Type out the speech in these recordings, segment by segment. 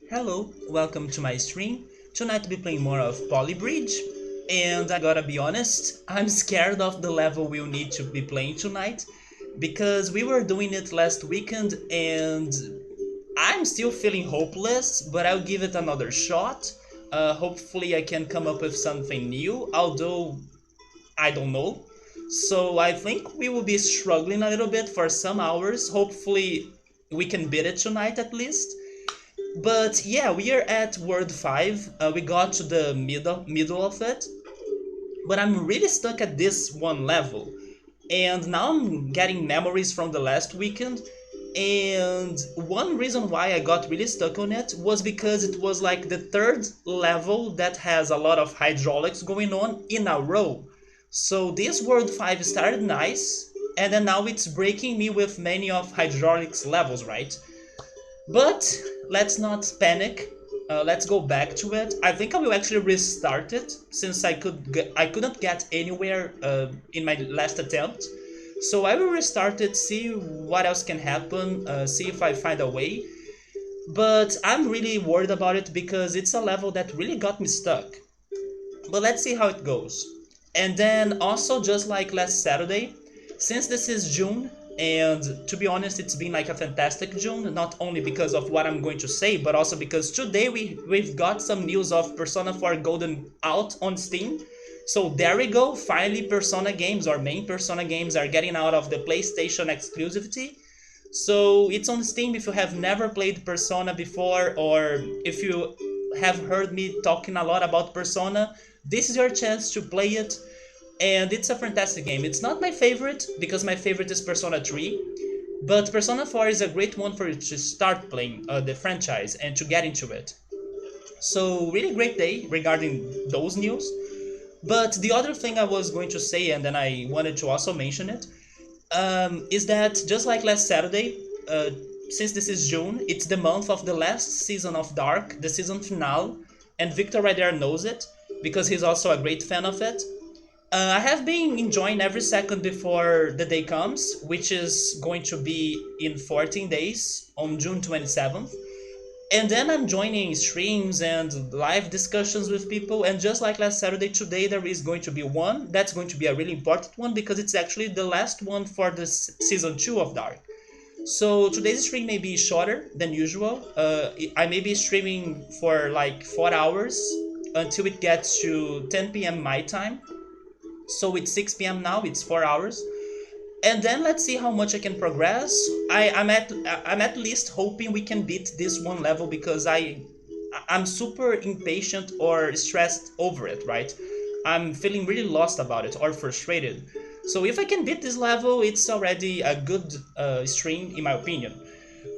Hello, welcome to my stream. Tonight I'll be playing more of Polybridge, and I gotta be honest, I'm scared of the level we'll need to be playing tonight, because we were doing it last weekend and I'm still feeling hopeless, but I'll give it another shot. Hopefully I can come up with something new, although I don't know. So I think we will be struggling a little bit for some hours. Hopefully we can beat it tonight at least. But yeah, we are at World 5. We got to the middle of it. But I'm really stuck at this one level. And now I'm getting memories from the last weekend. And one reason why I got really stuck on it was because it was like the third level that has a lot of hydraulics going on in a row. So this World 5 started nice, and then now it's breaking me with many of hydraulics levels, right? But let's not panic. Let's go back to it. I think I will actually restart it since I couldn't get anywhere in my last attempt. So I will restart it, see what else can happen, see if I find a way. But I'm really worried about it because it's a level that really got me stuck. But let's see how it goes. And then also, just like last Saturday, since this is June, and to be honest, it's been like a fantastic June, not only because of what I'm going to say, but also because today we've got some news of Persona 4 Golden out on Steam. So there we go, finally Persona games, or main Persona games, are getting out of the PlayStation exclusivity. So it's on Steam if you have never played Persona before, or if you have heard me talking a lot about Persona, this is your chance to play it. And it's a fantastic game. It's not my favorite, because my favorite is Persona 3, but Persona 4 is a great one for you to start playing the franchise and to get into it. So really great day regarding those news. But the other thing I was going to say, and then I wanted to also mention it, is that just like last Saturday, since this is June, it's the month of the last season of Dark, the season finale, and Victor right there knows it because he's also a great fan of it. I have been enjoying every second before the day comes, which is going to be in 14 days on June 27th. And then I'm joining streams and live discussions with people. And just like last Saturday, today there is going to be one. That's going to be a really important one because it's actually the last one for the season 2 of Dark. So today's stream may be shorter than usual. I may be streaming for like 4 hours until it gets to 10 p.m. my time. So it's 6 p.m. now, it's 4 hours. And then let's see how much I can progress. I'm at least hoping we can beat this one level because I'm super impatient or stressed over it, right? I'm feeling really lost about it or frustrated. So if I can beat this level, it's already a good stream in my opinion.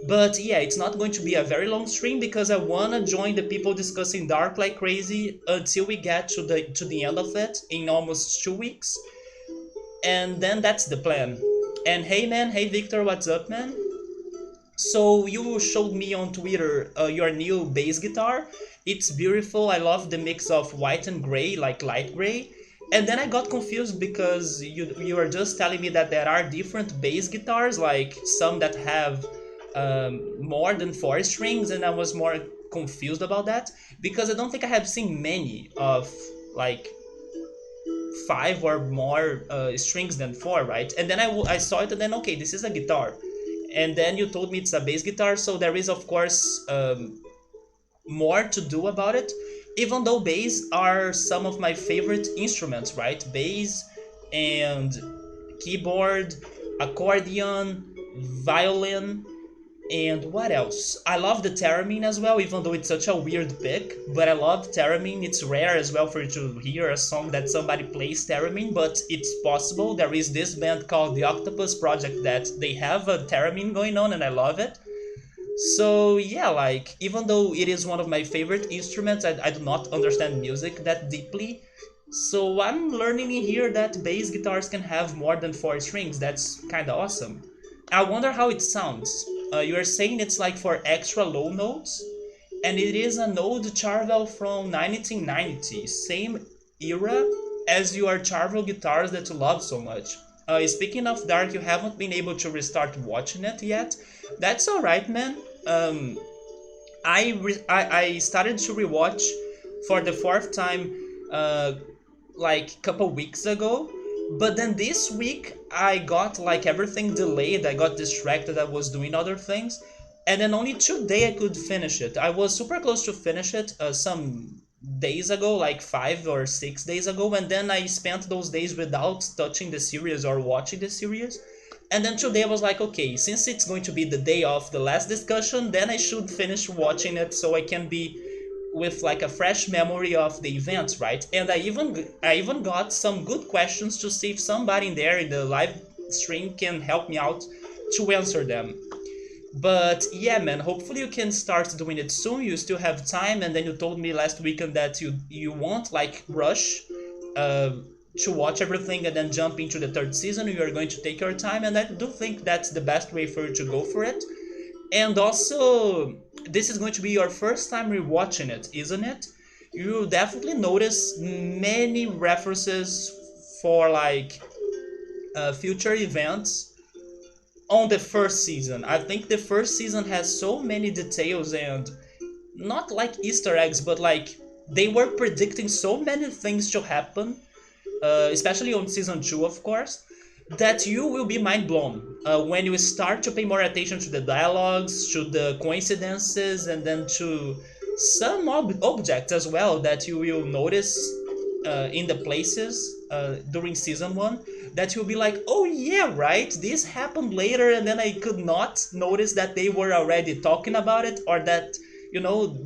But yeah, it's not going to be a very long stream because I wanna join the people discussing Dark like crazy until we get to the end of it in almost 2 weeks. And then that's the plan. And hey man, hey Victor, what's up man? So you showed me on Twitter your new bass guitar. It's beautiful. I love the mix of white and gray, like light gray. And then I got confused because you were just telling me that there are different bass guitars, like some that have more than 4 strings, and I was more confused about that because I don't think I have seen many of like 5 or more strings than 4, right? And then I saw it and then okay, this is a guitar. And then you told me it's a bass guitar, so there is of course more to do about it. Even though bass are some of my favorite instruments, right? Bass and keyboard, accordion, violin, and what else? I love the theremin as well, even though it's such a weird pick. But I love theremin. It's rare as well for you to hear a song that somebody plays theremin, but it's possible. There is this band called the Octopus Project that they have a theremin going on, and I love it. So yeah, like even though it is one of my favorite instruments, I do not understand music that deeply. So I'm learning in here that bass guitars can have more than 4 strings. That's kind of awesome. I wonder how it sounds. You are saying it's like for extra low notes, and it is an old Charvel from 1990, same era as your Charvel guitars that you love so much. Speaking of Dark, you haven't been able to restart watching it yet. That's alright, man. I started to rewatch for the fourth time, uh, like couple weeks ago. But then this week I got like everything delayed. I got distracted. I was doing other things, and then only today I could finish it. I was super close to finish it some days ago, like 5 or 6 days ago, and then I spent those days without touching the series or watching the series. And then today I was like, okay, since it's going to be the day of the last discussion, then I should finish watching it so I can be with like a fresh memory of the events, right? And I even got some good questions to see if somebody in there in the live stream can help me out to answer them. But yeah, man, hopefully you can start doing it soon. You still have time, and then you told me last weekend that you won't like rush uh, to watch everything and then jump into the third season. You are going to take your time, and I do think that's the best way for you to go for it. And also, this is going to be your first time rewatching it, isn't it? You'll definitely notice many references for like future events on the first season. I think the first season has so many details and not like Easter eggs, but like they were predicting so many things to happen, especially on season two, of course, that you will be mind blown when you start to pay more attention to the dialogues, to the coincidences, and then to some objects as well that you will notice in the places during season one, that you'll be like, oh yeah, right, this happened later, and then I could not notice that they were already talking about it, or that,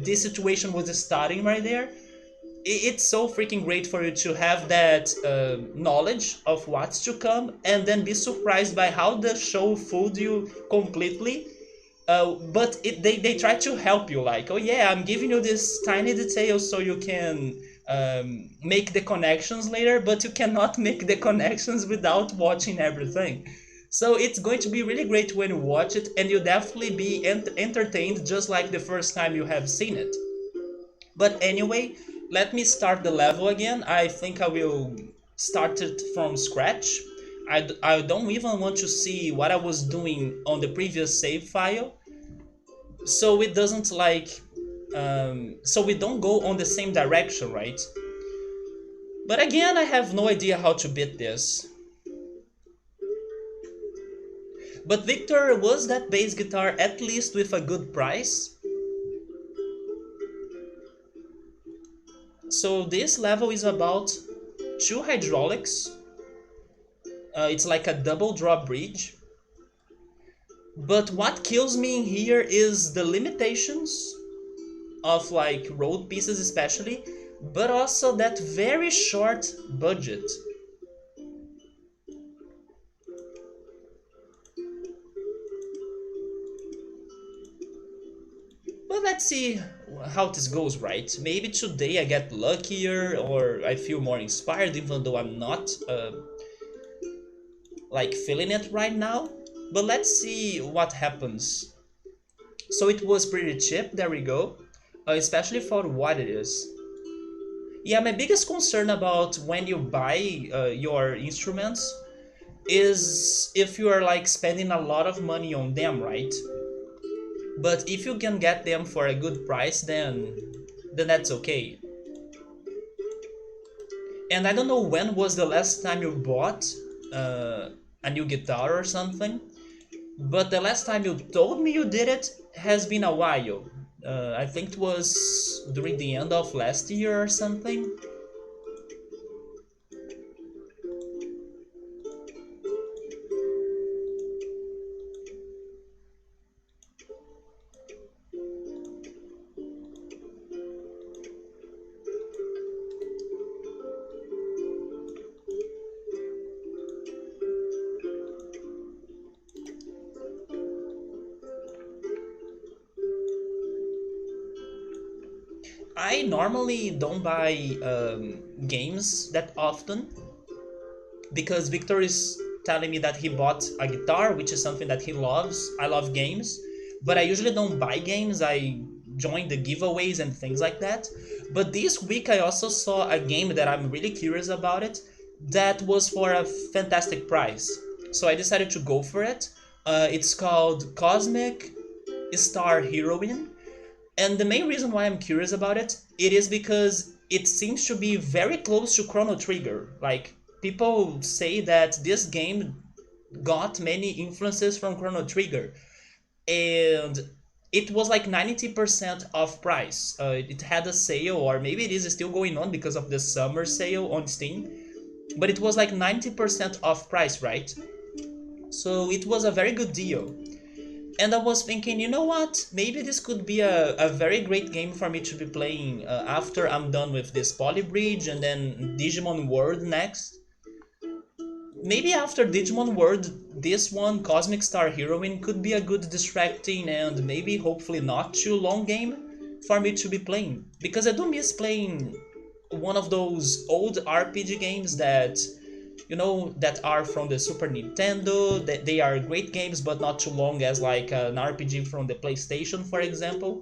this situation was starting right there. It's so freaking great for you to have that knowledge of what's to come, and then be surprised by how the show fooled you completely. But they try to help you, like, oh yeah, I'm giving you this tiny detail so you can make the connections later, but you cannot make the connections without watching everything. So it's going to be really great when you watch it, and you'll definitely be entertained just like the first time you have seen it. But anyway, let me start the level again. I think I will start it from scratch. I don't even want to see what I was doing on the previous save file, so it doesn't like so we don't go on the same direction, right? But again, I have no idea how to beat this. But Victor, was that bass guitar at least with a good price? So this level is about two hydraulics. It's like a double drop bridge. But what kills me in here is the limitations of like road pieces especially, but also that very short budget. But let's see how this goes, right? Maybe today I get luckier or I feel more inspired, even though I'm not like feeling it right now. But let's see what happens. So it was pretty cheap, there we go. Especially for what it is. Yeah, my biggest concern about when you buy your instruments is if you are like spending a lot of money on them, right? But if you can get them for a good price, then that's okay. And I don't know when was the last time you bought a new guitar or something, but the last time you told me you did it has been a while. I think it was during the end of last year or something. I normally don't buy games that often because Victor is telling me that he bought a guitar, which is something that he loves. I love games, but I usually don't buy games. I join the giveaways and things like that. But this week I also saw a game that I'm really curious about it that was for a fantastic price. So I decided to go for it. It's called Cosmic Star Heroine. And the main reason why I'm curious about it, it is because it seems to be very close to Chrono Trigger. Like, people say that this game got many influences from Chrono Trigger, and it was like 90% off price. It had a sale, or maybe it is still going on because of the summer sale on Steam, but it was like 90% off price, right? So it was a very good deal. And I was thinking, you know what? Maybe this could be a very great game for me to be playing after I'm done with this Polybridge and then Digimon World next. Maybe after Digimon World, this one, Cosmic Star Heroine, could be a good distracting and maybe hopefully not too long game for me to be playing. Because I do miss playing one of those old RPG games that, you know, that are from the Super Nintendo. That they are great games but not too long as like an RPG from the PlayStation, for example.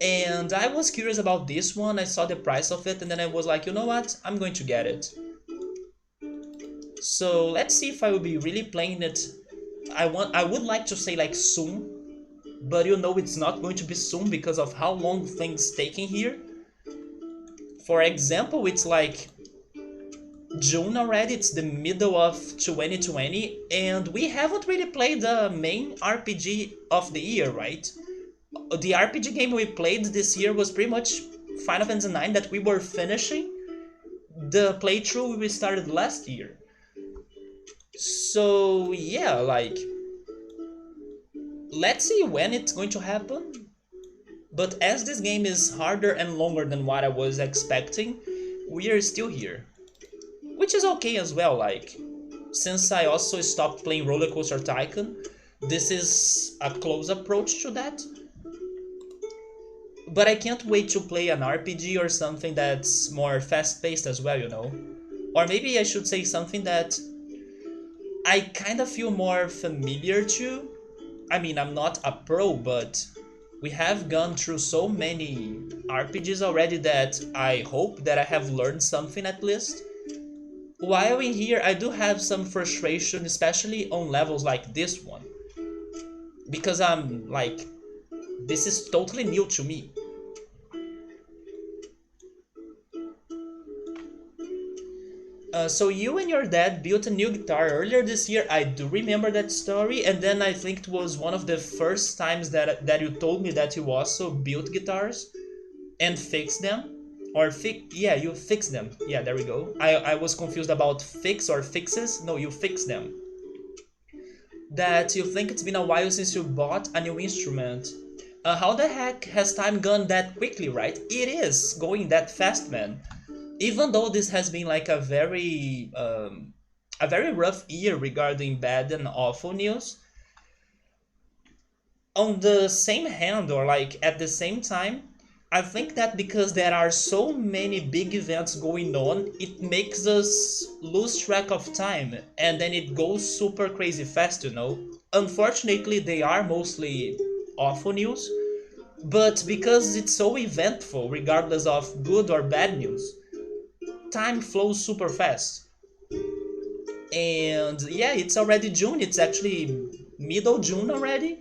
And I was curious about this one. I saw the price of it and then I was like, you know what? I'm going to get it. So let's see if I will be really playing it. I would like to say like soon, but you know it's not going to be soon because of how long things taking here. For example, it's like June already, it's the middle of 2020, and we haven't really played the main RPG of the year, right? The RPG game we played this year was pretty much Final Fantasy IX that we were finishing the playthrough we started last year. So yeah, like, let's see when it's going to happen. But as this game is harder and longer than what I was expecting, we are still here. Which is okay as well, like, since I also stopped playing Roller Coaster Tycoon, this is a close approach to that. But I can't wait to play an RPG or something that's more fast-paced as well, you know? Or maybe I should say something that I kind of feel more familiar to. I mean, I'm not a pro, but we have gone through so many RPGs already that I hope that I have learned something at least. While in here, I do have some frustration, especially on levels like this one. Because I'm like, this is totally new to me. So you and your dad built a new guitar earlier this year. I do remember that story, and then I think it was one of the first times that you told me that you also built guitars and fixed them. Or yeah, you fix them. Yeah, there we go. I was confused about fix or fixes. No, you fix them. That you think it's been a while since you bought a new instrument. How the heck has time gone that quickly, right? It is going that fast, man. Even though this has been like a very rough year regarding bad and awful news, on the same hand, or like at the same time, I think that because there are so many big events going on, it makes us lose track of time and then it goes super crazy fast, you know? Unfortunately, they are mostly awful news, but because it's so eventful, regardless of good or bad news, time flows super fast. And yeah, it's already June, it's actually middle June already.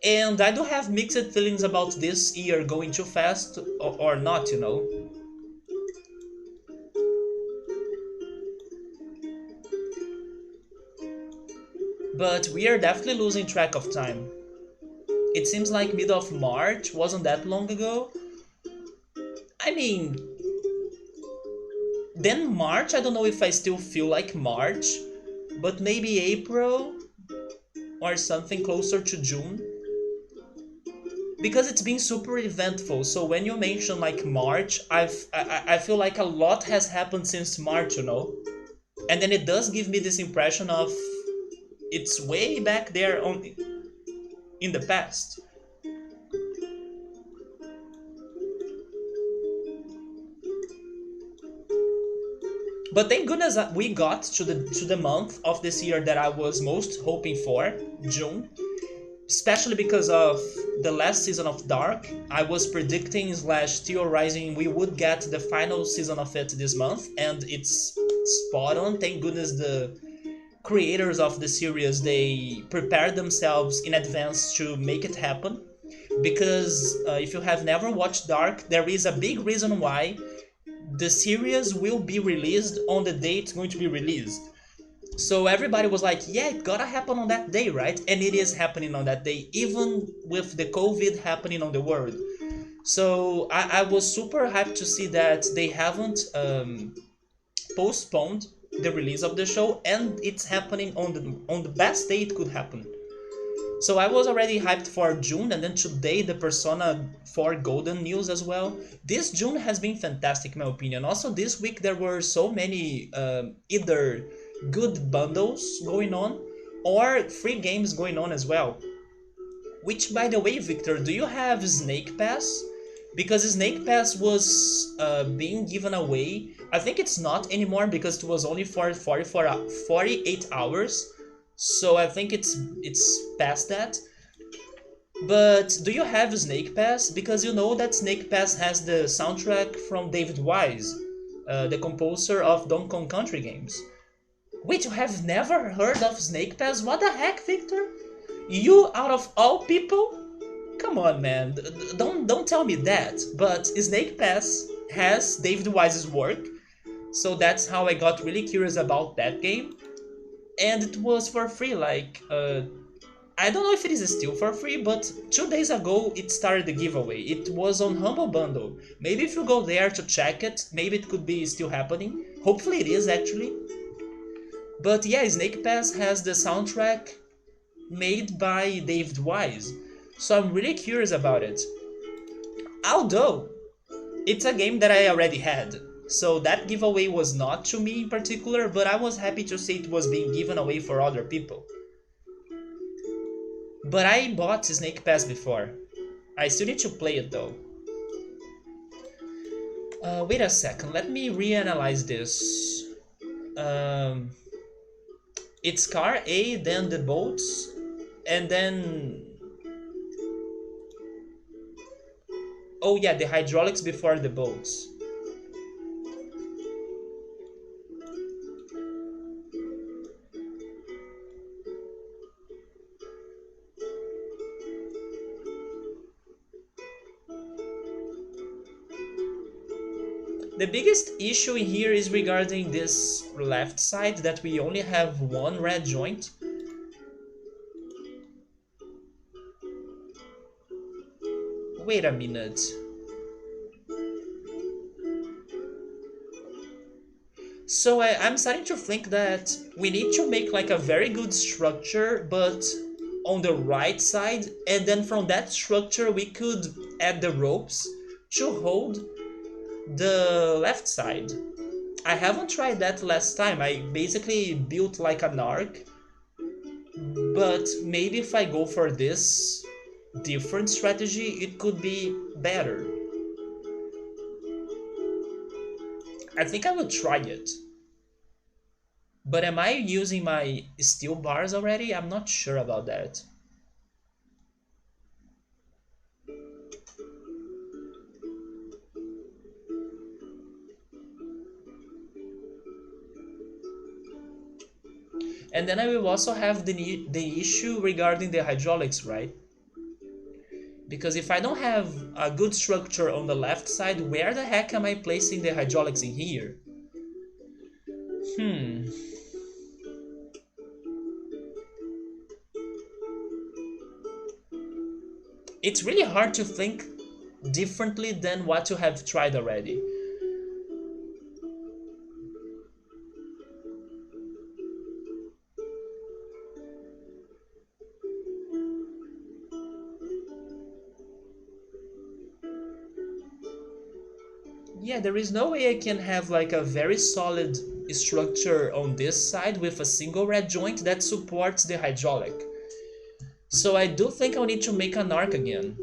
And I do have mixed feelings about this year going too fast or not, you know. But we are definitely losing track of time. It seems like mid of March wasn't that long ago. I mean, then March, I don't know if I still feel like March, but maybe April or something closer to June. Because it's been super eventful, so when you mention like March, I feel like a lot has happened since March, you know? And then it does give me this impression of it's way back there in the past. But thank goodness that we got to the month of this year that I was most hoping for, June. Especially because of the last season of Dark. I was predicting slash theorizing we would get the final season of it this month, and it's spot on. Thank goodness the creators of the series, they prepared themselves in advance to make it happen. because if you have never watched Dark, there is a big reason why the series will be released on the day it's going to be released. So everybody was like, yeah, it gotta happen on that day, right? And it is happening on that day, even with the COVID happening on the world. So I was super hyped to see that they haven't postponed the release of the show, and it's happening on the best day it could happen. So I was already hyped for June, and then today the Persona 4 Golden news as well. This June has been fantastic, in my opinion. Also, this week there were so many either good bundles going on or free games going on as well. Which, by the way, Victor, do you have Snake Pass? Because Snake Pass was being given away. I think it's not anymore because it was only for 48 hours. So I think it's past that. But do you have Snake Pass? Because you know that Snake Pass has the soundtrack from David Wise, the composer of Donkey Kong Country games. Wait, you have never heard of Snake Pass? What the heck, Victor? You, out of all people? Come on, man. Don't tell me that. But Snake Pass has David Wise's work, so that's how I got really curious about that game. And it was for free, like, I don't know if it is still for free, but 2 days ago it started the giveaway. It was on Humble Bundle. Maybe if you go there to check it, maybe it could be still happening. Hopefully it is, actually. But yeah, Snake Pass has the soundtrack made by David Wise, so I'm really curious about it. Although, it's a game that I already had, so that giveaway was not to me in particular, but I was happy to see it was being given away for other people. But I bought Snake Pass before. I still need to play it though. Wait a second, let me reanalyze this. Um, it's car A, then the boats, and then... Oh yeah, the hydraulics before the boats. The biggest issue here is regarding this left side, that we only have one red joint. Wait a minute. So I'm starting to think that we need to make like a very good structure, but on the right side, and then from that structure we could add the ropes to hold the left side. I haven't tried that last time. I basically built like an arc, but maybe if I go for this different strategy, it could be better. I think I will try it. But am I using my steel bars already? I'm not sure about that. And then I will also have the issue regarding the hydraulics, right? Because if I don't have a good structure on the left side, where the heck am I placing the hydraulics in here? It's really hard to think differently than what you have tried already. Yeah, there is no way I can have like a very solid structure on this side with a single red joint that supports the hydraulic. So I do think I'll need to make an arc again.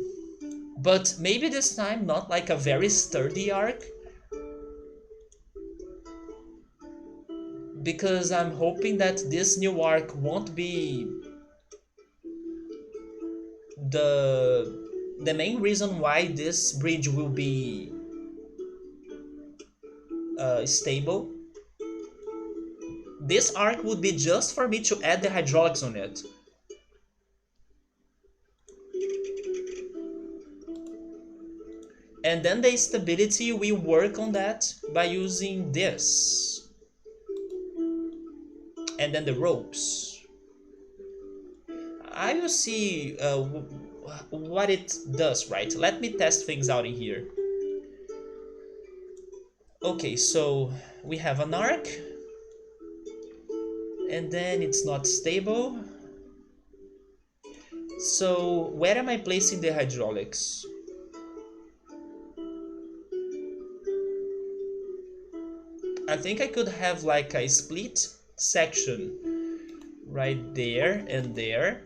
But maybe this time not like a very sturdy arc. Because I'm hoping that this new arc won't be the main reason why this bridge will be stable. This arc would be just for me to add the hydraulics on it. And then the stability, we work on that by using this. And then the ropes. I will see what it does, right? Let me test things out in here. Okay, so we have an arc, and then it's not stable. So where am I placing the hydraulics? I think I could have like a split section right there and there.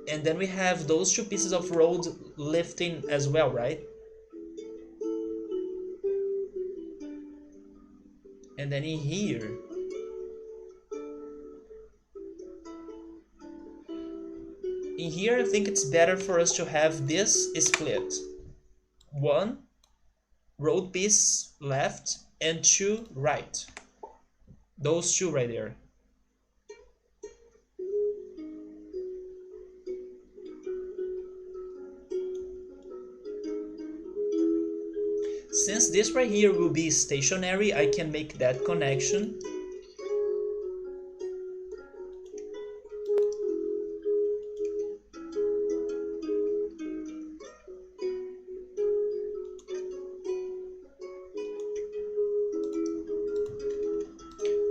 And then we have those two pieces of road lifting as well, right? And then in here, I think it's better for us to have this split. One road piece left and two right. Those two right there. Since this right here will be stationary, I can make that connection.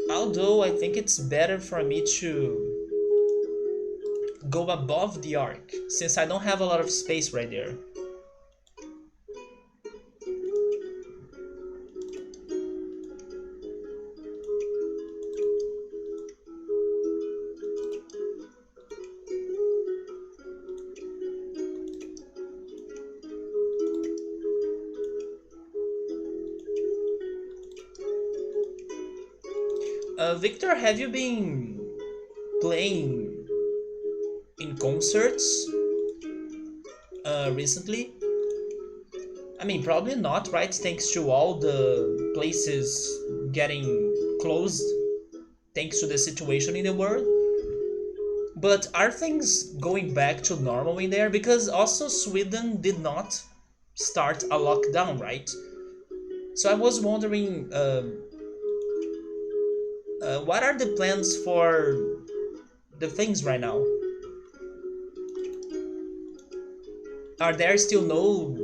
Although I think it's better for me to go above the arc, since I don't have a lot of space right there. Victor, have you been playing in concerts recently? I mean, probably not, right? Thanks to all the places getting closed, thanks to the situation in the world. But are things going back to normal in there? Because also Sweden did not start a lockdown, right? So I was wondering, what are the plans for the things right now? Are there still no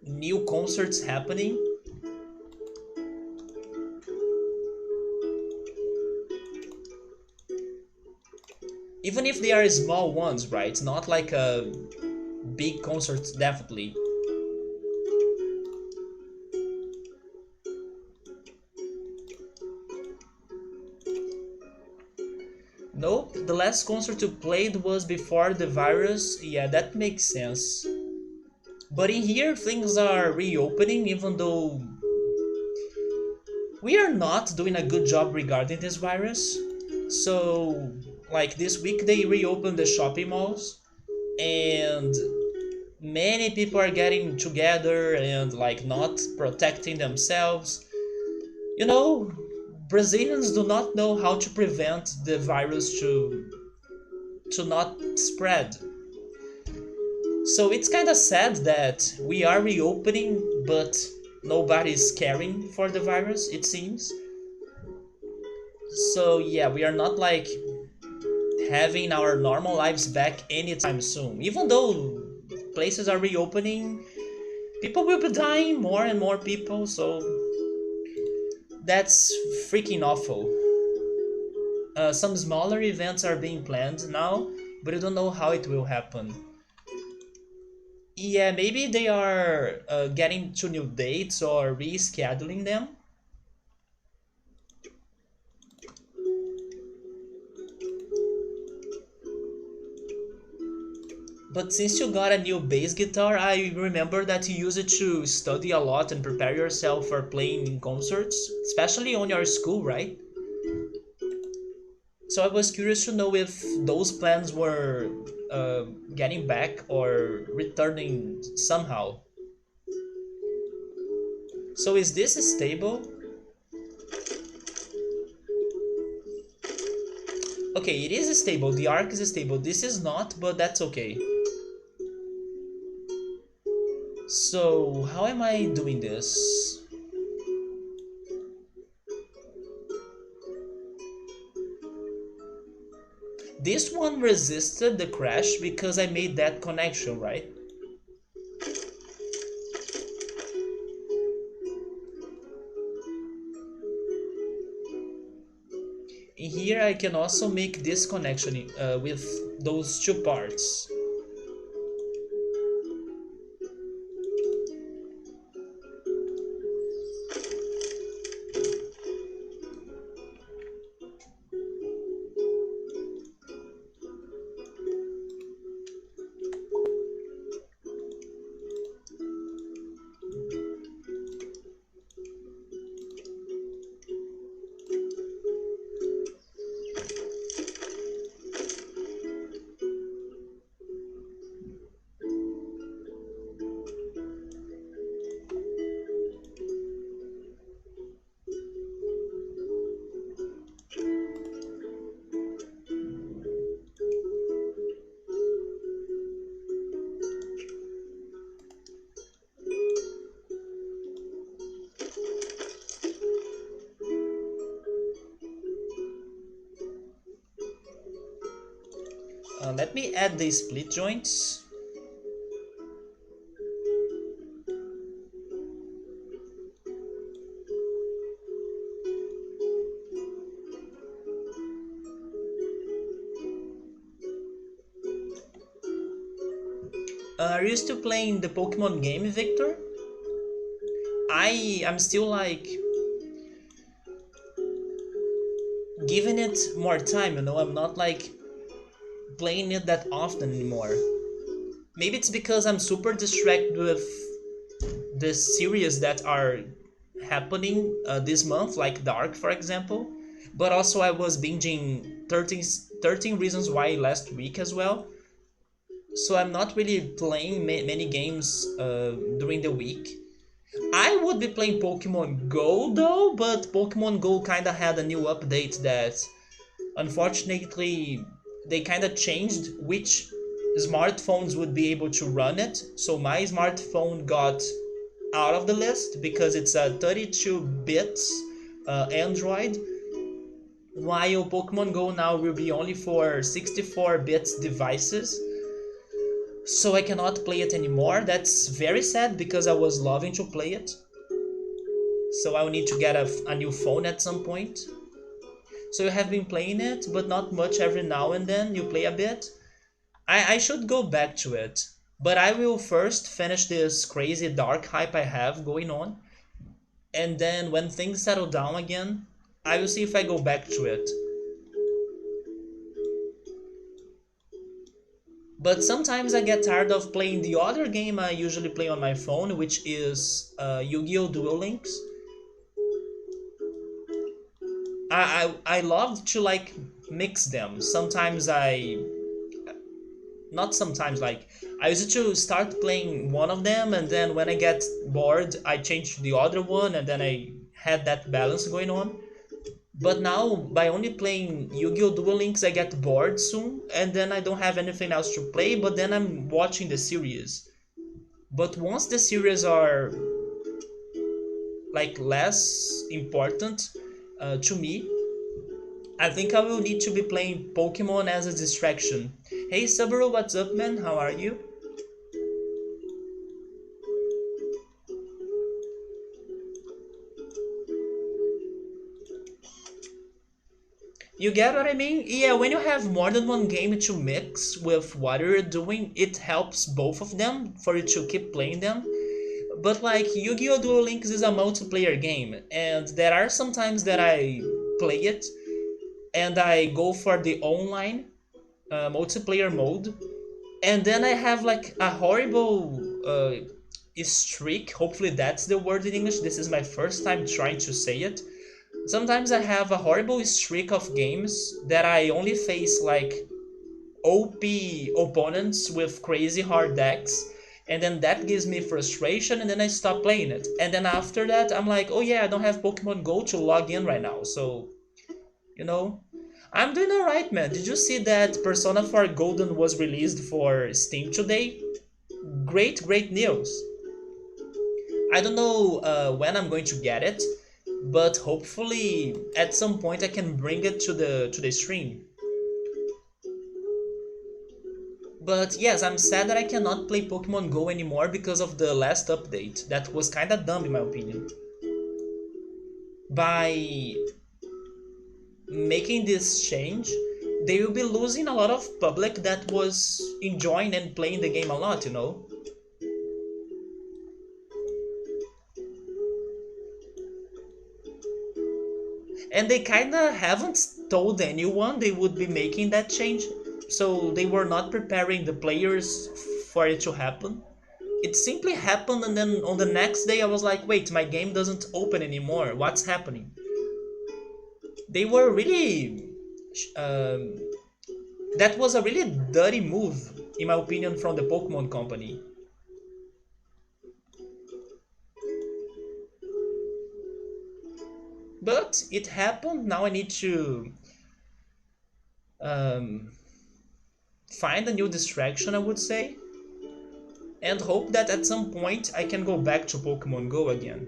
new concerts happening? Even if they are small ones, right? Not like a big concert, definitely. Nope, the last concert you played was before the virus. Yeah, that makes sense. But in here, things are reopening, even though we are not doing a good job regarding this virus. So, like this week, they reopened the shopping malls, and many people are getting together and like not protecting themselves. You know, Brazilians do not know how to prevent the virus to not spread. So it's kind of sad that we are reopening, but nobody's caring for the virus, it seems. So yeah, we are not like having our normal lives back anytime soon. Even though places are reopening, people will be dying, more and more people, so that's freaking awful. Some smaller events are being planned now, but I don't know how it will happen. Yeah, maybe they are getting to new dates or rescheduling them. But since you got a new bass guitar, I remember that you use it to study a lot and prepare yourself for playing in concerts, especially on your school, right? So I was curious to know if those plans were getting back or returning somehow. So is this stable? Okay, it is stable. The arc is stable. This is not, but that's okay. So, how am I doing this? This one resisted the crash because I made that connection, right? Here I can also make this connection with those two parts. Let me add the split joints. Are you still playing the Pokemon game, Victor? I'm still like giving it more time, you know? I'm not like playing it that often anymore. Maybe it's because I'm super distracted with the series that are happening this month, like Dark, for example. But also, I was binging 13 Reasons Why last week as well. So I'm not really playing many games during the week. I would be playing Pokemon Go though, but Pokemon Go kinda had a new update that unfortunately they kinda changed which smartphones would be able to run it. So my smartphone got out of the list because it's a 32 bits Android, while Pokemon Go now will be only for 64 bits devices. So I cannot play it anymore. That's very sad because I was loving to play it. So I will need to get a new phone at some point. So you have been playing it, but not much. Every now and then you play a bit. I should go back to it. But I will first finish this crazy dark hype I have going on. And then when things settle down again, I will see if I go back to it. But sometimes I get tired of playing the other game I usually play on my phone, which is Yu-Gi-Oh! Duel Links. I love to like mix them. Sometimes I not sometimes like I used to start playing one of them, and then when I get bored I change to the other one, and then I had that balance going on. But now by only playing Yu-Gi-Oh! Duel Links I get bored soon, and then I don't have anything else to play, but then I'm watching the series. But once the series are like less important to me, I think I will need to be playing Pokemon as a distraction. Hey Subaru, what's up man? How are you? You get what I mean? Yeah, when you have more than one game to mix with what you're doing, it helps both of them for you to keep playing them. But like Yu-Gi-Oh! Duel Links is a multiplayer game, and there are some times that I play it and I go for the online multiplayer mode, and then I have like a horrible streak. Hopefully that's the word in English. This is my first time trying to say it. Sometimes I have a horrible streak of games that I only face like OP opponents with crazy hard decks, and then that gives me frustration, and then I stop playing it. And then after that, I'm like, oh yeah, I don't have Pokemon Go to log in right now, so you know. I'm doing alright, man. Did you see that Persona 4 Golden was released for Steam today? Great, great news. I don't know when I'm going to get it, but hopefully at some point I can bring it to the stream. But yes, I'm sad that I cannot play Pokemon Go anymore because of the last update. That was kinda dumb in my opinion. By making this change, they will be losing a lot of public that was enjoying and playing the game a lot, you know? And they kinda haven't told anyone they would be making that change, so they were not preparing the players for it to happen. It simply happened, and then on the next day I was like, wait, my game doesn't open anymore. What's happening? They were really. Um, that was a really dirty move, in my opinion, from the Pokemon Company. But it happened. Now I need to um, find a new distraction, I would say, and hope that at some point I can go back to Pokemon Go again.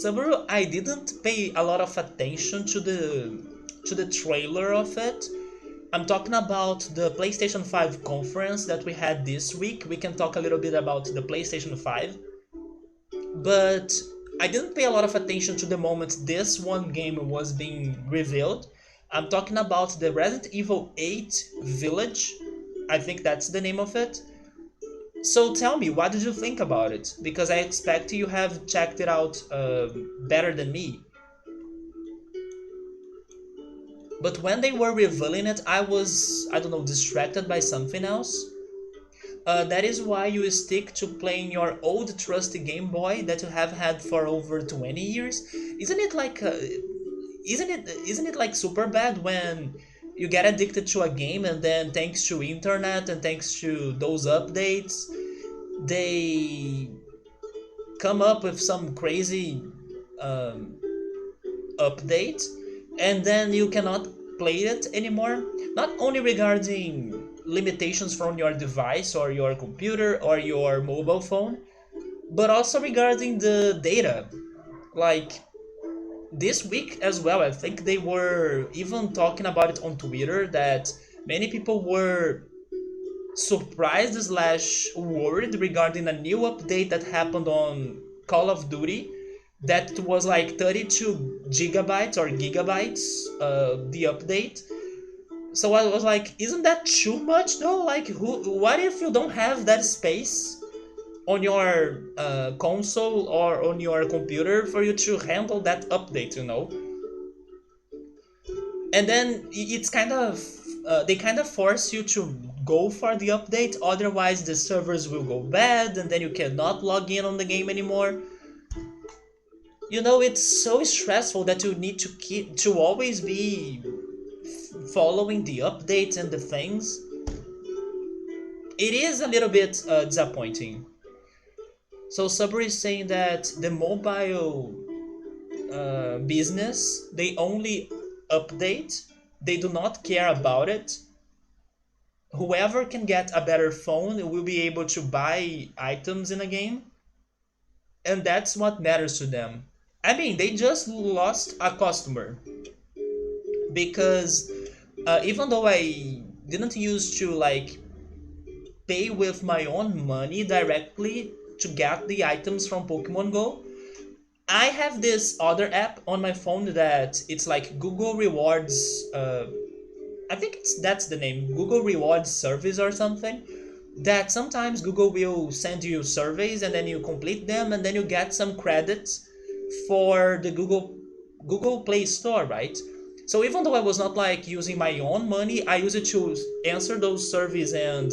Subaru, I didn't pay a lot of attention to the trailer of it. I'm talking about the PlayStation 5 conference that we had this week. We can talk a little bit about the PlayStation 5, but I didn't pay a lot of attention to the moment this one game was being revealed. I'm talking about the Resident Evil 8 Village. I think that's the name of it. So tell me, what did you think about it? Because I expect you have checked it out better than me. But when they were revealing it, I was, I don't know, distracted by something else. That is why you stick to playing your old trusty Game Boy that you have had for over 20 years. Isn't it like super bad when you get addicted to a game and then thanks to internet and thanks to those updates, they come up with some crazy um, update, and then you cannot play it anymore. Not only regarding limitations from your device or your computer or your mobile phone, but also regarding the data. Like this week as well, I think they were even talking about it on Twitter that many people were surprised slash worried regarding a new update that happened on Call of Duty that was like 32 gigabytes or gigabytes, the update. So I was like, isn't that too much though? Like, what if you don't have that space on your console or on your computer for you to handle that update, you know? And then it's kind of they kind of force you to go for the update, otherwise the servers will go bad and then you cannot log in on the game anymore. You know, it's so stressful that you need to keep to always be following the updates and the things. It is a little bit disappointing. So Subway is saying that the mobile business, they only update, they do not care about it. Whoever can get a better phone will be able to buy items in a game, and that's what matters to them. I mean, they just lost a customer because even though I didn't used to like pay with my own money directly to get the items from Pokemon Go, I have this other app on my phone that it's like Google Rewards. I think that's the name, Google Rewards Service or something. That sometimes Google will send you surveys and then you complete them and then you get some credits for the Google Play Store, right? So even though I was not like using my own money, I use it to answer those surveys and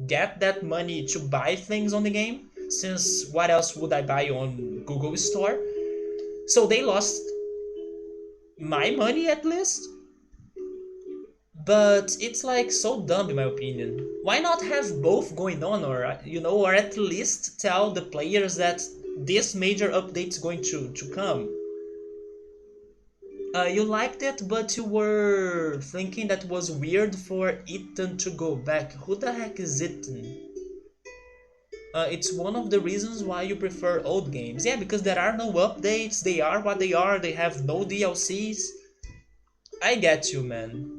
get that money to buy things on the game. since what else would I buy on Google Store? So they lost my money at least. But it's like so dumb in my opinion. Why not have both going on, or or at least tell the players that this major update's going to come. You liked it, but you were thinking that was weird for Ethan to go back. Who the heck is Ethan? It's one of the reasons why you prefer old games. Yeah, because there are no updates, they are what they are, they have no DLCs. I get you, man.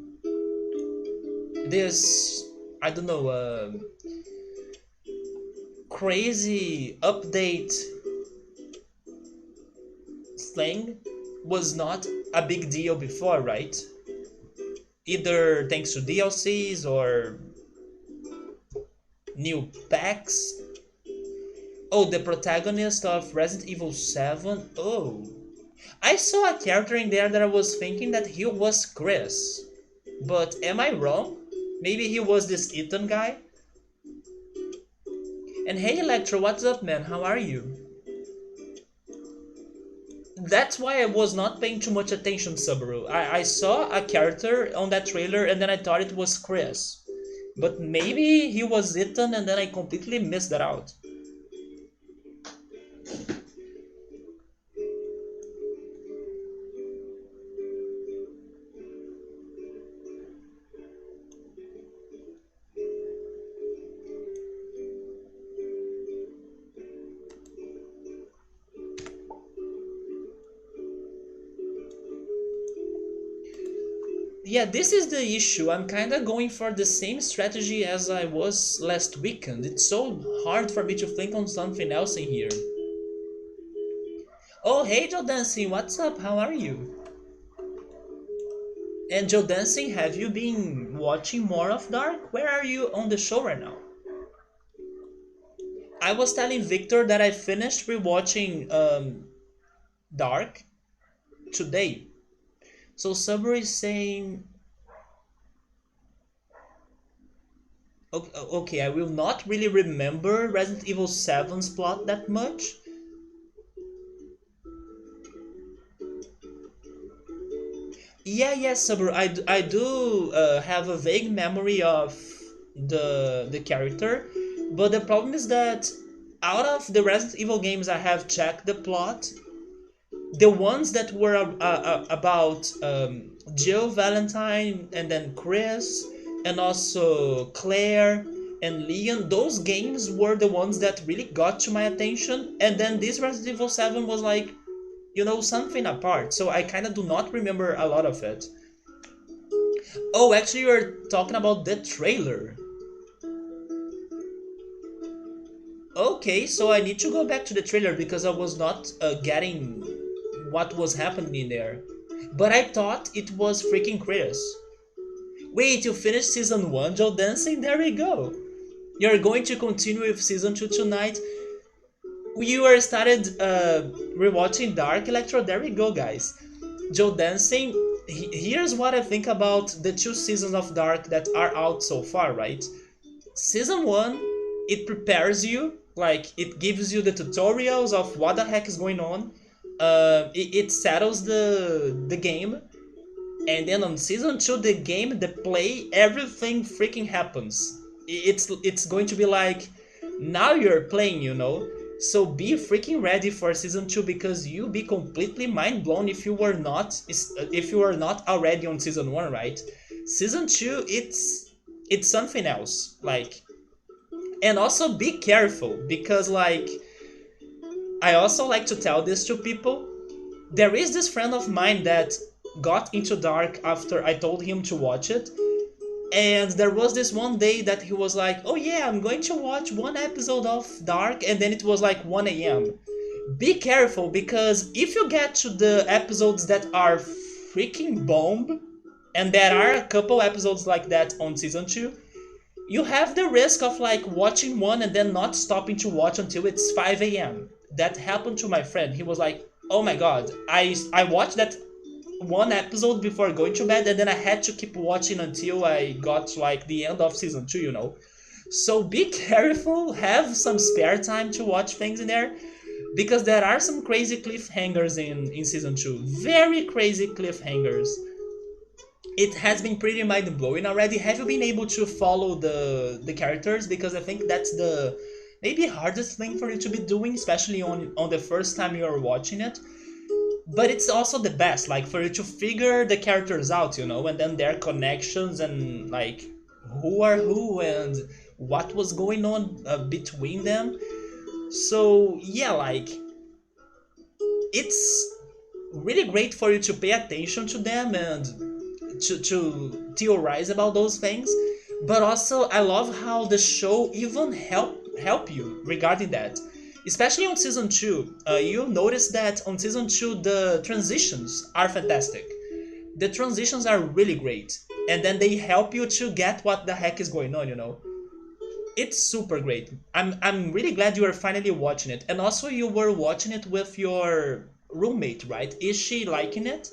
This, I don't know, crazy update thing was not a big deal before, right? Either thanks to DLCs or new packs. Oh, the protagonist of Resident Evil 7. Oh, I saw a character in there that I was thinking that he was Chris. But am I wrong? Maybe he was this Ethan guy? And hey Electro, what's up man? How are you? That's why I was not paying too much attention, Subaru. I saw a character on that trailer and then I thought it was Chris. But maybe he was Ethan and then I completely missed that out. Yeah, this is the issue. I'm kinda going for the same strategy as I was last weekend. It's so hard for me to think on something else in here. Oh, hey Joe Dancing, what's up? How are you? And Joe Dancing, have you been watching more of Dark? Where are you on the show right now? I was telling Victor that I finished rewatching Dark today. So Subway is saying, okay, I will not really remember Resident Evil 7's plot that much. Yeah, Subru, I do have a vague memory of the character, but the problem is that out of the Resident Evil games I have checked the plot, the ones that were about Jill Valentine and then Chris and also Claire and Leon, those games were the ones that really got to my attention, and then this Resident Evil 7 was like, something apart, so I kind of do not remember a lot of it. Oh, actually, you're talking about the trailer. Okay, so I need to go back to the trailer because I was not getting what was happening in there. But I thought it was freaking Chris. Wait, you finished season 1, Joe Dancing? There we go. You're going to continue with season 2 tonight. You are started rewatching Dark Electro. There we go, guys. Joe Dancing. Here's what I think about the 2 seasons of Dark that are out so far, right? Season 1, it prepares you, like it gives you the tutorials of what the heck is going on. It settles the game, and then on season 2, the game, the play, everything freaking happens. It's going to be like, now you're playing. So be freaking ready for season 2 because you'll be completely mind blown if you were not already on season 1, right? Season 2, it's something else. Like, and also be careful because like I also like to tell this to people. There is this friend of mine that got into Dark after I told him to watch it. And there was this one day that he was like, oh yeah, I'm going to watch one episode of Dark, and then it was like 1 a.m. Be careful, because if you get to the episodes that are freaking bomb, and there are a couple episodes like that on season 2, you have the risk of like watching one and then not stopping to watch until it's 5 a.m. That happened to my friend. He was like, oh my god, I watched that one episode before going to bed and then I had to keep watching until I got like the end of season 2. So be careful, have some spare time to watch things in there, because there are some crazy cliffhangers in season 2. Very crazy cliffhangers. It has been pretty mind blowing already. Have you been able to follow the characters? Because I think that's the maybe hardest thing for you to be doing, especially on the first time you're watching it. But it's also the best, like for you to figure the characters out, and then their connections and like who are who and what was going on between them. So yeah, like it's really great for you to pay attention to them and to theorize about those things. But also I love how the show even help you regarding that, especially on season 2. You'll notice that on season 2 the transitions are fantastic. The transitions are really great, and then they help you to get what the heck is going on. It's super great. I'm really glad you are finally watching it, and also you were watching it with your roommate, right? Is she liking it?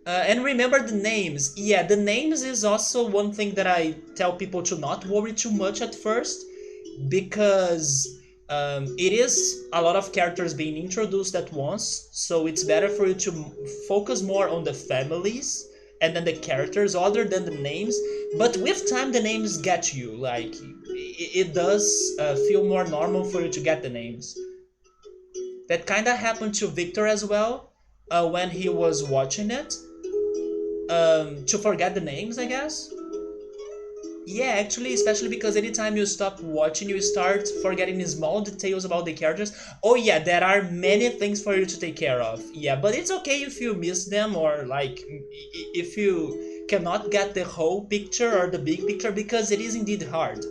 And remember the names. Yeah, the names is also one thing that I tell people to not worry too much at first, because it is a lot of characters being introduced at once, so it's better for you to focus more on the families and then the characters other than the names. But with time, the names get you. Like, it does feel more normal for you to get the names. That kind of happened to Victor as well when he was watching it. To forget the names, I guess. Yeah, actually, especially because anytime you stop watching, you start forgetting small details about the characters. Oh yeah, there are many things for you to take care of. Yeah, but it's okay if you miss them, or like if you cannot get the whole picture or the big picture, because it is indeed hard.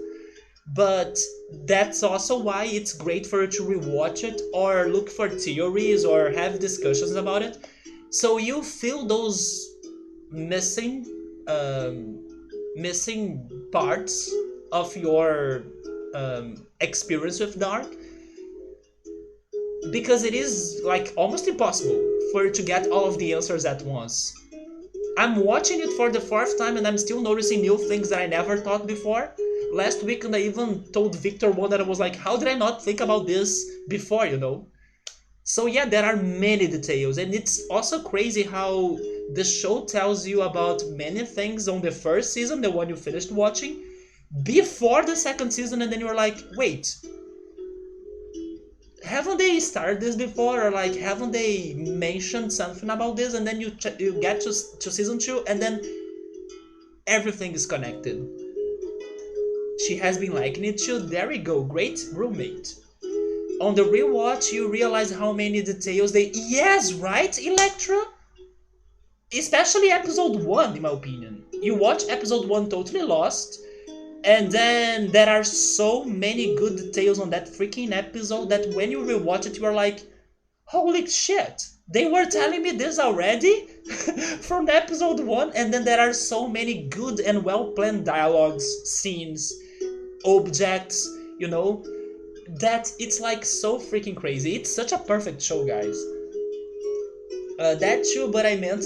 But that's also why it's great for you to rewatch it or look for theories or have discussions about it. So you feel those missing um, missing parts of your experience with Dark, because it is like almost impossible for you to get all of the answers at once. I'm watching it for the fourth time and I'm still noticing new things that I never thought before. Last week, and I even told Victor one that I was like, how did I not think about this before? So yeah, there are many details, and it's also crazy how the show tells you about many things on the first season, the one you finished watching, before the second season, and then you're like, wait, haven't they started this before, or like haven't they mentioned something about this? And then you get to season 2, and then everything is connected. She has been liking it too. There we go, great roommate. On the rewatch, you realize how many details they. Yes, right, Electra? Especially episode 1, in my opinion. You watch episode 1 totally lost, and then there are so many good details on that freaking episode that when you rewatch it, you are like, holy shit, they were telling me this already? From the episode 1, and then there are so many good and well planned dialogues, scenes, objects, you know, that it's like so freaking crazy. It's such a perfect show, guys. That too, but I meant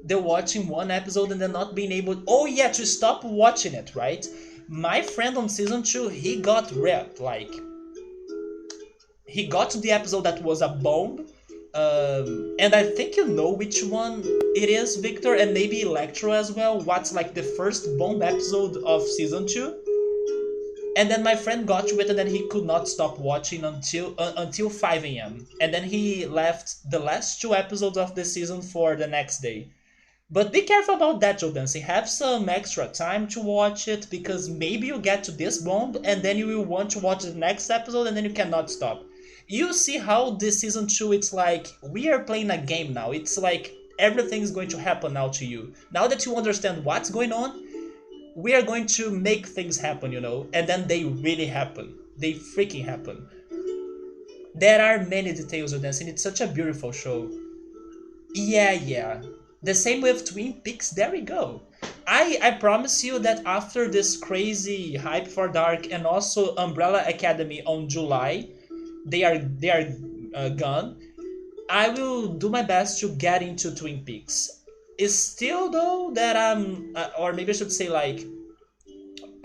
the watching one episode and then not being able. Oh yeah, to stop watching it, right? My friend on season 2, he got ripped. Like, he got to the episode that was a bomb. And I think you know which one it is, Victor, and maybe Electro as well. What's like the first bomb episode of season 2? And then my friend got to it, and then he could not stop watching until 5 a.m. And then he left the last 2 episodes of the season for the next day. But be careful about that, Joe Dancy. Have some extra time to watch it, because maybe you get to this bomb and then you will want to watch the next episode and then you cannot stop. You see how this season 2, it's like we are playing a game now. It's like everything's going to happen now to you. Now that you understand what's going on, we are going to make things happen. And then they really happen. They freaking happen. There are many details of this, and it's such a beautiful show. Yeah. The same with Twin Peaks, there we go. I promise you that after this crazy hype for Dark and also Umbrella Academy on July, they are gone. I will do my best to get into Twin Peaks. It's still though that I'm, or maybe I should say like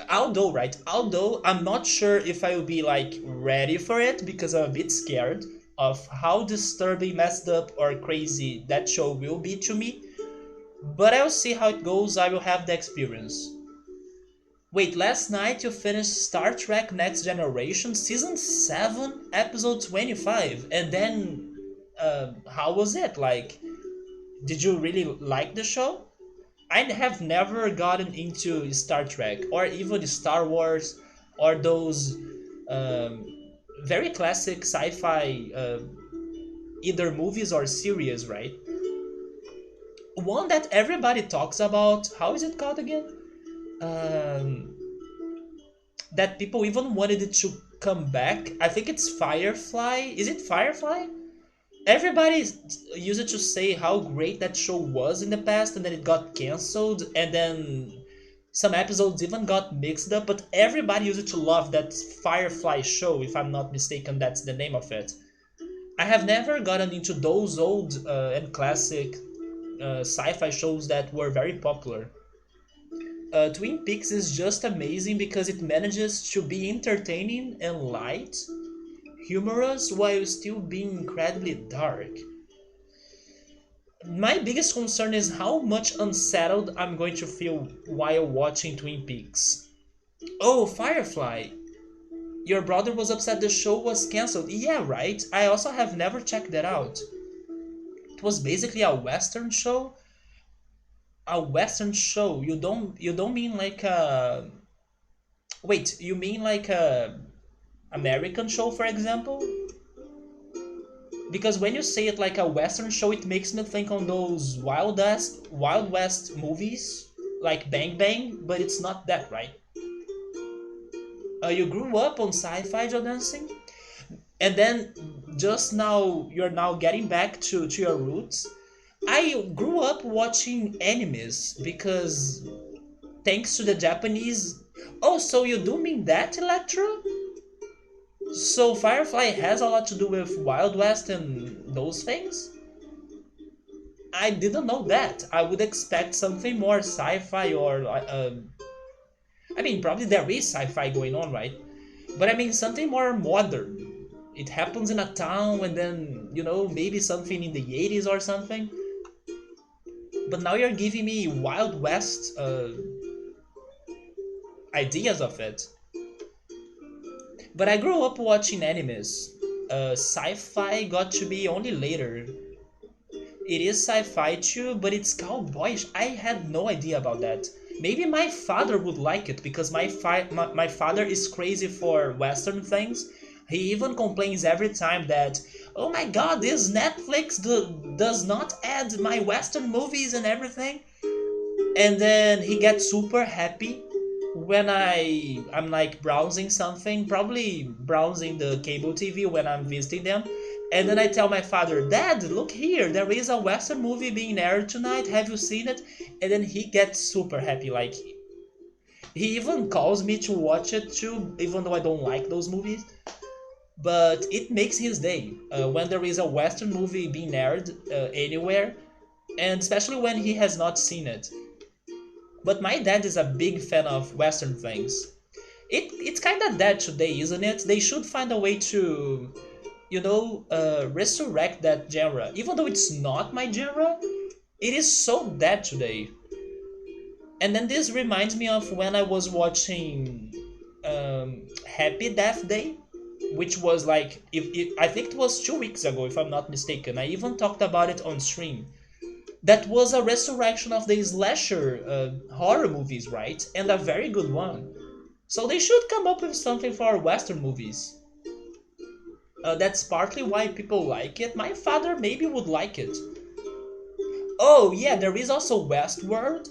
Although I'm not sure if I will be like ready for it because I'm a bit scared of how disturbing, messed up, or crazy that show will be to me. But I'll see how it goes. I will have the experience. Wait, last night you finished Star Trek Next Generation Season 7, Episode 25, and then how was it? Like, did you really like the show? I have never gotten into Star Trek or even Star Wars or those um, very classic sci-fi either movies or series, right? One that everybody talks about. How is it called again? Um, that people even wanted it to come back. I think it's Firefly. Is it Firefly? Everybody used it to say how great that show was in the past, and then it got cancelled, and then some episodes even got mixed up. But everybody used to love that Firefly show. If I'm not mistaken, that's the name of it. I have never gotten into those old and classic sci-fi shows that were very popular. Twin Peaks is just amazing because it manages to be entertaining and light, humorous while still being incredibly dark. My biggest concern is how much unsettled I'm going to feel while watching Twin Peaks. Oh, Firefly! Your brother was upset the show was cancelled. Yeah, right. I also have never checked that out. It was basically a western show. A western show. You don't mean like a wait, you mean like a American show, for example? Because when you say it like a western show, it makes me think on those Wild West movies, like Bang Bang, but it's not that, right? You grew up on sci-fi, Joe Dancing, and then just now you're now getting back to your roots. I grew up watching animes because thanks to the Japanese. Oh, so you do mean that, Electro? So Firefly has a lot to do with Wild West and those things? I didn't know that. I would expect something more sci-fi or I mean, probably there is sci-fi going on, right? But I mean something more modern. It happens in a town and then, maybe something in the 80s or something. But now you're giving me Wild West ideas of it. But I grew up watching animes. Sci-fi got to be only later. It is sci-fi too, but it's cowboyish. I had no idea about that. Maybe my father would like it because my father is crazy for Western things. He even complains every time that, oh my god, this Netflix does not add my Western movies and everything. And then he gets super happy when I'm like browsing something, probably browsing the cable TV when I'm visiting them, and then I tell my father, Dad, look here, there is a Western movie being aired tonight. Have you seen it? And then he gets super happy. Like he even calls me to watch it too, even though I don't like those movies. But it makes his day when there is a Western movie being aired anywhere, and especially when he has not seen it. But my dad is a big fan of Western things. It's kind of dead today, isn't it? They should find a way to, resurrect that genre. Even though it's not my genre, it is so dead today. And then this reminds me of when I was watching Happy Death Day, which was like, if I think it was 2 weeks ago, if I'm not mistaken. I even talked about it on stream. That was a resurrection of the slasher horror movies, right? And a very good one. So they should come up with something for Western movies. That's partly why people like it. My father maybe would like it. Oh yeah, there is also Westworld,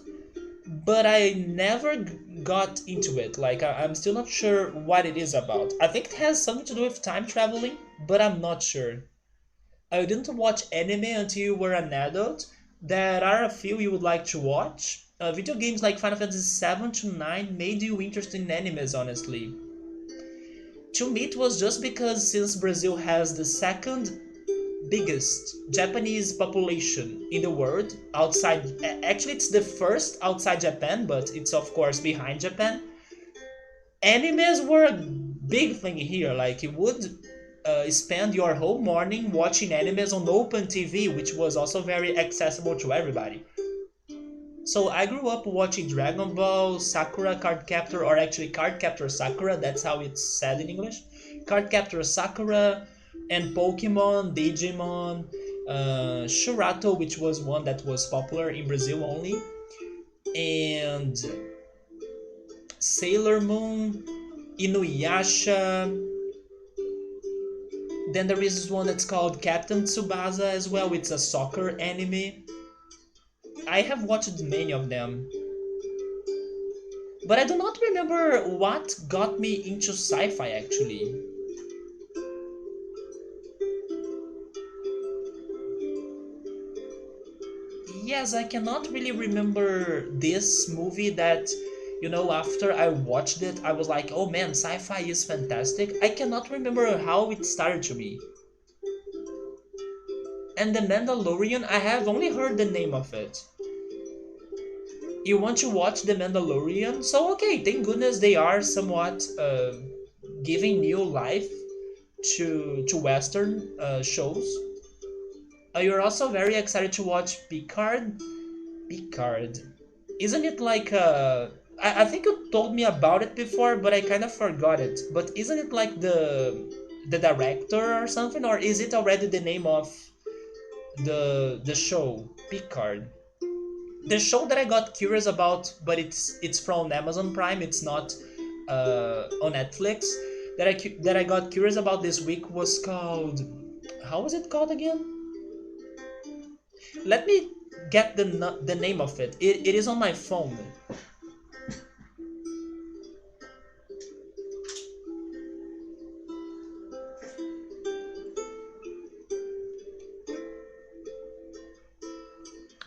but I never got into it. Like I'm still not sure what it is about. I think it has something to do with time traveling, but I'm not sure. I didn't watch anime until you were an adult. There are a few you would like to watch. Video games like Final Fantasy 7 to 9 made you interested in animes, honestly. To me, it was just because since Brazil has the second biggest Japanese population in the world, actually, it's the first outside Japan, but it's of course behind Japan. Animes were a big thing here. Like you would spend your whole morning watching animes on open TV, which was also very accessible to everybody. So I grew up watching Dragon Ball, Sakura Card Captor, or actually Card Captor Sakura, that's how it's said in English. Card Captor Sakura, and Pokemon, Digimon, Shurato, which was one that was popular in Brazil only, and Sailor Moon, Inuyasha. Then there is one that's called Captain Tsubasa as well. It's a soccer anime. I have watched many of them, but I do not remember what got me into sci-fi actually. Yes, I cannot really remember this movie that, after I watched it, I was like, oh man, sci-fi is fantastic. I cannot remember how it started to me. And The Mandalorian, I have only heard the name of it. You want to watch The Mandalorian? So okay, thank goodness they are somewhat giving new life to Western shows. You're also very excited to watch Picard. Picard, isn't it like I think you told me about it before, but I kind of forgot it. But isn't it like the director or something, or is it already the name of the show Picard? The show that I got curious about, but it's from Amazon Prime. It's not on Netflix. That I got curious about this week was called. How was it called again? Let me get the name of it. It is on my phone.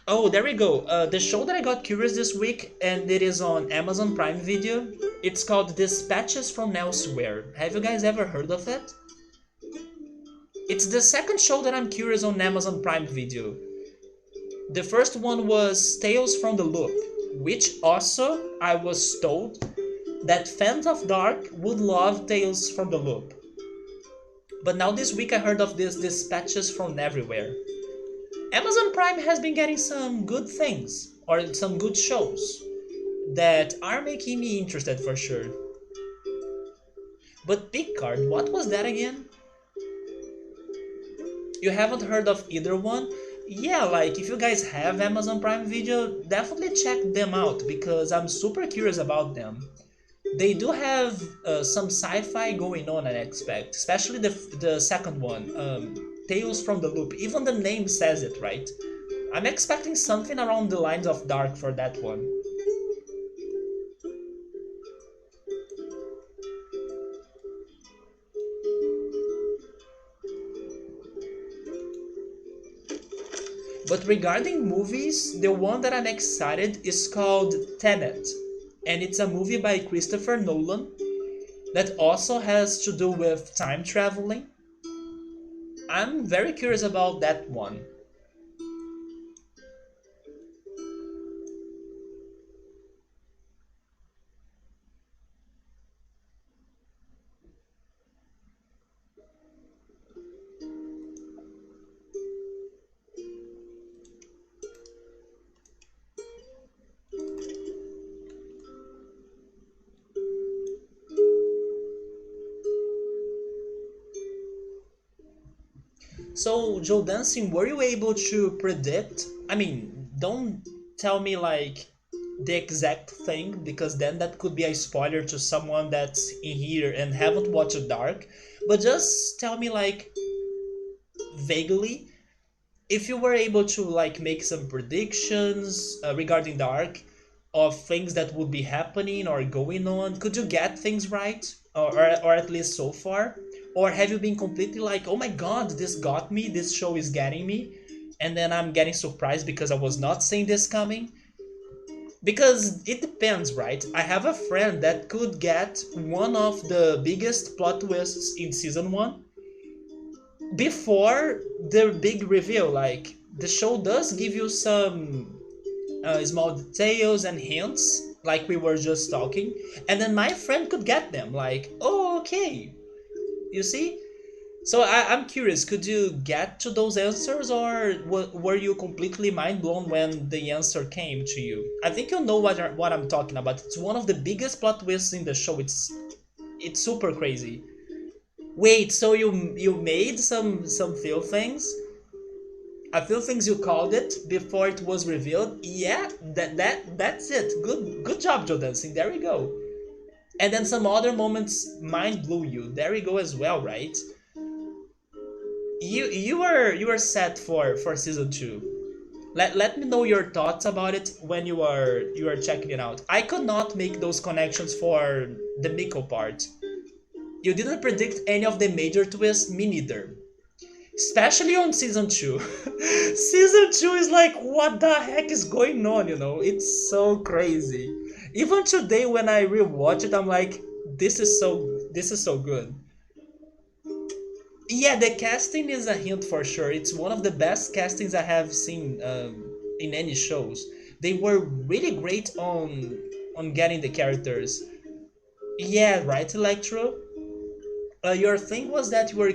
Oh, there we go. The show that I got curious this week, and it is on Amazon Prime Video. It's called Dispatches from Elsewhere. Have you guys ever heard of it? It's the second show that I'm curious on Amazon Prime Video. The first one was Tales from the Loop, which also I was told that fans of Dark would love Tales from the Loop. But now this week I heard of this Dispatches from Everywhere. Amazon Prime has been getting some good things, or some good shows, that are making me interested for sure. But Picard, what was that again? You haven't heard of either one? Yeah, like if you guys have Amazon Prime Video, definitely check them out because I'm super curious about them. They do have some sci-fi going on, I expect, especially the second one, Tales from the Loop. Even the name says it, right? I'm expecting something around the lines of Dark for that one. But regarding movies, the one that I'm excited is called Tenet, and it's a movie by Christopher Nolan that also has to do with time traveling. I'm very curious about that one. So, Joe Dancing, were you able to predict? I mean, don't tell me like the exact thing because then that could be a spoiler to someone that's in here and haven't watched Dark. But just tell me like vaguely if you were able to like make some predictions regarding Dark of things that would be happening or going on. Could you get things right, or at least so far, or have you been completely like, oh my god, this got me, this show is getting me, and then I'm getting surprised because I was not seeing this coming? Because it depends, right? I have a friend that could get one of the biggest plot twists in season 1 before the big reveal. Like the show does give you some small details and hints, like we were just talking, and then my friend could get them. Like, oh, okay, you see. So I'm curious, could you get to those answers, or were you completely mind blown when the answer came to you? I think you know what I'm talking about. It's one of the biggest plot twists in the show. It's super crazy. Wait, so you made some few things, a few things you called it before it was revealed. Yeah, that's it. Good job, Joe Dancing. There we go. And then some other moments mind blew you. There we go as well, right? You are set for season two. Let me know your thoughts about it when you are checking it out. I could not make those connections for the Miko part. You didn't predict any of the major twists, me neither. Especially on season two. Season two is like, what the heck is going on? It's so crazy. Even today, when I rewatch it, I'm like, this is so good. Yeah, the casting is a hint for sure. It's one of the best castings I have seen in any shows. They were really great on getting the characters. Yeah, right, Electro. Your thing was that you were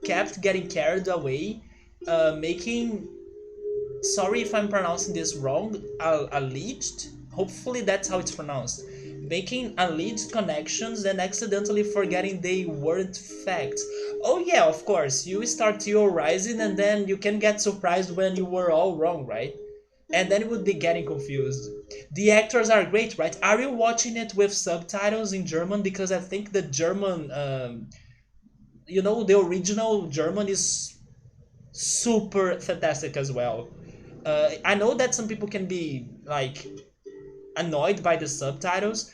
kept getting carried away, making, sorry if I'm pronouncing this wrong, alleged. Hopefully that's how it's pronounced. Making alleged connections and accidentally forgetting they weren't facts. Oh yeah, of course. You start theorizing and then you can get surprised when you were all wrong, right? And then you would be getting confused. The actors are great, right? Are you watching it with subtitles in German? Because I think the German, the original German is super fantastic as well. I know that some people can be like annoyed by the subtitles,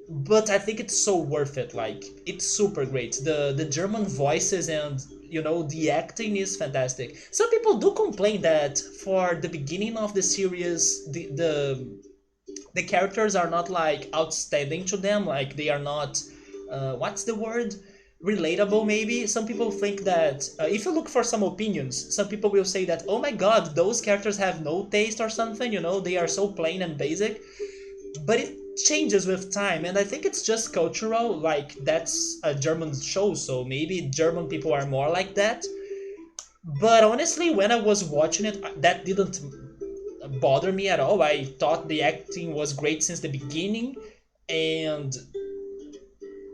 but I think it's so worth it. Like, it's super great. The German voices and the acting is fantastic. Some people do complain that for the beginning of the series, the characters are not like outstanding to them. Like, they are not, what's the word? Relatable, maybe. Some people think that if you look for some opinions, some people will say that, oh my god, those characters have no taste or something. They are so plain and basic. But it changes with time, and I think it's just cultural. Like, that's a German show, so maybe German people are more like that. But honestly, when I was watching it, that didn't bother me at all. I thought the acting was great since the beginning, and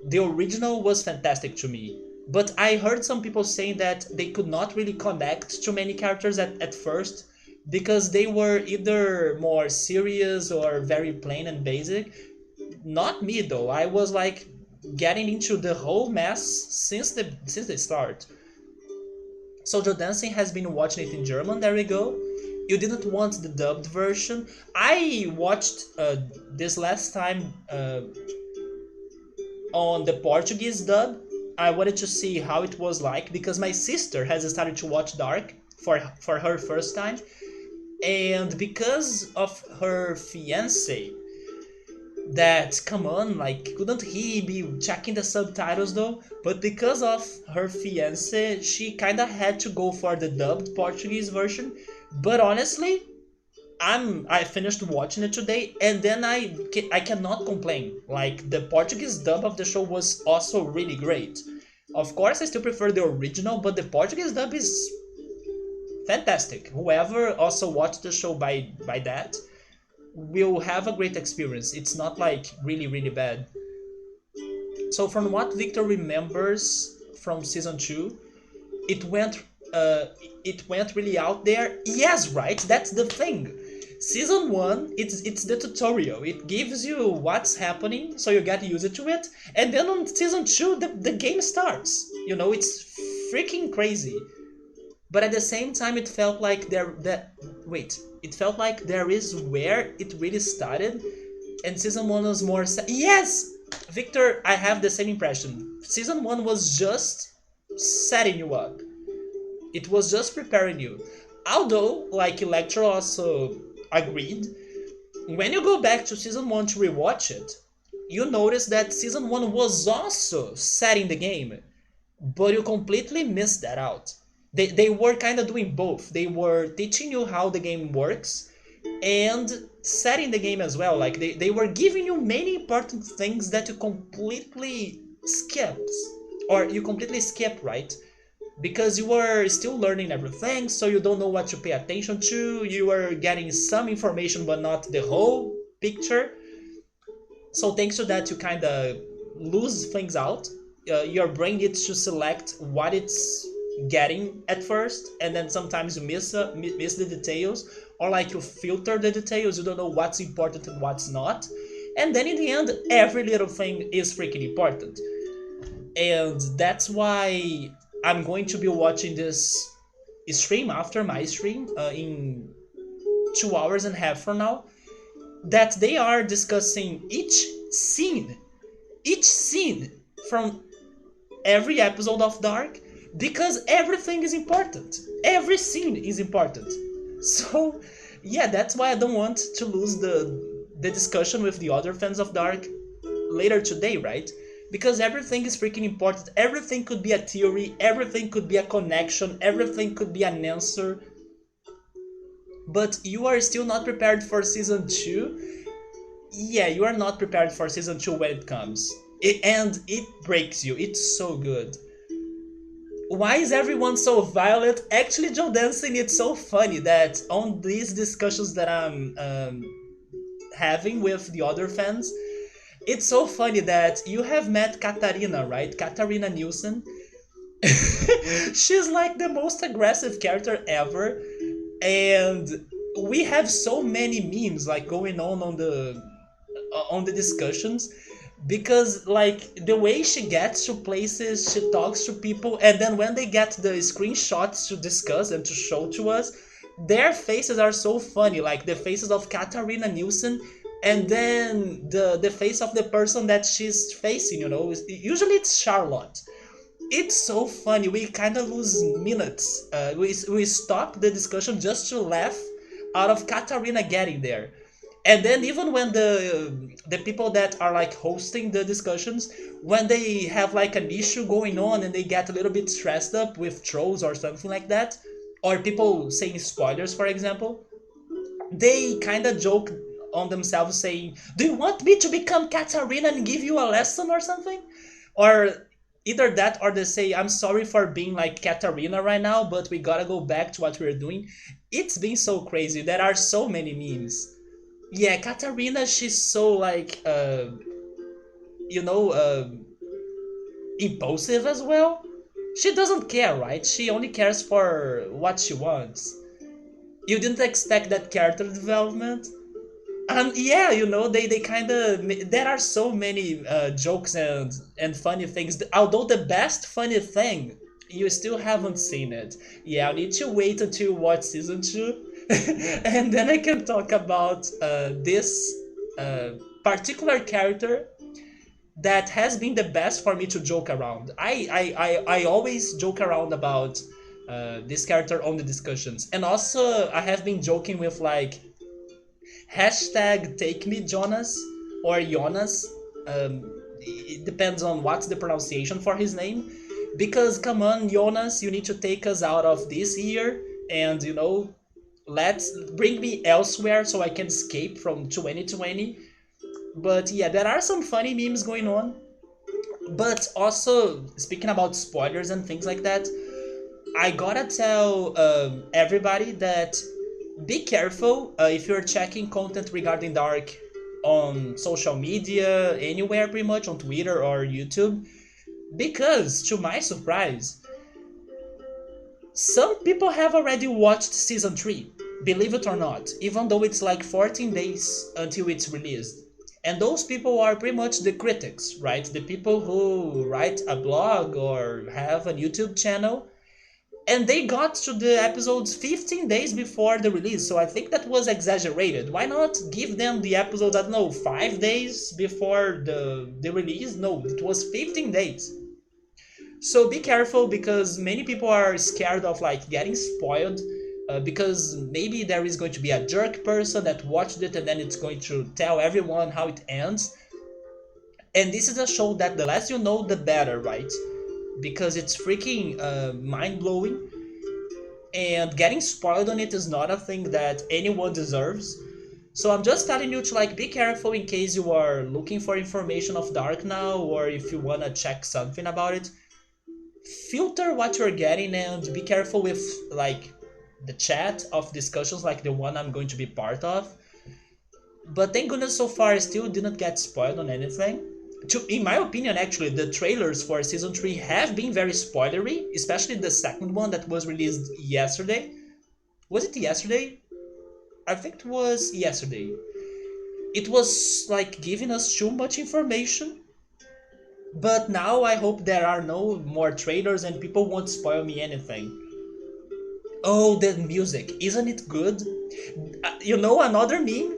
the original was fantastic to me. But I heard some people saying that they could not really connect to many characters at first, because they were either more serious or very plain and basic. Not me though. I was like getting into the whole mess since the start. So Joe Dancing has been watching it in German. There we go. You didn't want the dubbed version. I watched this last time on the Portuguese dub. I wanted to see how it was like, because my sister has started to watch Dark for her first time, and because of her fiance, that, come on, like, couldn't he be checking the subtitles though? But because of her fiance, she kind of had to go for the dubbed Portuguese version. But honestly, I finished watching it today, and then I cannot complain. Like, the Portuguese dub of the show was also really great. Of course, I still prefer the original, but the Portuguese dub is fantastic. Whoever also watched the show by that will have a great experience. It's not like really really bad. So from what Victor remembers from season 2, it went it went really out there. Yes, right? That's the thing. Season 1, it's the tutorial. It gives you what's happening so you get used to it. And then on season 2, the game starts. It's freaking crazy. But at the same time, it felt like it felt like there is where it really started, and season 1 was more yes, Victor, I have the same impression. Season 1 was just setting you up. It was just preparing you. Although, like Electro also agreed, when you go back to season 1 to rewatch it, you notice that season 1 was also setting the game, but you completely missed that out. They were kind of doing both. They were teaching you how the game works and setting the game as well. Like they were giving you many important things that you completely skipped, or you completely skip, right? Because you were still learning everything, so you don't know what to pay attention to. You were getting some information, but not the whole picture. So thanks to that, you kind of lose things out. Your brain needs to select what it's getting at first, and then sometimes you miss the details, or like you filter the details. You don't know what's important and what's not, and then in the end, every little thing is freaking important. And that's why I'm going to be watching this stream after my stream in 2 hours and a half from now, that they are discussing each scene from every episode of Dark, because everything is important. Every scene is important. So, yeah, that's why I don't want to lose the discussion with the other fans of Dark later today, right? Because everything is freaking important. Everything could be a theory, everything could be a connection, everything could be an answer. But you are still not prepared for season 2. Yeah, you are not prepared for season 2 when it comes. And it breaks you. It's so good. Why is everyone so violent? Actually, Joe Dancing, it's so funny that on these discussions that I'm having with the other fans, it's so funny that you have met Katarina, right? Katarina Nielsen. She's like the most aggressive character ever, and we have so many memes like going on the discussions, because like the way she gets to places, she talks to people, and then when they get the screenshots to discuss and to show to us, their faces are so funny, like the faces of Katarina Nielsen, and then the face of the person that she's facing, usually it's Charlotte. It's so funny. We kind of lose minutes. We stop the discussion just to laugh out of Katarina getting there. And then even when the people that are like hosting the discussions, when they have like an issue going on and they get a little bit stressed up with trolls or something like that, or people saying spoilers, for example, they kind of joke on themselves saying, "Do you want me to become Katarina and give you a lesson or something?" Or either that, or they say, "I'm sorry for being like Katarina right now, but we gotta go back to what we're doing." It's been so crazy. There are so many memes. Yeah, Katarina, she's so like, you know, uh, impulsive as well. She doesn't care, right? She only cares for what she wants. You didn't expect that character development? And yeah, they kind of, there are so many jokes and funny things. Although the best funny thing, you still haven't seen it. Yeah, I need to wait until you watch season 2, and then I can talk about this uh, particular character that has been the best for me to joke around. I always joke around about this character on the discussions, and also I have been joking with like hashtag take me Jonas or Jonas. It depends on what's the pronunciation for his name. Because come on, Jonas, you need to take us out of this year, and let's bring me elsewhere so I can escape from 2020. But yeah, there are some funny memes going on. But also, speaking about spoilers and things like that, I gotta tell everybody that be careful if you're checking content regarding Dark on social media, anywhere pretty much, on Twitter or YouTube, because to my surprise, some people have already watched season 3, believe it or not, even though it's like 14 days until it's released. And those people are pretty much the critics, right? The people who write a blog or have a YouTube channel, and they got to the episodes 15 days before the release, so I think that was exaggerated. Why not give them the episodes, I don't know, 5 days before the release? No, it was 15 days. So be careful, because many people are scared of like getting spoiled, because maybe there is going to be a jerk person that watched it and then it's going to tell everyone how it ends. And this is a show that the less you know, the better, right? Because it's freaking mind-blowing, and getting spoiled on it is not a thing that anyone deserves. So I'm just telling you to like be careful in case you are looking for information of Dark now, or if you wanna check something about it. Filter what you're getting and be careful with like the chat of discussions like the one I'm going to be part of. But thank goodness so far I still didn't get spoiled on anything. In my opinion, actually, the trailers for season 3 have been very spoilery, especially the second one that was released yesterday. Was it yesterday? I think it was yesterday. It was like giving us too much information. But now I hope there are no more trailers and people won't spoil me anything. Oh, the music, isn't it good? You know another meme?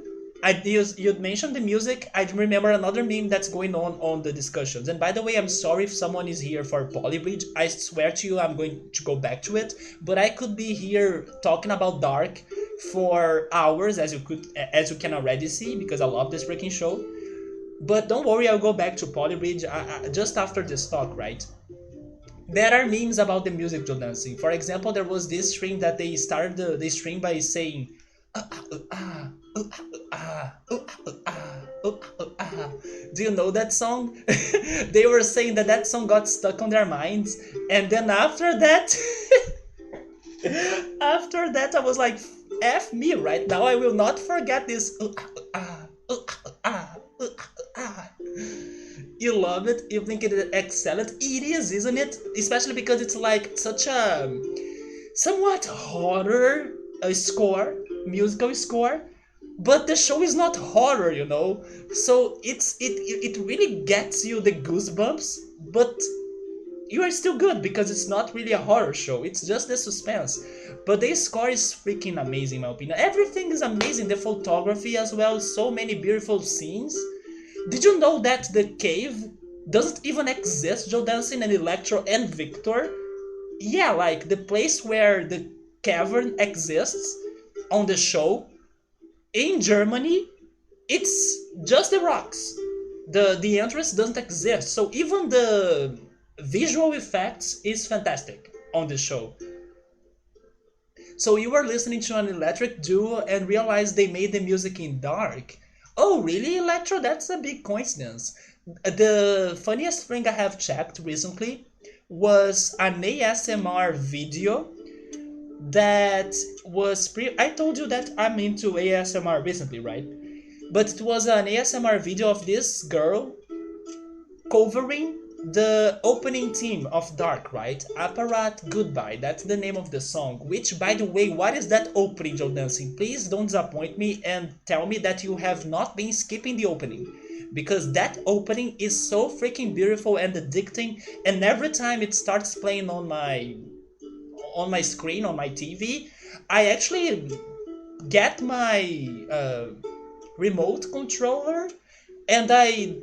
You mentioned the music. I remember another meme that's going on the discussions. And by the way, I'm sorry if someone is here for Polybridge. I swear to you, I'm going to go back to it. But I could be here talking about Dark for hours, as you can already see, because I love this freaking show. But don't worry, I'll go back to Polybridge just after this talk, right? There are memes about the music to dancing. For example, there was this stream that they started the stream by saying, do you know that song? They were saying that song got stuck on their minds, and then after that, after that, I was like, "F me!" Right now, I will not forget this. You love it. You think it is excellent. It is, isn't it? Especially because it's like such a somewhat horror musical score, but the show is not horror, you know. So it really gets you the goosebumps, but you are still good because it's not really a horror show. It's just the suspense. But the score is freaking amazing, in my opinion. Everything is amazing. The photography as well. So many beautiful scenes. Did you know that the cave doesn't even exist, Joe Dancing and Electro and Victor? Yeah, like the place where the cavern exists on the show in Germany, it's just the rocks. The entrance doesn't exist. So even the visual effects is fantastic on the show. So you were listening to an electric duo and realized they made the music in dark. Oh, really, Electro? That's a big coincidence. The funniest thing I have checked recently was an ASMR video that was I told you that I'm into ASMR recently, right? But it was an ASMR video of this girl covering the opening theme of Dark, right? Apparat Goodbye, that's the name of the song. Which, by the way, what is that opening, Joe Dancing? Please don't disappoint me and tell me that you have not been skipping the opening. Because that opening is so freaking beautiful and addicting, and every time it starts playing on my screen, on my TV, I actually get my remote controller and I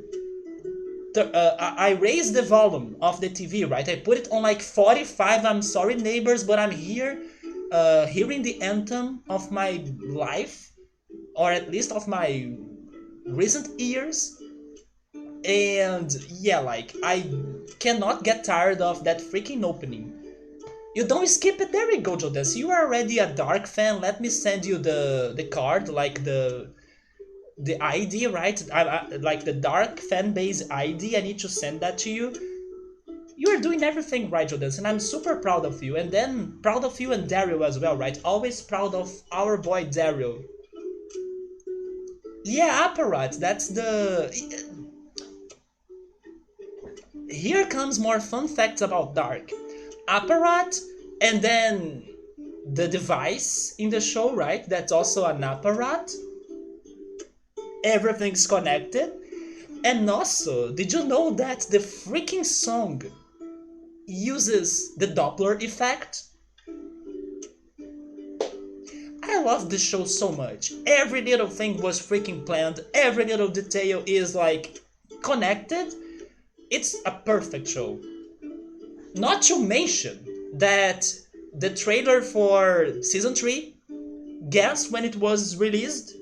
raise the volume of the TV, right? I put it on like 45. I'm sorry, neighbors, but I'm here hearing the anthem of my life, or at least of my recent years. And yeah, like, I cannot get tired of that freaking opening. You don't skip it. There we go, Jodas. You are already a Dark fan. Let me send you the card, like the ID, right? Like the Dark fan base ID. I need to send that to you. You are doing everything right, Jodas, and I'm super proud of you. And then proud of you and Daryl as well, right? Always proud of our boy Daryl. Yeah, Apparat. That's the. Here comes more fun facts about Dark. Apparat, and then the device in the show, right? That's also an apparat. Everything's connected. And also, did you know that the freaking song uses the Doppler effect? I love this show so much. Every little thing was freaking planned. Every little detail is like connected. It's a perfect show. Not to mention that the trailer for season 3, guess when it was released?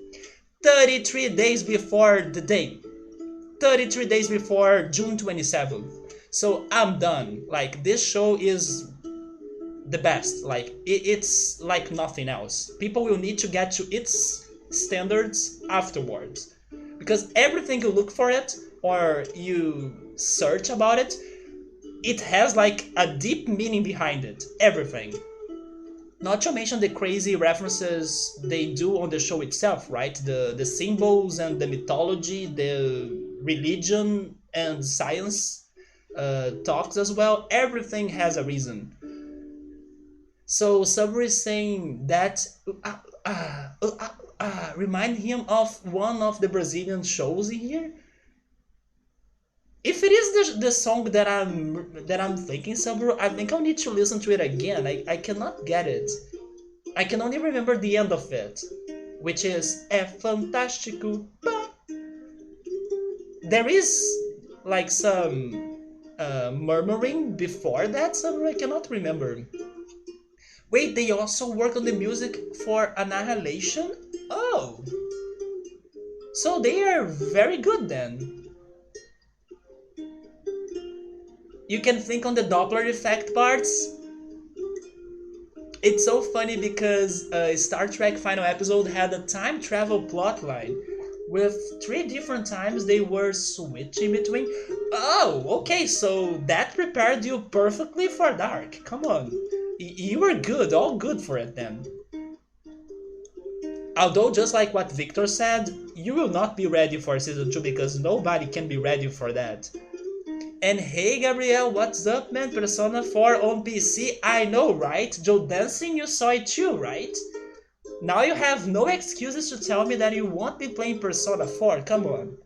33 days before the date. 33 days before June 27th. So I'm done. Like, this show is the best. Like, it's like nothing else. People will need to get to its standards afterwards. Because everything you look for it or you search about it, it has like a deep meaning behind it. Everything. Not to mention the crazy references they do on the show itself, right? The symbols and the mythology, the religion and science talks as well. Everything has a reason. So Sabri is saying that remind him of one of the Brazilian shows in here. If it is the song that I'm thinking, Sabro, I think I'll need to listen to it again. I cannot get it. I can only remember the end of it, which is É fantástico. There is like some murmuring before that, Sabro. I cannot remember. Wait, they also work on the music for Annihilation? Oh, so they are very good then. You can think on the Doppler effect parts. It's so funny because Star Trek Final Episode had a time travel plotline with 3 different times they were switching between. Oh, okay, so that prepared you perfectly for Dark. Come on. You were good, all good for it then. Although, just like what Victor said, you will not be ready for season 2 because nobody can be ready for that. And hey Gabriel, what's up man? Persona 4 on PC, I know right? Joe Dancing, you saw it too, right? Now you have no excuses to tell me that you won't be playing Persona 4, come on.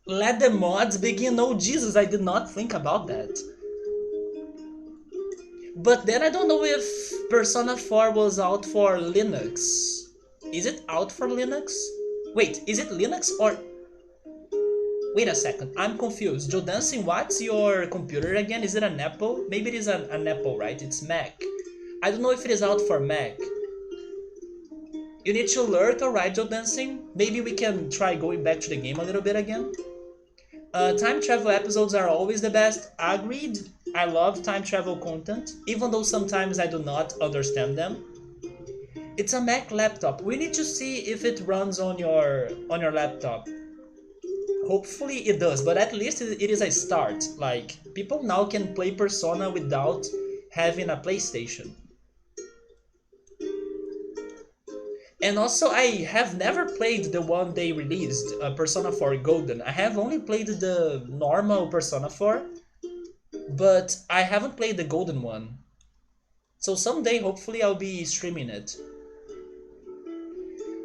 Let the mods begin, oh Jesus, I did not think about that. But then I don't know if Persona 4 was out for Linux. Is it out for Linux? Wait, is it Linux or... Wait a second, I'm confused. Joe Dancing, what's your computer again? Is it an Apple? Maybe it is an Apple, right? It's Mac. I don't know if it is out for Mac. You need to alert, alright, Joe Dancing? Maybe we can try going back to the game a little bit again. Time travel episodes are always the best. Agreed. I love time travel content, even though sometimes I do not understand them. It's a Mac laptop. We need to see if it runs on your laptop. Hopefully it does, but at least it is a start. Like, people now can play Persona without having a PlayStation. And also, I have never played the one they released, Persona 4 Golden. I have only played the normal Persona 4, but I haven't played the Golden one. So someday, hopefully, I'll be streaming it.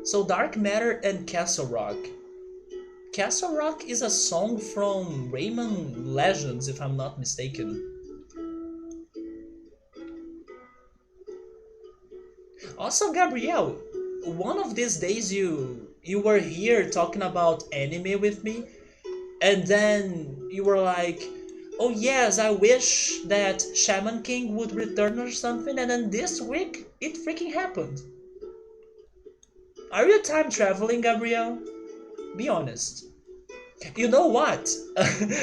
So Dark Matter and Castle Rock. Castle Rock is a song from Rayman Legends, if I'm not mistaken. Also, Gabrielle, one of these days you were here talking about anime with me, and then you were like, oh yes, I wish that Shaman King would return or something, and then this week, it freaking happened. Are you time traveling, Gabrielle? Be honest. You know what?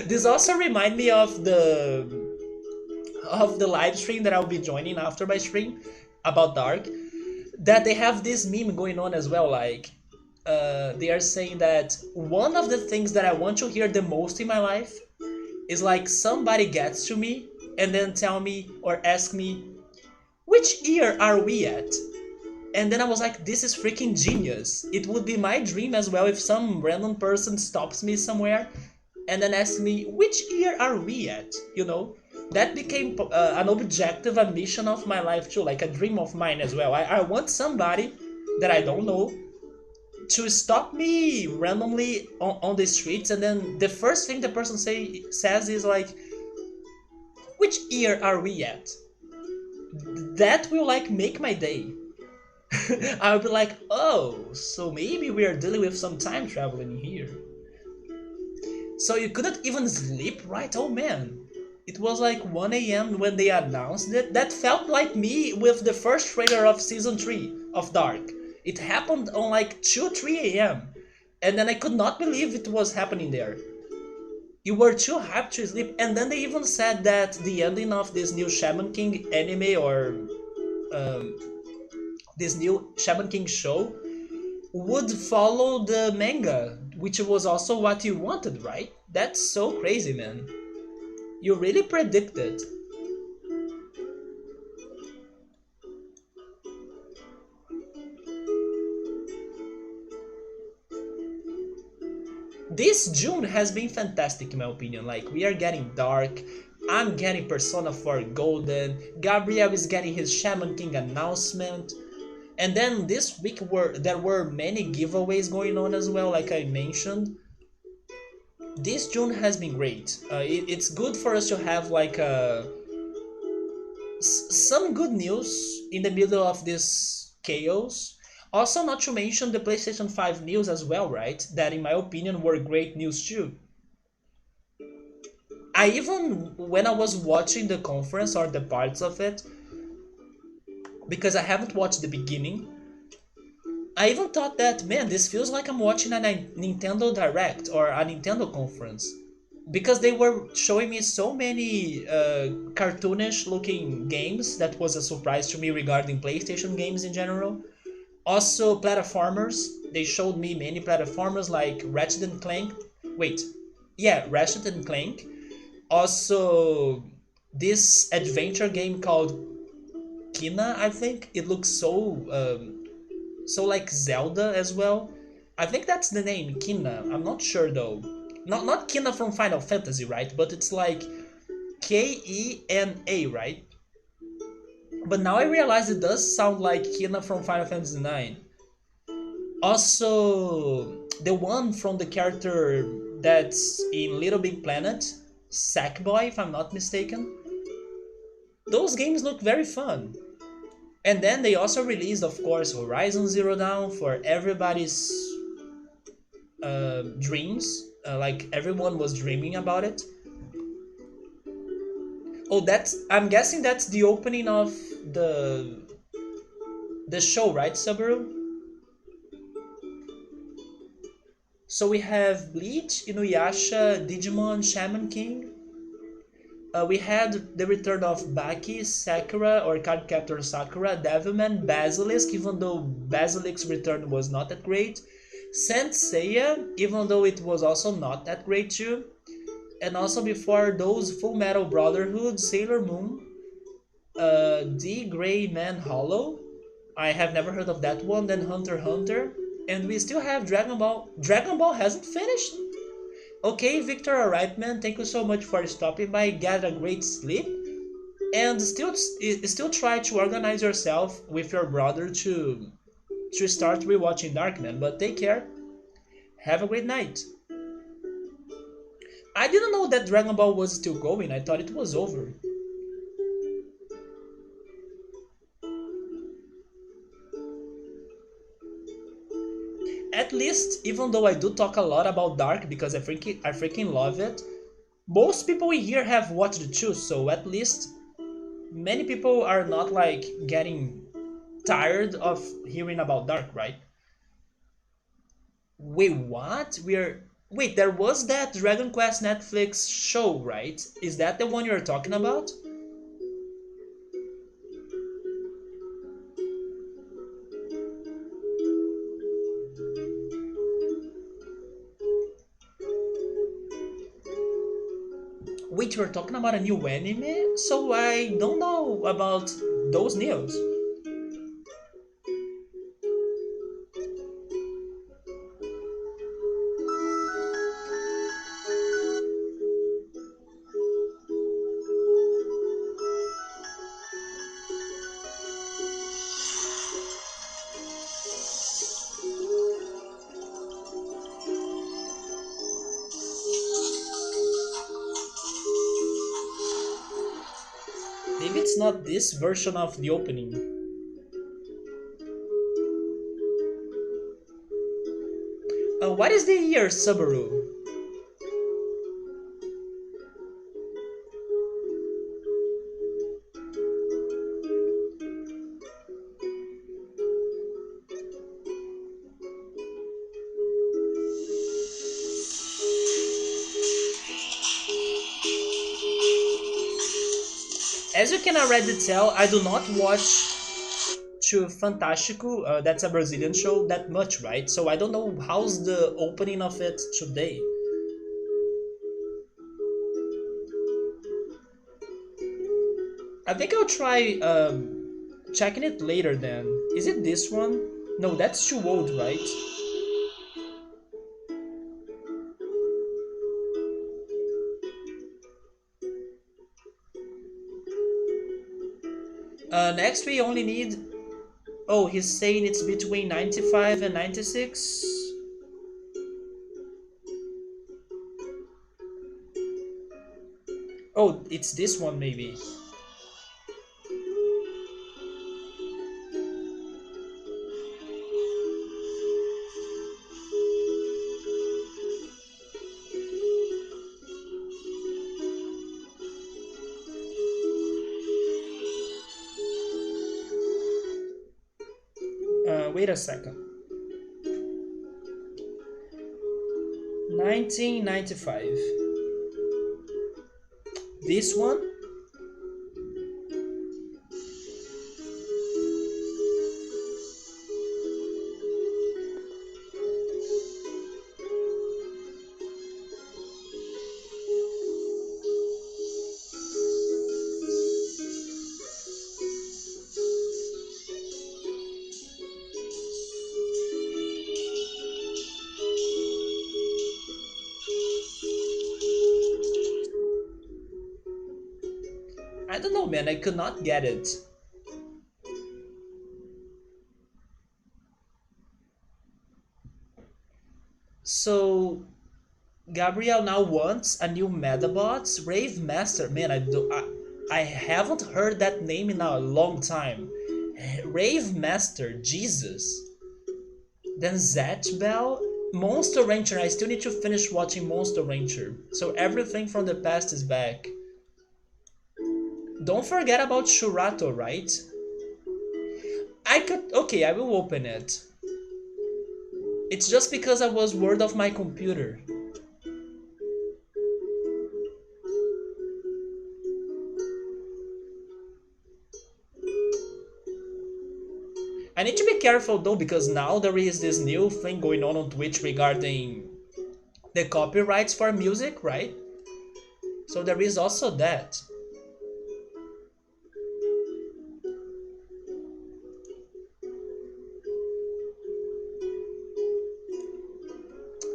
This also reminds me of the live stream that I'll be joining after my stream about Dark. That they have this meme going on as well, like they are saying that one of the things that I want to hear the most in my life is like somebody gets to me and then tell me or ask me, which year are we at? And then I was like, this is freaking genius. It would be my dream as well if some random person stops me somewhere and then asks me, which year are we at? You know? That became an objective ambition of my life too, like a dream of mine as well. I want somebody that I don't know to stop me randomly on the streets, and then the first thing the person says is like, which year are we at? That will like make my day. I'll be like, oh, so maybe we are dealing with some time traveling here. So you couldn't even sleep, right? Oh man. It was like 1 a.m. when they announced it. That felt like me with the first trailer of season 3 of Dark. It happened on like 2, 3 a.m. And then I could not believe it was happening there. You were too hyped to sleep. And then they even said that the ending of this new Shaman King anime or this new Shaman King show would follow the manga, which was also what you wanted, right? That's so crazy, man. You really predicted. This June has been fantastic in my opinion. Like, we are getting dark. I'm getting Persona 4 Golden. Gabriel is getting his Shaman King announcement. And then this week there were many giveaways going on as well, like I mentioned. This June has been great. It's good for us to have like some good news in the middle of this chaos. Also, not to mention the PlayStation 5 news as well, right? That, in my opinion, were great news too. I even, when I was watching the conference or the parts of it, because I haven't watched the beginning, I even thought that, man, this feels like I'm watching a Nintendo Direct or a Nintendo conference. Because they were showing me so many cartoonish looking games that was a surprise to me regarding PlayStation games in general. Also, platformers. They showed me many platformers like Ratchet and Clank. Wait, yeah, Ratchet and Clank. Also, this adventure game called Kina, I think. It looks so like Zelda as well. I think that's the name, Kina. I'm not sure though. Not Kina from Final Fantasy, right? But it's like Kena, right? But now I realize it does sound like Kina from Final Fantasy 9. Also, the one from the character that's in Little Big Planet, Sackboy, if I'm not mistaken. Those games look very fun. And then they also released, of course, Horizon Zero Dawn for everybody's dreams. Like everyone was dreaming about it. Oh, that's. I'm guessing that's the opening of the the show, right, Subaru? So we have Bleach, Inuyasha, Digimon, Shaman King. We had the return of Baki, Sakura, or Cardcaptor Sakura, Devilman, Basilisk, even though Basilisk's return was not that great. Saint Seiya, even though it was also not that great too. And also before those Full Metal Brotherhood, Sailor Moon, The Grey Man Hollow. I have never heard of that one. Then Hunter x Hunter. And we still have Dragon Ball. Dragon Ball hasn't finished? Okay, Victor, alright man, thank you so much for stopping by. Get a great sleep. And still try to organize yourself with your brother to start rewatching Darkman. But take care. Have a great night. I didn't know that Dragon Ball was still going. I thought it was over. At least, even though I do talk a lot about Dark because I freaking love it, most people in here have watched it too, so at least many people are not like getting tired of hearing about Dark, right? Wait, what? Wait, there was that Dragon Quest Netflix show, right? Is that the one you're talking about? Wait, you're talking about a new anime? So I don't know about those news. Maybe it's not this version of the opening. What is the year, Subaru? As you can already tell, I do not watch to Fantástico, that's a Brazilian show, that much, right? So I don't know how's the opening of it today. I think I'll try checking it later then. Is it this one? No, that's too old, right? Next we only need. Oh, he's saying it's between 95 and 96. Oh, it's this one maybe. Wait a second. 1995. This one? I don't know, man. I could not get it. So Gabriel now wants a new Metabots Rave Master. Man, I haven't heard that name in a long time. Rave Master, Jesus. Then Zach Bell, Monster Rancher. I still need to finish watching Monster Rancher. So everything from the past is back. Don't forget about Shurato, right? I could. Okay, I will open it. It's just because I was word of my computer. I need to be careful though because now there is this new thing going on Twitch regarding the copyrights for music, right? So there is also that.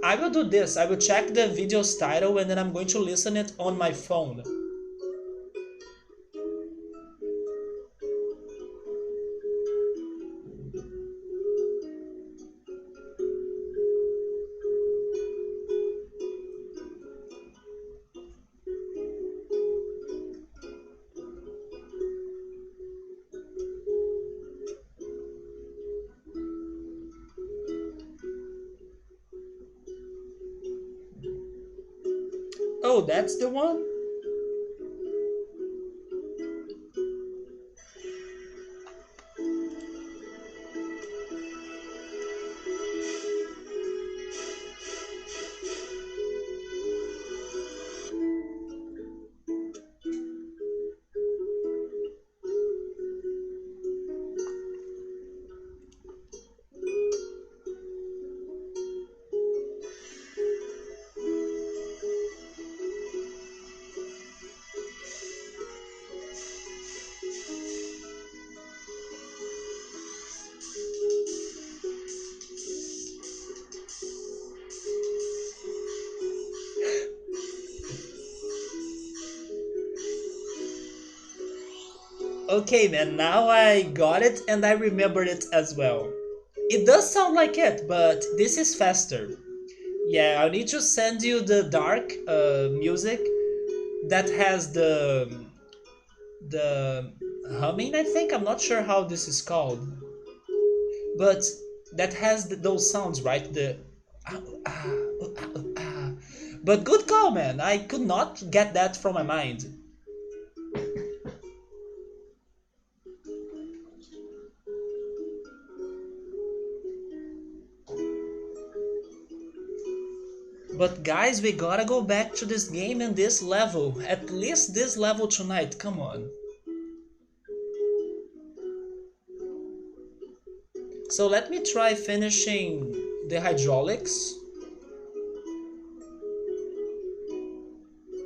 I will do this. I will check the video's title and then I'm going to listen it on my phone. Oh, that's the one? Okay, man, now I got it and I remembered it as well. It does sound like it, but this is faster. Yeah, I need to send you the dark music that has the humming. I think I'm not sure how this is called, but that has those sounds, right? The ah, ah, ah, ah. But good call, man. I could not get that from my mind. But guys, we gotta go back to this game and this level. At least this level tonight. Come on. So let me try finishing the hydraulics.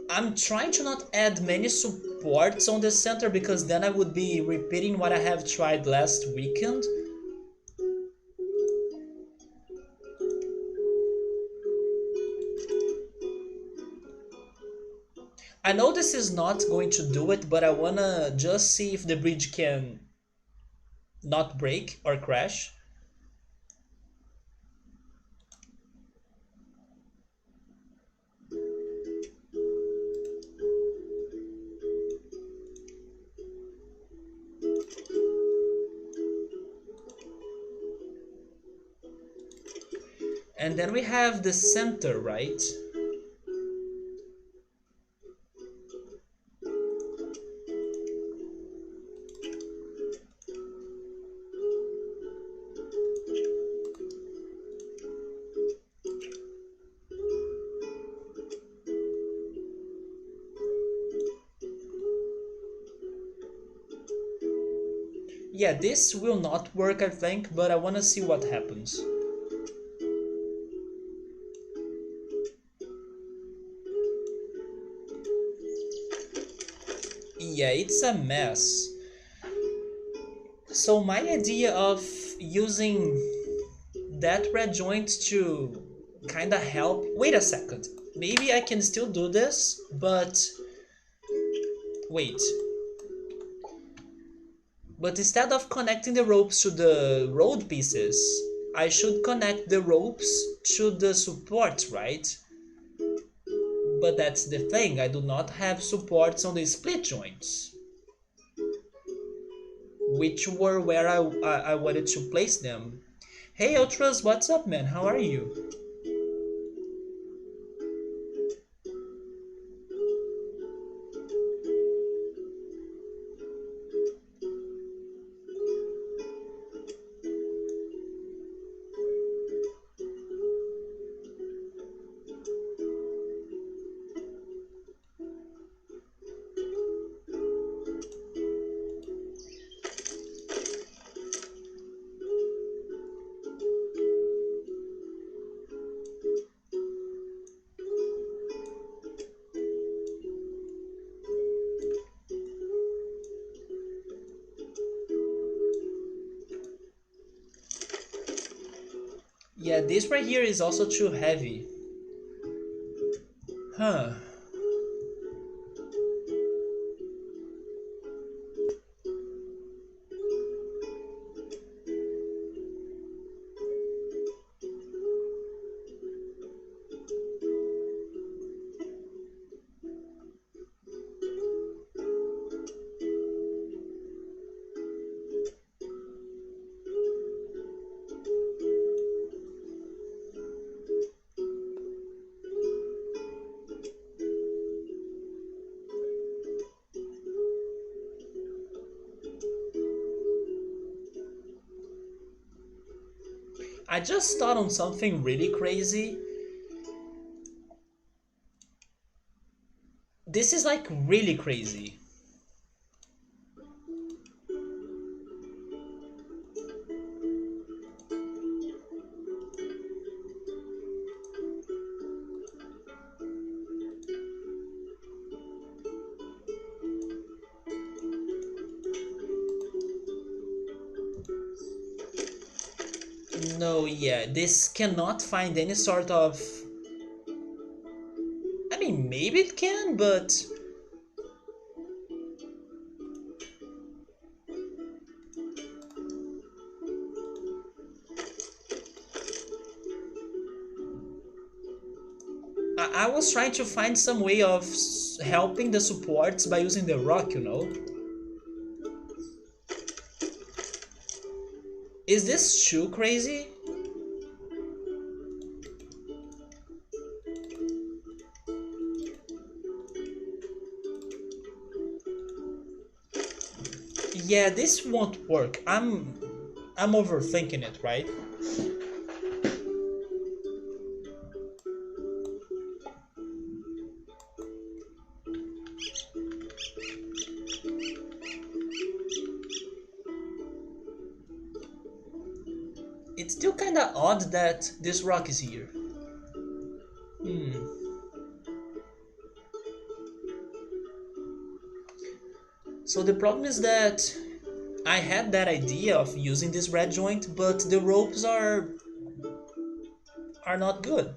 I'm trying to not add many supports on the center because then I would be repeating what I have tried last weekend. I know this is not going to do it, but I wanna just see if the bridge can not break or crash. And then we have the center, right? Yeah, this will not work, I think, but I wanna see what happens. Yeah, it's a mess. So my idea of using that red joint to kinda help. Wait a second. Maybe I can still do this, but wait. But instead of connecting the ropes to the road pieces, I should connect the ropes to the support, right? But that's the thing, I do not have supports on the split joints, which were where I wanted to place them. Hey Ultras, what's up, man? How are you? Yeah, this right here is also too heavy. Huh. I just thought on something really crazy. This is like really crazy. No, yeah, this cannot find any sort of. I mean, maybe it can, but. I was trying to find some way of helping the supports by using the rock, you know? Is this too crazy? Yeah, this won't work. I'm overthinking it, right? It's still kinda odd that this rock is here. Hmm. So the problem is that I had that idea of using this red joint, but the ropes are not good.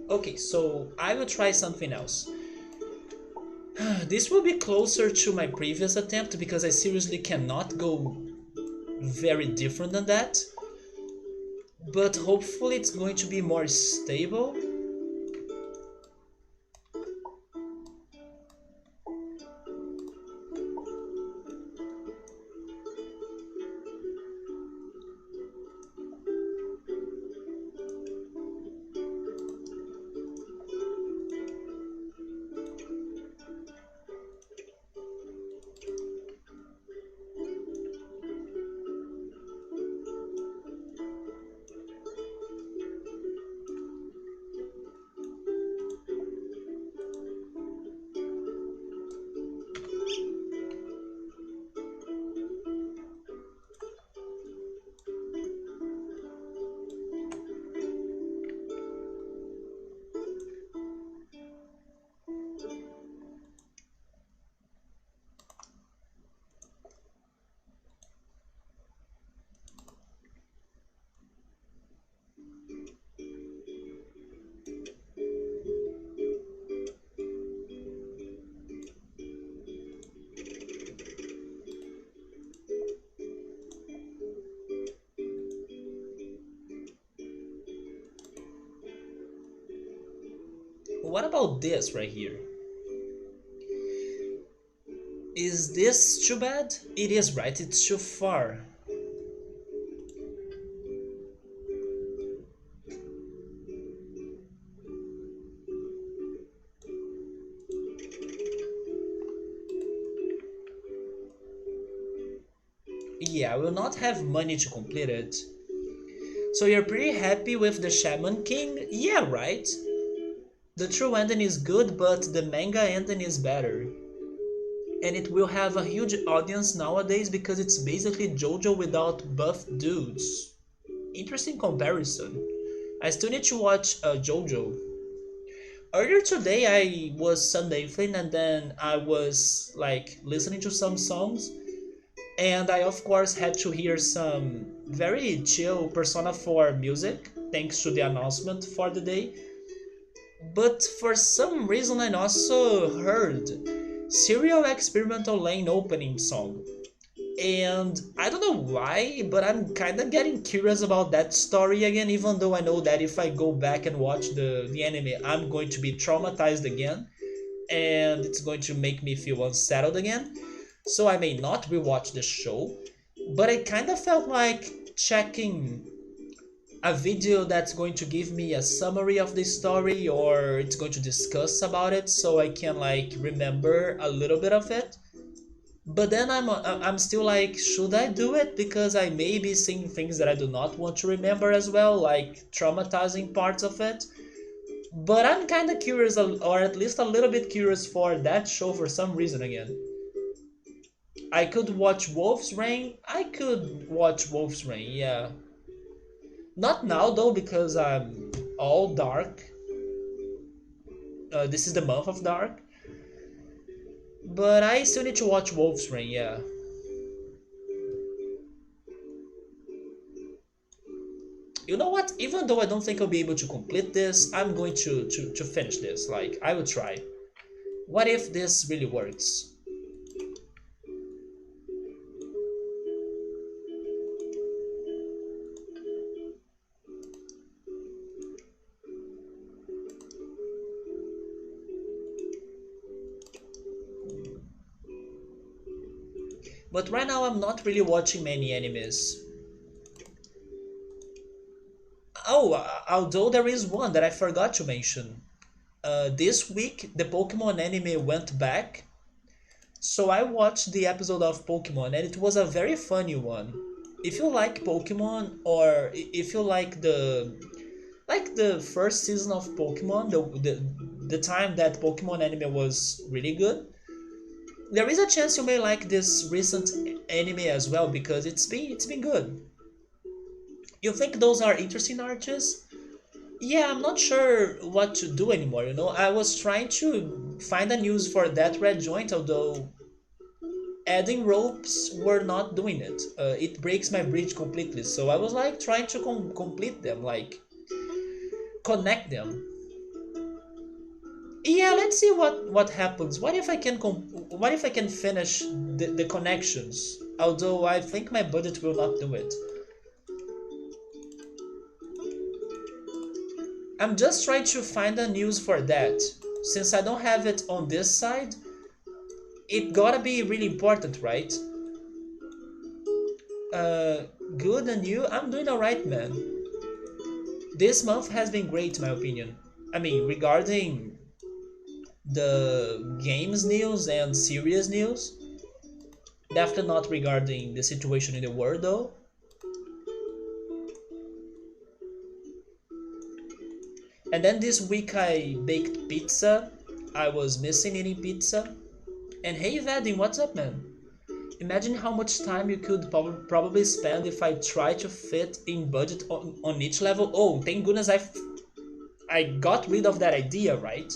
Okay, so I will try something else. This will be closer to my previous attempt because I seriously cannot go very different than that. But hopefully it's going to be more stable. What about this right here? Is this too bad? It is, right? It's too far. Yeah, I will not have money to complete it. So you're pretty happy with the Shaman King? Yeah, right? The true ending is good, but the manga ending is better. And it will have a huge audience nowadays because it's basically JoJo without buff dudes. Interesting comparison. I still need to watch JoJo. Earlier today, I was Sundayfling and then I was like listening to some songs, and I of course had to hear some very chill Persona 4 music thanks to the announcement for the day. But for some reason, I also heard Serial Experimental Lane opening song. And I don't know why, but I'm kind of getting curious about that story again, even though I know that if I go back and watch the anime, I'm going to be traumatized again, and it's going to make me feel unsettled again. So I may not rewatch the show, but I kind of felt like checking a video that's going to give me a summary of the story or it's going to discuss about it so I can like remember a little bit of it. But then I'm still like, should I do it? Because I may be seeing things that I do not want to remember as well, like traumatizing parts of it. But I'm kind of curious, or at least a little bit curious for that show for some reason again. I could watch Wolf's Rain. I could watch Wolf's Rain, yeah. Not now though, because I'm all dark. This is the month of dark. But I still need to watch Wolf's Rain, yeah. You know what? Even though I don't think I'll be able to complete this, I'm going to finish this. Like, I will try. What if this really works? But right now I'm not really watching many animes. Oh, although there is one that I forgot to mention. This week the Pokemon anime went back, so I watched the episode of Pokemon and it was a very funny one. If you like Pokemon if you like the first season of Pokemon, the time that Pokemon anime was really good. There is a chance you may like this recent anime as well because it's been good. You think those are interesting arches? Yeah, I'm not sure what to do anymore, you know? I was trying to find a news for that red joint, although adding ropes were not doing it. It breaks my bridge completely, so I was like trying to complete them, like connect them. Yeah, let's see what happens. What if I can finish the connections? Although I think my budget will not do it. I'm just trying to find a news for that. Since I don't have it on this side, it gotta be really important, right? Uh, Good and you? I'm doing alright, man. This month has been great, in my opinion. I mean, regarding the games news and serious news, definitely not regarding the situation in the world, though. And then this week I baked pizza. I was missing eating pizza. And hey, Vadim, what's up, man? Imagine how much time you could probably spend if I try to fit in budget on each level. Oh, thank goodness I got rid of that idea, right?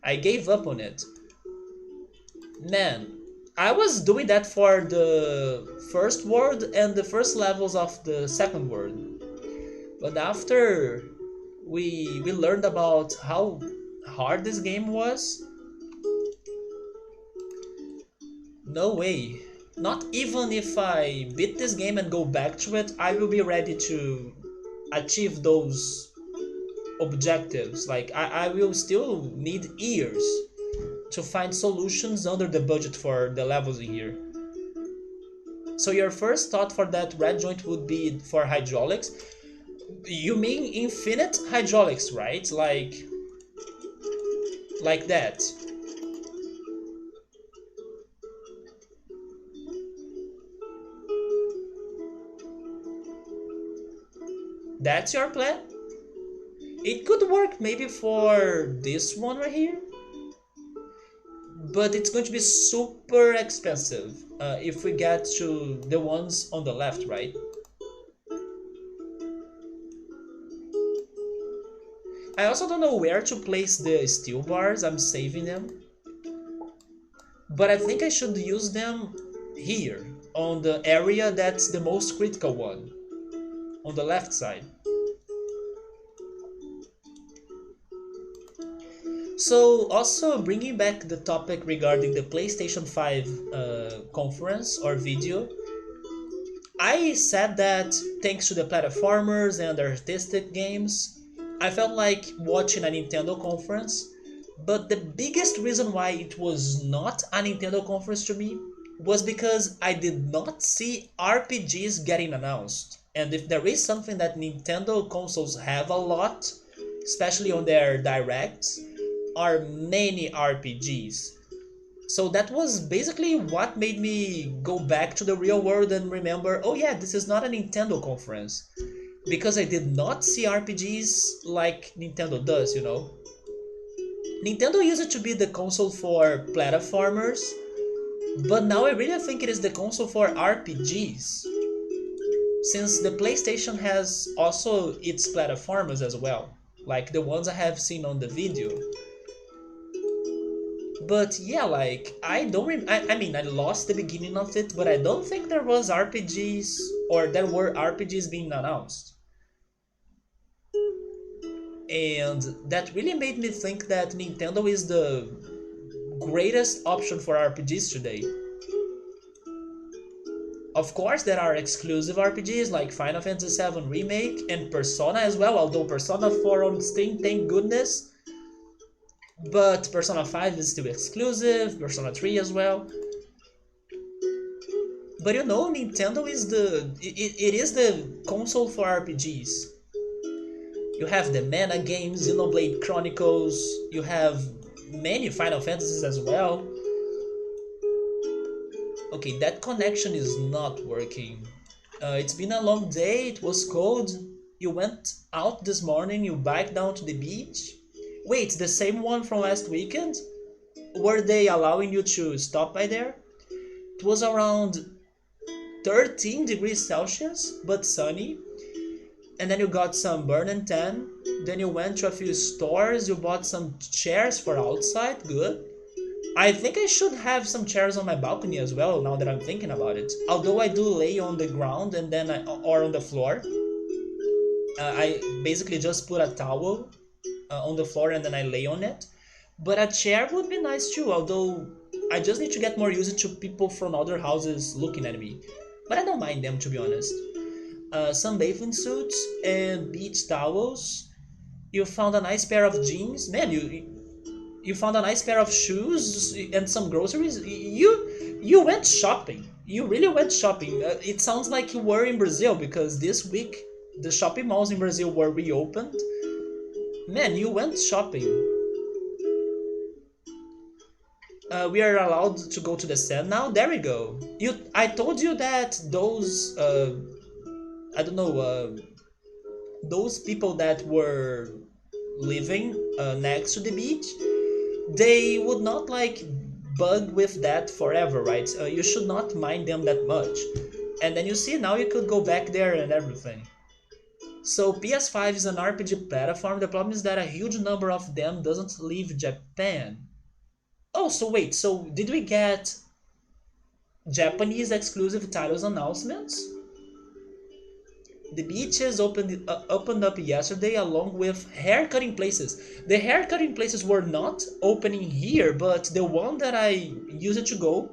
I gave up on it. Man, I was doing that for the first world and the first levels of the second world. But after we learned about how hard this game was, no way. Not even if I beat this game and go back to it, I will be ready to achieve those objectives. Like, I will still need years to find solutions under the budget for the levels in here. So your first thought for that red joint would be for hydraulics. You mean infinite hydraulics, right? Like that. That's your plan? It could work maybe for this one right here, but it's going to be super expensive if we get to the ones on the left, right? I also don't know where to place the steel bars. I'm saving them, but I think I should use them here on the area that's the most critical one, on the left side. So, also bringing back the topic regarding the PlayStation 5 conference or video, I said that thanks to the platformers and artistic games, I felt like watching a Nintendo conference, but the biggest reason why it was not a Nintendo conference to me was because I did not see RPGs getting announced. And if there is something that Nintendo consoles have a lot, especially on their directs, are many RPGs. So that was basically what made me go back to the real world and remember, oh yeah, this is not a Nintendo conference. Because I did not see RPGs like Nintendo does, you know. Nintendo used to be the console for platformers, but now I really think it is the console for RPGs. Since the PlayStation has also its platformers as well, like the ones I have seen on the video. But yeah, like I don't. I mean, I lost the beginning of it, but I don't think there was RPGs or there were RPGs being announced, and that really made me think that Nintendo is the greatest option for RPGs today. Of course, there are exclusive RPGs like Final Fantasy VII Remake and Persona as well, although Persona 4 on Steam, thank goodness. But Persona 5 is still exclusive, Persona 3 as well. But you know, Nintendo is it is the console for RPGs. You have the Mana games, Xenoblade Chronicles, you have many Final Fantasies as well. Okay, that connection is not working. It's been a long day, it was cold. You went out this morning, you biked down to the beach. Wait, the same one from last weekend? Were they allowing you to stop by there? It was around 13 degrees Celsius, but sunny. And then you got some burn and tan. Then you went to a few stores, you bought some chairs for outside, good. I think I should have some chairs on my balcony as well now that I'm thinking about it. Although I do lay on the ground and then or on the floor. I basically just put a towel on the floor and then I lay on it. But a chair would be nice too, although I just need to get more used to people from other houses looking at me. But I don't mind them, to be honest. Some bathing suits and beach towels. You found a nice pair of jeans. Man, you found a nice pair of shoes and some groceries. You went shopping. You really went shopping. It sounds like you were in Brazil because this week the shopping malls in Brazil were reopened. Man, you went shopping. We are allowed to go to the sand now. There we go. I told you that those I don't know those people that were living next to the beach, they would not like bug with that forever, right? You should not mind them that much. And then you see now you could go back there and everything. So PS5 is an RPG platform. The problem is that a huge number of them doesn't leave Japan. Oh, so wait, so did we get Japanese exclusive titles announcements? The beaches opened up yesterday along with hair cutting places. The hair cutting places were not opening here, but the one that I used to go,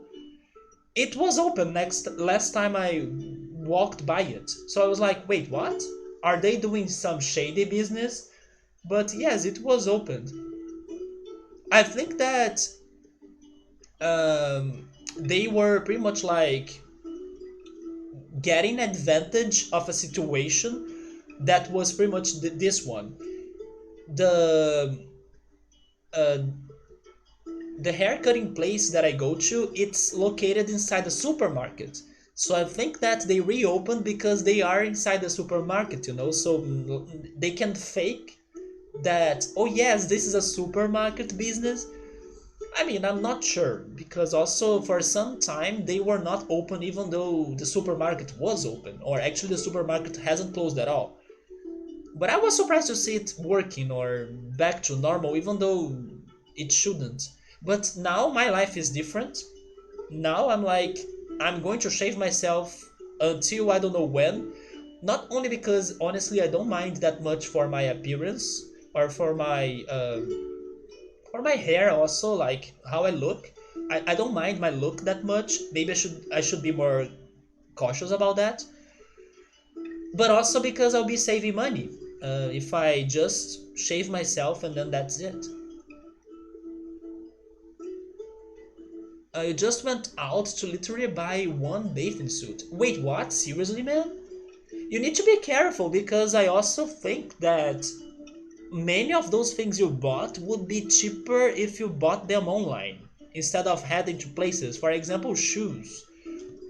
it was open last time I walked by it. So I was like, wait, what? Are they doing some shady business? But yes, it was opened. I think that they were pretty much like getting advantage of a situation that was pretty much this one. The uh, the hair cutting place that I go to, it's located inside the supermarket. So I think that they reopened because they are inside the supermarket, so they can fake that, oh yes, this is a supermarket business. I mean, I'm not sure, because also for some time they were not open even though the supermarket was open, or actually the supermarket hasn't closed at all. But I was surprised to see it working or back to normal, even though it shouldn't. But now my life is different. Now I'm like, I'm going to shave myself until I don't know when. Not only because honestly I don't mind that much for my appearance or for my hair also, like how I look. I don't mind my look that much. Maybe I should be more cautious about that. But also because I'll be saving money if I just shave myself and then that's it. I just went out to literally buy one bathing suit. Wait, what? Seriously, man? You need to be careful because I also think that many of those things you bought would be cheaper if you bought them online instead of heading to places. For example, shoes.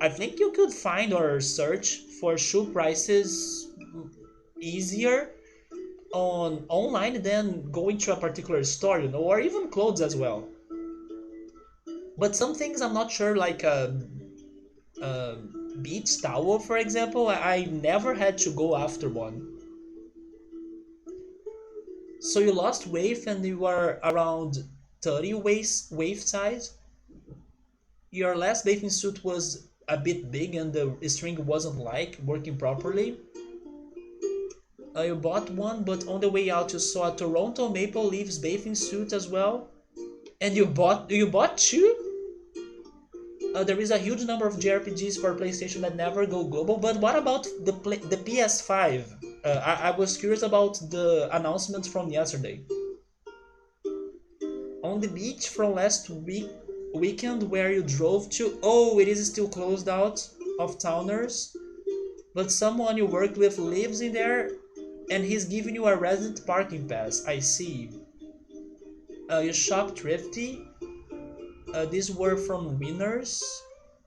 I think you could find or search for shoe prices easier on online than going to a particular store, or even clothes as well. But some things I'm not sure, like a beach towel, for example, I never had to go after one. So you lost weight and you were around 30 wave size. Your last bathing suit was a bit big and the string wasn't like working properly. You bought one, but on the way out you saw a Toronto Maple Leafs bathing suit as well. And you bought two? There is a huge number of JRPGs for PlayStation that never go global. But what about the PS5? I was curious about the announcements from yesterday. On the beach from last weekend where you drove to. Oh, it is still closed out of towners. But someone you worked with lives in there, and he's giving you a resident parking pass. I see. You shop thrifty. These were from Winners,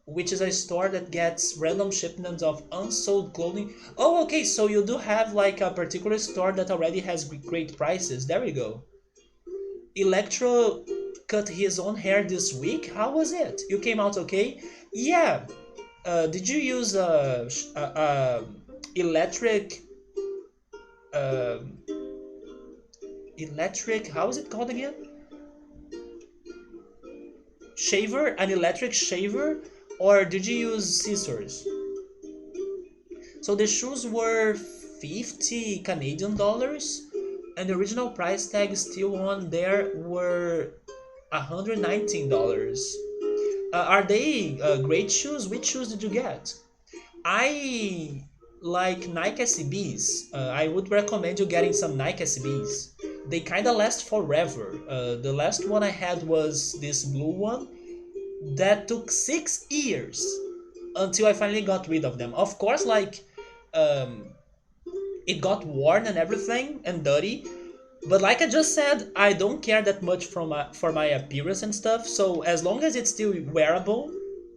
which is a store that gets random shipments of unsold clothing. Oh, okay, so you do have like a particular store that already has great prices. There we go. Electro cut his own hair this week. How was it? You came out okay? Yeah. Did you use electric uh, electric? How is it called again? Shaver? An electric shaver? Or did you use scissors? So the shoes were 50 Canadian dollars, and the original price tag still on there were $119. Are they great shoes? Which shoes did you get? I like Nike SBs. I would recommend you getting some Nike SBs. They kind of last forever. The last one I had was this blue one that took 6 years until I finally got rid of them. Of course, like um, it got worn and everything and dirty. But like I just said, I don't care that much for my appearance and stuff. So as long as it's still wearable,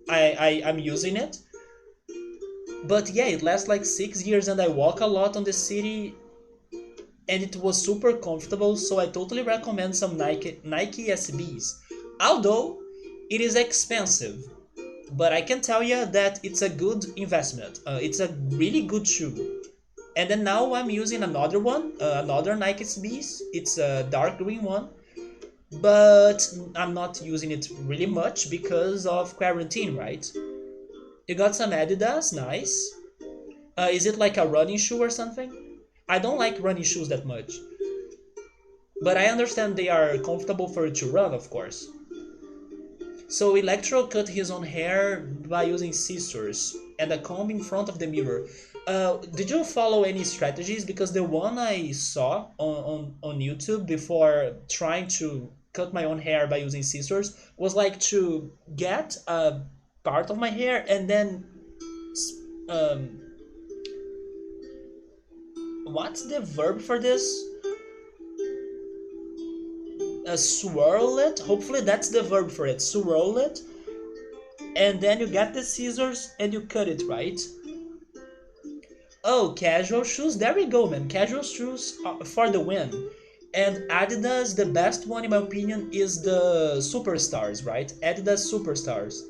I'm using it. But yeah, it lasts like 6 years, and I walk a lot on the city, and it was super comfortable. So I totally recommend some Nike SBs. Although it is expensive, but I can tell you that it's a good investment. It's a really good shoe. And then now I'm using another one, another Nike SBs. It's a dark green one, but I'm not using it really much because of quarantine, right? You got some Adidas, nice. Is it like a running shoe or something? I don't like running shoes that much, but I understand they are comfortable for you to run, of course. So Electro cut his own hair by using scissors and a comb in front of the mirror. Did you follow any strategies? Because the one I saw on YouTube before trying to cut my own hair by using scissors was like to get a part of my hair and then um, what's the verb for this? Swirl it. Hopefully that's the verb for it. Swirl it, and then you get the scissors and you cut it, right? Oh, casual shoes. There we go, man. Casual shoes for the win. And Adidas, the best one in my opinion, is the Superstars, right? Adidas Superstars.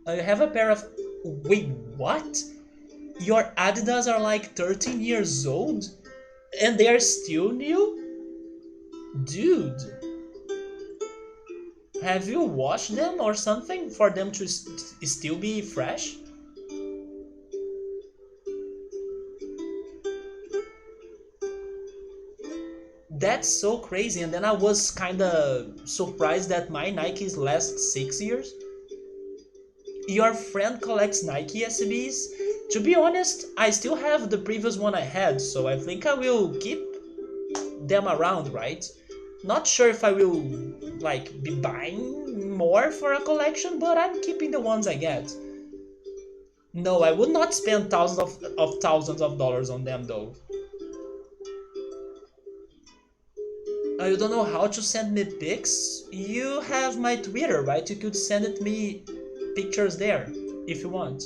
You have a pair of. Wait, what? Your Adidas are like 13 years old? And they are still new? Dude, have you washed them or something for them to still be fresh? That's so crazy. And then I was kind of surprised that my Nikes last 6 years. Your friend collects Nike SBs? To be honest, I still have the previous one I had, so I think I will keep them around, right? Not sure if I will like be buying more for a collection, but I'm keeping the ones I get. No, I would not spend thousands of dollars on them though. You don't know how to send me pics? You have my Twitter, right? You could send it me pictures there if you want.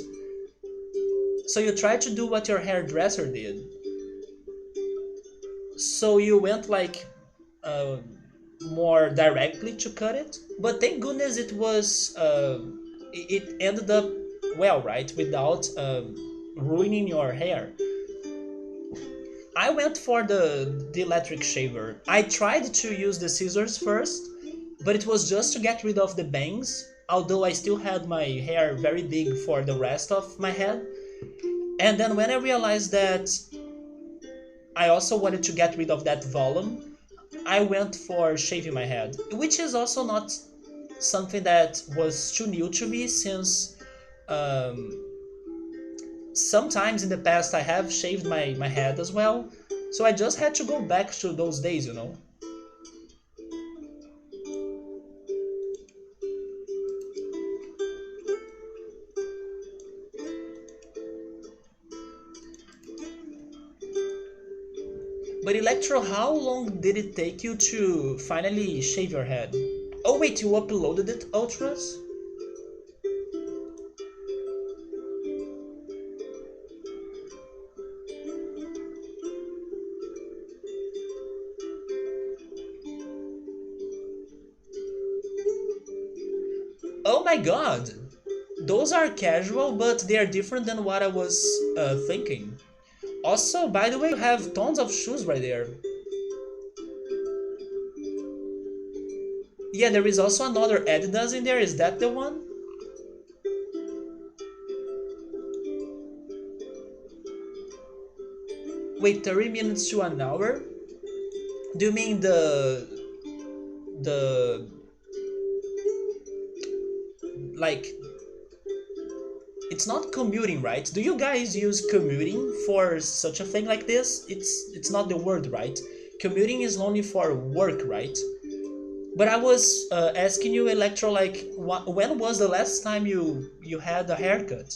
So you tried to do what your hairdresser did. So you went like uh, more directly to cut it, but thank goodness it was it ended up well, right? Without ruining your hair. I went for the electric shaver. I tried to use the scissors first, but it was just to get rid of the bangs, although I still had my hair very big for the rest of my head. And then when I realized that I also wanted to get rid of that volume, I went for shaving my head, which is also not something that was too new to me since um, sometimes in the past I have shaved my head as well. So I just had to go back to those days, you know. But Electro, how long did it take you to finally shave your head? Oh wait, you uploaded it, Ultras? Oh my god! Those are casual, but they are different than what I was thinking. Also, by the way, you have tons of shoes right there. Yeah, there is also another Adidas in there. Is that the one? Wait, 30 minutes to an hour? Do you mean the like it's not commuting, right? Do you guys use commuting for such a thing like this? It's not the word, right? Commuting is only for work, right? But I was asking you, Electro, like, when was the last time you had a haircut?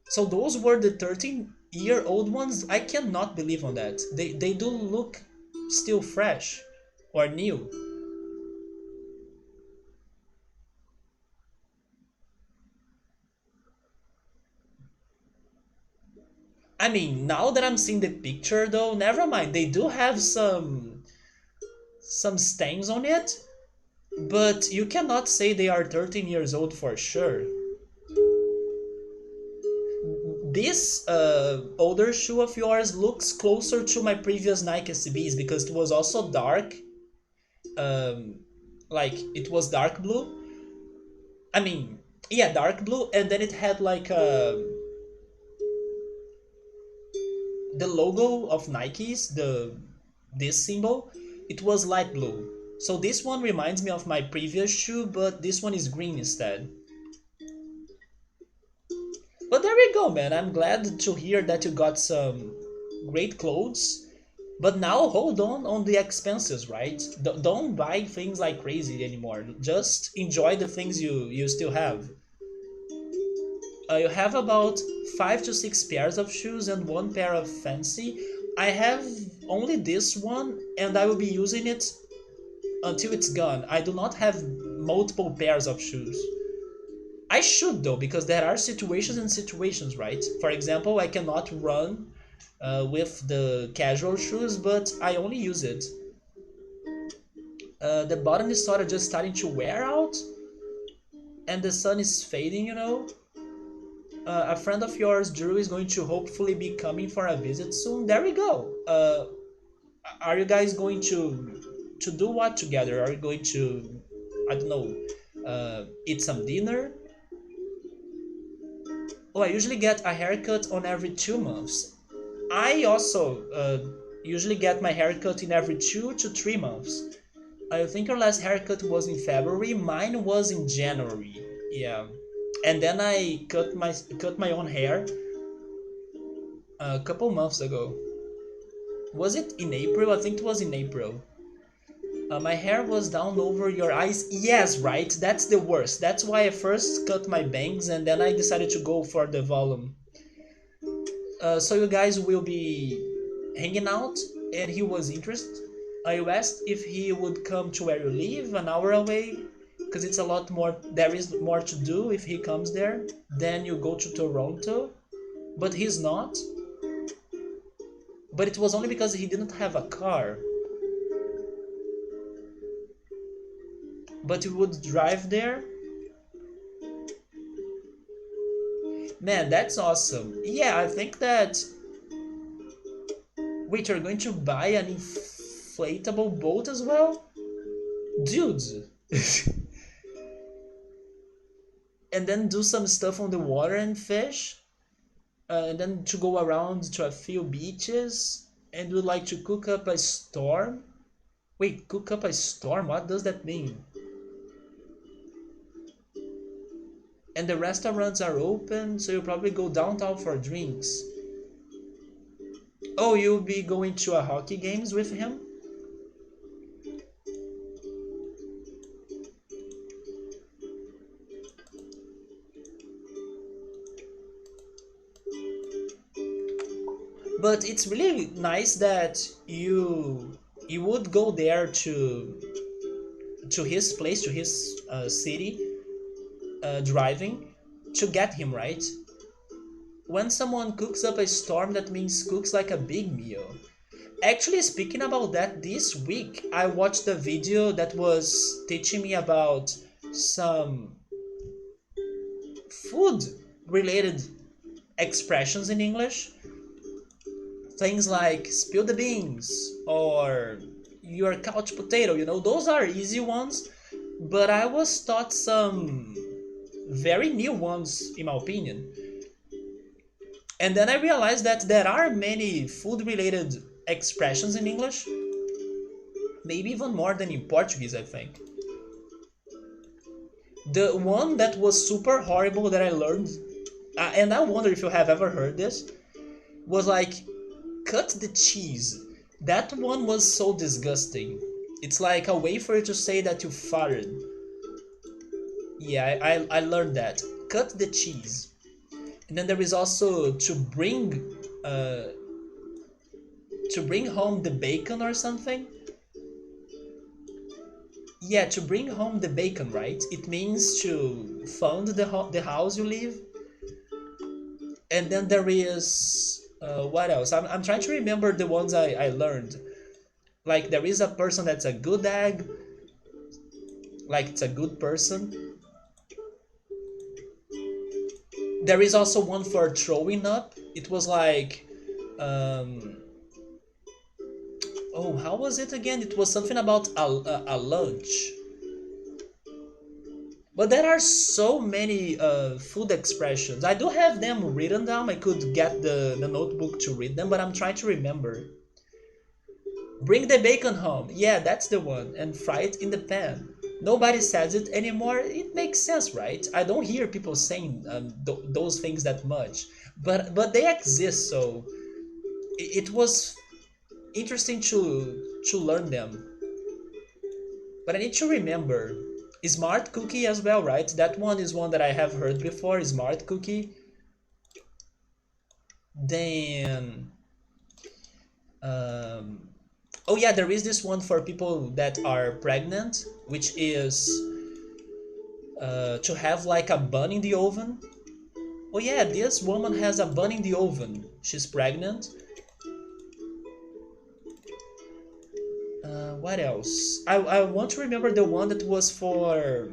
So those were the 13-year-old ones. I cannot believe on that. They do look still fresh or new. I mean, now that I'm seeing the picture, though, never mind. They do have some stains on it, but you cannot say they are 13 years old for sure. This older shoe of yours looks closer to my previous Nike SBs because it was also dark. Um, like it was dark blue. I mean, yeah, dark blue, and then it had like the logo of Nike's, the this symbol. It was light blue. So this one reminds me of my previous shoe, but this one is green instead. But there we go, man. I'm glad to hear that you got some great clothes. But now hold on the expenses, right? Don't buy things like crazy anymore. Just enjoy the things you still have. You have about 5 to 6 pairs of shoes and one pair of fancy. I have only this one, and I will be using it until it's gone. I do not have multiple pairs of shoes. I should though, because there are situations and situations, right? For example, I cannot run with the casual shoes, but I only use it. The bottom is sort of just starting to wear out, and the sun is fading, you know? A friend of yours, Drew, is going to hopefully be coming for a visit soon. There we go. Are you guys going to do what together? Are you going to, I don't know, eat some dinner? Oh, I usually get a haircut on every 2 months. I also usually get my haircut in every 2 to 3 months. I think your last haircut was in February. Mine was in January. Yeah, and then I cut my own hair a couple months ago. Was it in April? I think it was in April. My hair was down over your eyes. Yes, right. That's the worst. That's why I first cut my bangs and then I decided to go for the volume. So you guys will be hanging out, and he was interested. I asked if he would come to where you live, an hour away, because it's a lot more. There is more to do if he comes there. Then you go to Toronto, but he's not. But it was only because he didn't have a car. But we would drive there. Man, that's awesome. Yeah, I think that. Wait, you're going to buy an inflatable boat as well? Dudes! And then do some stuff on the water and fish? And then to go around to a few beaches? And would like to cook up a storm? Wait, cook up a storm? What does that mean? And the restaurants are open, so you'll probably go downtown for drinks. Oh, you'll be going to a hockey games with him? But it's really nice that you would go there to his place, to his city, driving to get him, right? When someone cooks up a storm, that means cooks like a big meal. Actually, speaking about that, this week I watched a video that was teaching me about some food related expressions in English. Things like spill the beans or your couch potato, those are easy ones, but I was taught some very new ones, in my opinion. And then I realized that there are many food related expressions in English, maybe even more than in Portuguese, I think. The one that was super horrible that I learned, and I wonder if you have ever heard this, was like cut the cheese. That one was so disgusting. It's like a way for you to say that you farted. Yeah, I learned that. Cut the cheese. And then there is also uh, to bring home the bacon or something. Yeah, to bring home the bacon, right? It means to found the house you live. And then there is what else? I'm trying to remember the ones I learned. Like there is a person that's a good egg, like it's a good person. There is also one for throwing up. It was like, um, oh, how was it again? It was something about a lunch. But there are so many food expressions. I do have them written down. I could get the notebook to read them, but I'm trying to remember. Bring the bacon home. Yeah, that's the one. And fry it in the pan. Nobody says it anymore. It makes sense, right? I don't hear people saying those things that much, but they exist. So it was interesting to learn them. But I need to remember smart cookie as well, right? That one is one that I have heard before. Smart cookie. Then, um, oh yeah, there is this one for people that are pregnant, which is to have like a bun in the oven. Oh yeah, this woman has a bun in the oven. She's pregnant. What else? I want to remember the one that was for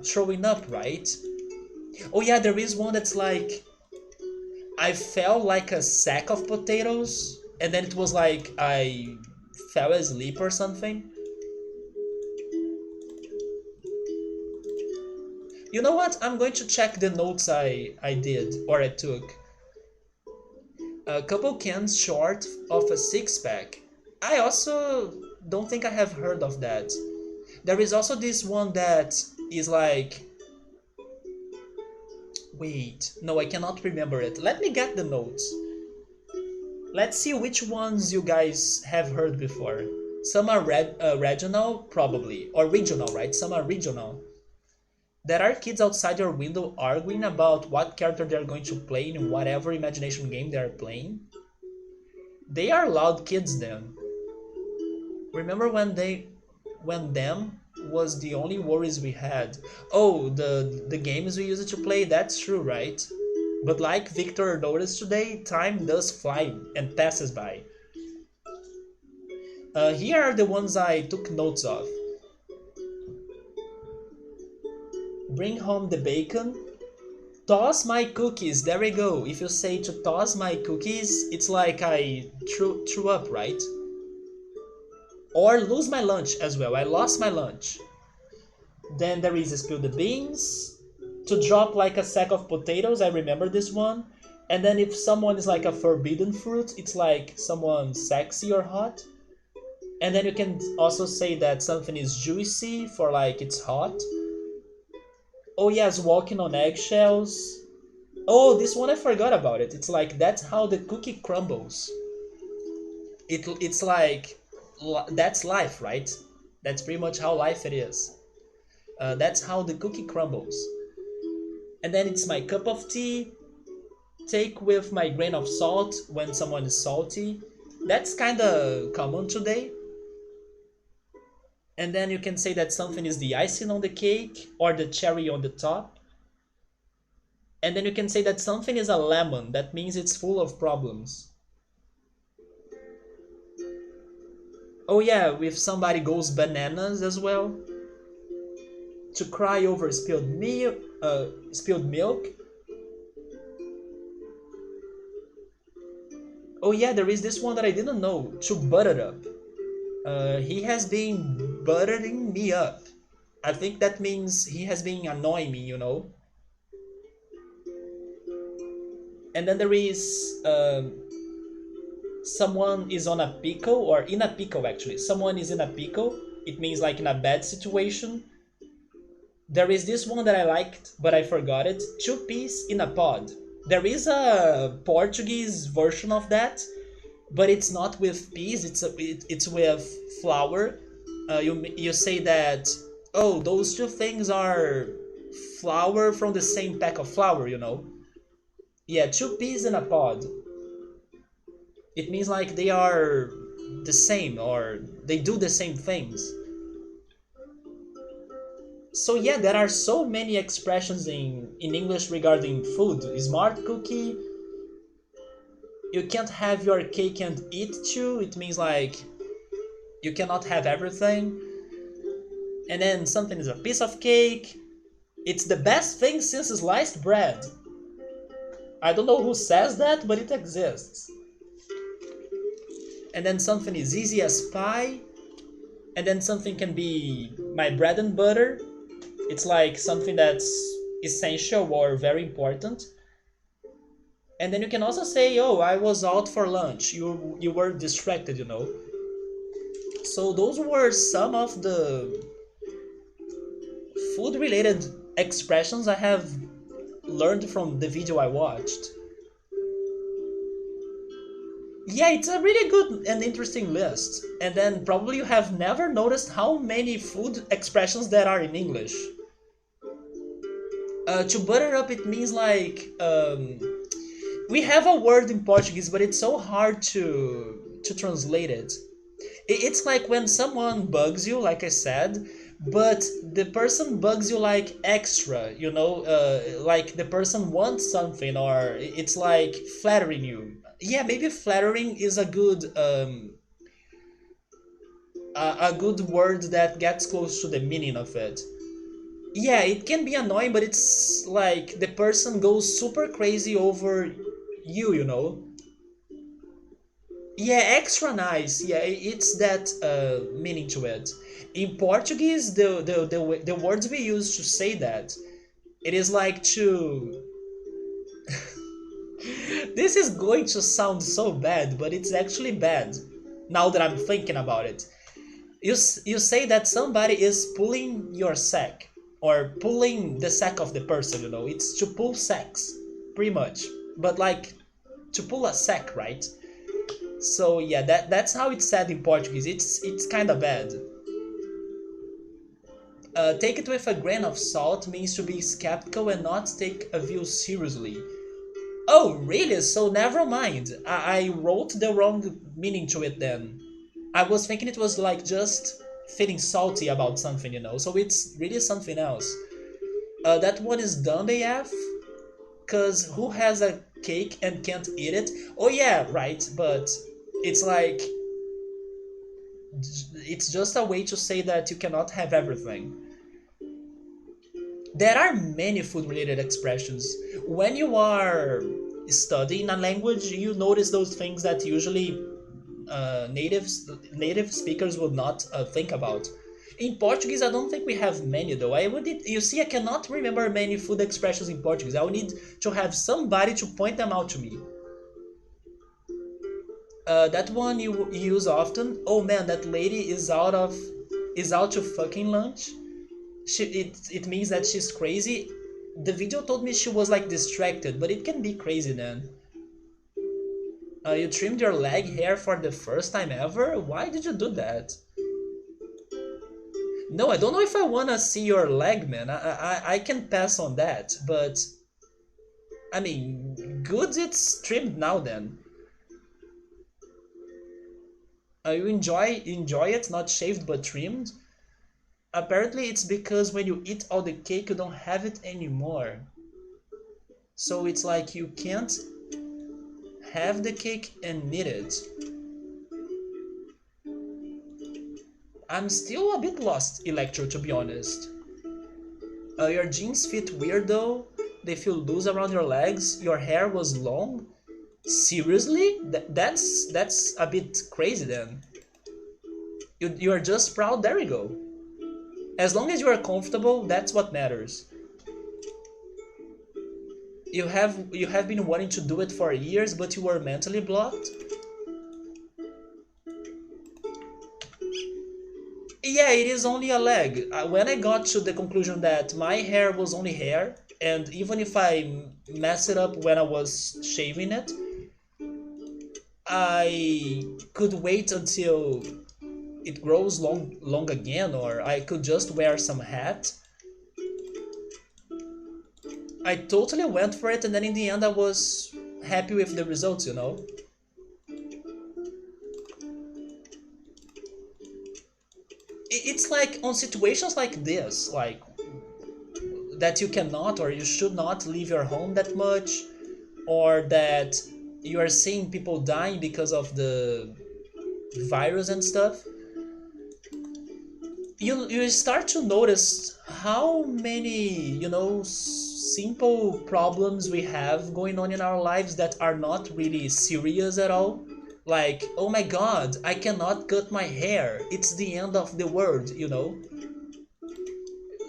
throwing up, right? Oh yeah, there is one that's like I felt like a sack of potatoes, and then it was like I fell asleep or something. You know what? I'm going to check the notes I did or I took. A couple cans short of a six pack. I also don't think I have heard of that. There is also this one that is like. Wait, no, I cannot remember it. Let me get the notes. Let's see which ones you guys have heard before. Some are regional, probably, or regional, right? Some are regional. There are kids outside your window arguing about what character they're going to play in whatever imagination game they are playing. They are loud kids then. Remember when them was the only worries we had. Oh, the games we used to play, that's true, right? But like Victor noticed today, time does fly and passes by. Here are the ones I took notes of. Bring home the bacon. Toss my cookies. There we go. If you say to toss my cookies, it's like I threw up, right? Or lose my lunch as well. I lost my lunch. Then there is spill the beans. To drop like a sack of potatoes. I remember this one. And then if someone is like a forbidden fruit, it's like someone sexy or hot. And then you can also say that something is juicy for like it's hot. Oh yes, walking on eggshells. Oh, this one I forgot about it. It's like that's how the cookie crumbles. It's like that's life, right? That's pretty much how life it is. That's how the cookie crumbles. And then it's my cup of tea. Take with my grain of salt when someone is salty. That's kind of common today. And then you can say that something is the icing on the cake or the cherry on the top. And then you can say that something is a lemon. That means it's full of problems. Oh yeah, if somebody goes bananas as well. To cry over spilled milk. Oh yeah, there is this one that I didn't know. To butter up. He has been buttering me up. I think that means he has been annoying me. And then there is someone is on a pickle, or in a pickle actually. Someone is in a pickle. It means like in a bad situation. There is this one that I liked, but I forgot it. Two peas in a pod. There is a Portuguese version of that, but it's not with peas. It's with flour. You say that, oh, those two things are flour from the same pack of flour. Yeah, two peas in a pod. It means like they are the same, or they do the same things. So yeah, there are so many expressions in English regarding food. Smart cookie. You can't have your cake and eat too. It means like you cannot have everything. And then something is a piece of cake. It's the best thing since sliced bread. I don't know who says that, but it exists. And then something is easy as pie. And then something can be my bread and butter. It's like something that's essential or very important. And then you can also say, "Oh, I was out for lunch. You were distracted." So those were some of the food related expressions I have learned from the video I watched. Yeah, it's a really good and interesting list. And then probably you have never noticed how many food expressions there are in English. To butter up, it means like we have a word in Portuguese, but it's so hard to translate it. It's like when someone bugs you, like I said, but the person bugs you like extra. Like the person wants something, or it's like flattering you. Yeah, maybe flattering is a good word that gets close to the meaning of it. Yeah, it can be annoying, but it's like the person goes super crazy over you. Yeah, extra nice. Yeah, it's that meaning to it. In Portuguese, the words we use to say that, it is like to. This is going to sound so bad, but it's actually bad. Now that I'm thinking about it, you say that somebody is pulling your sack, or pulling the sack of the person. It's to pull sacks, pretty much. But like to pull a sack, right? So yeah, that's how it's said in Portuguese. It's kind of bad. Take it with a grain of salt means to be skeptical and not take a view seriously. Oh, really? So never mind. I wrote the wrong meaning to it then. I was thinking it was like just feeling salty about something. So it's really something else. That one is done AF. Cause who has a cake and can't eat it? Oh yeah, right. But it's like it's just a way to say that you cannot have everything. There are many food related expressions. When you are studying a language, you notice those things that usually native speakers would not think about. In Portuguese, I don't think we have many though. You see, I cannot remember many food expressions in Portuguese. I would need to have somebody to point them out to me. That one you use often. Oh man, that lady is out to fucking lunch. It means that she's crazy. The video told me she was like distracted, but it can be crazy then. You trimmed your leg hair for the first time ever? Why did you do that? No, I don't know if I wanna see your leg, man. I can pass on that, but I mean, good it's trimmed now then. You enjoy it, not shaved but trimmed. Apparently, it's because when you eat all the cake, you don't have it anymore. So it's like you can't have the cake and eat it. I'm still a bit lost, Electro, to be honest. Your jeans fit weird though. They feel loose around your legs. Your hair was long. Seriously? That's a bit crazy then. You are just proud. There we go. As long as you are comfortable, that's what matters. You have been wanting to do it for years, but you were mentally blocked. Yeah, it is only a leg. When I got to the conclusion that my hair was only hair, and even if I mess it up when I was shaving it, I could wait until it grows long again, or I could just wear some hat. I totally went for it, and then in the end I was happy with the results, you know? It's like on situations like this, like that you cannot or you should not leave your home that much, or that you are seeing people dying because of the virus and stuff, you start to notice how many, simple problems we have going on in our lives that are not really serious at all. Like, oh my god, I cannot cut my hair, it's the end of the world.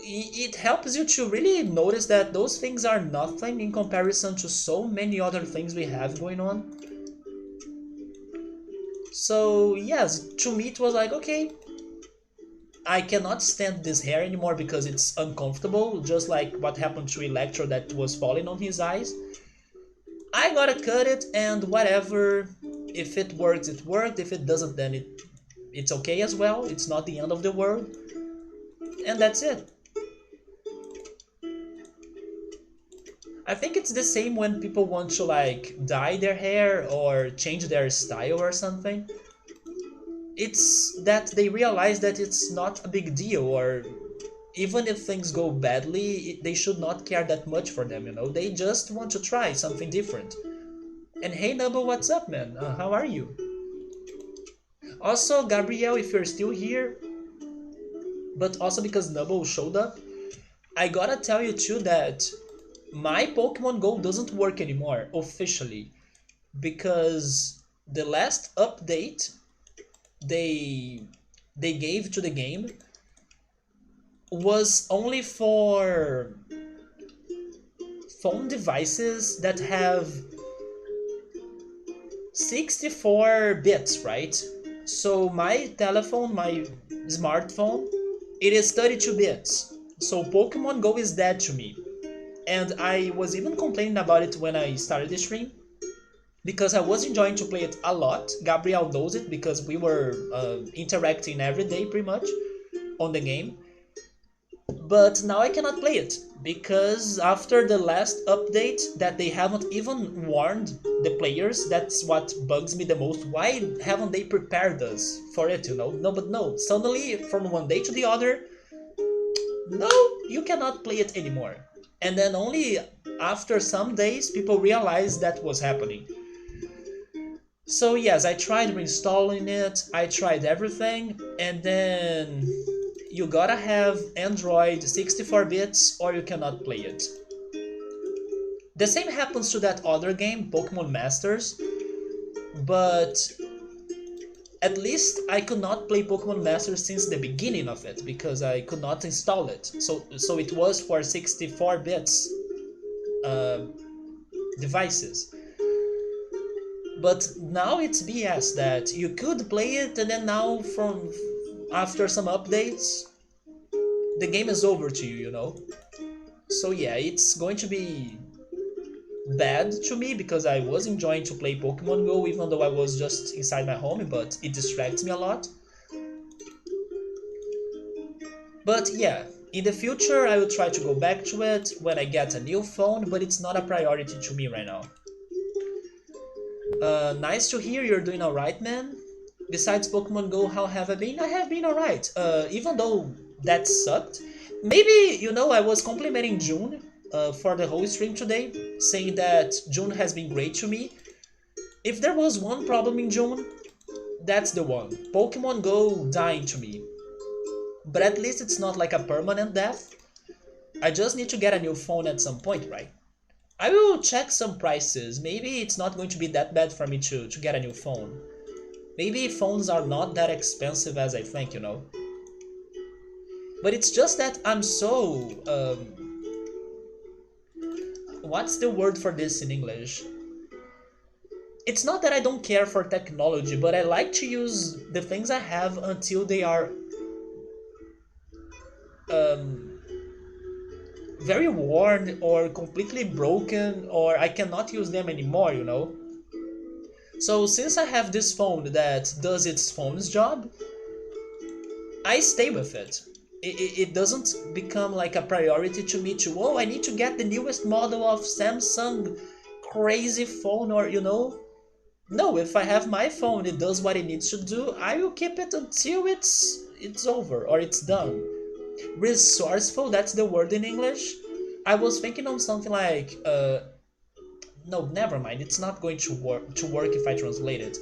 It helps you to really notice that those things are nothing in comparison to so many other things we have going on. So yes, to me it was like, okay, I cannot stand this hair anymore because it's uncomfortable, just like what happened to Electro that was falling on his eyes. I gotta cut it, and whatever. If it works, it worked. If it doesn't, then it's okay as well. It's not the end of the world. And that's it. I think it's the same when people want to like dye their hair or change their style or something. It's that they realize that it's not a big deal, or even if things go badly, they should not care that much for them. They just want to try something different. And hey Nubble, what's up, man? How are you? Also, Gabrielle, if you're still here, but also because Nubble showed up, I gotta tell you too that my Pokemon Go doesn't work anymore officially, because the last update they they gave to the game was only for phone devices that have 64 bits, right? So my telephone, my smartphone, it is 32 bits. So Pokemon Go is dead to me. And I was even complaining about it when I started the stream, because I was enjoying to play it a lot. Gabriel knows it because we were interacting every day pretty much on the game. But now I cannot play it because after the last update that they haven't even warned the players. That's what bugs me the most. Why haven't they prepared us for it? No, but no, suddenly from one day to the other, no, you cannot play it anymore. And then only after some days people realized that was happening. So yes, I tried reinstalling it, I tried everything, and then you gotta have Android 64 bits or you cannot play it. The same happens to that other game, Pokemon Masters, but at least I could not play Pokemon Masters since the beginning of it because I could not install it. So it was for 64 bits devices. But now it's BS that you could play it and then now from after some updates the game is over to you. So yeah, it's going to be bad to me because I was enjoying to play Pokemon Go even though I was just inside my home, but it distracts me a lot. But yeah, in the future I will try to go back to it when I get a new phone, but it's not a priority to me right now. Nice to hear you're doing alright, man. Besides Pokemon Go, how have I been? I have been alright. Even though that sucked. Maybe, I was complimenting June for the whole stream today, saying that June has been great to me. If there was one problem in June, that's the one. Pokemon Go dying to me. But at least it's not like a permanent death. I just need to get a new phone at some point, right? I will check some prices. Maybe it's not going to be that bad for me to get a new phone. Maybe phones are not that expensive as I think, you know. But it's just that I'm so what's the word for this in English? It's not that I don't care for technology, but I like to use the things I have until they are um, very worn or completely broken or I cannot use them anymore, you know? So since I have this phone that does its phone's job, I stay with it. It doesn't become like a priority to me to, oh, I need to get the newest model of Samsung crazy phone or, you know. No, if I have my phone, it does what it needs to do, I will keep it until it's over or it's done. Resourceful, that's the word in English. I was thinking on something like, no, never mind. It's not going to work if I translate it.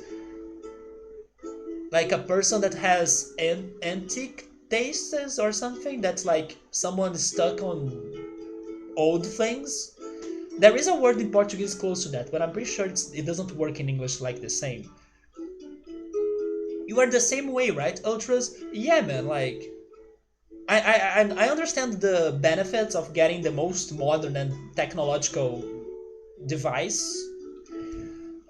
Like a person that has antique tastes or something. That's like someone stuck on old things. There is a word in Portuguese close to that, but I'm pretty sure it doesn't work in English like the same. You are the same way, right, Ultras? Yeah, man. Like I understand the benefits of getting the most modern and technological device,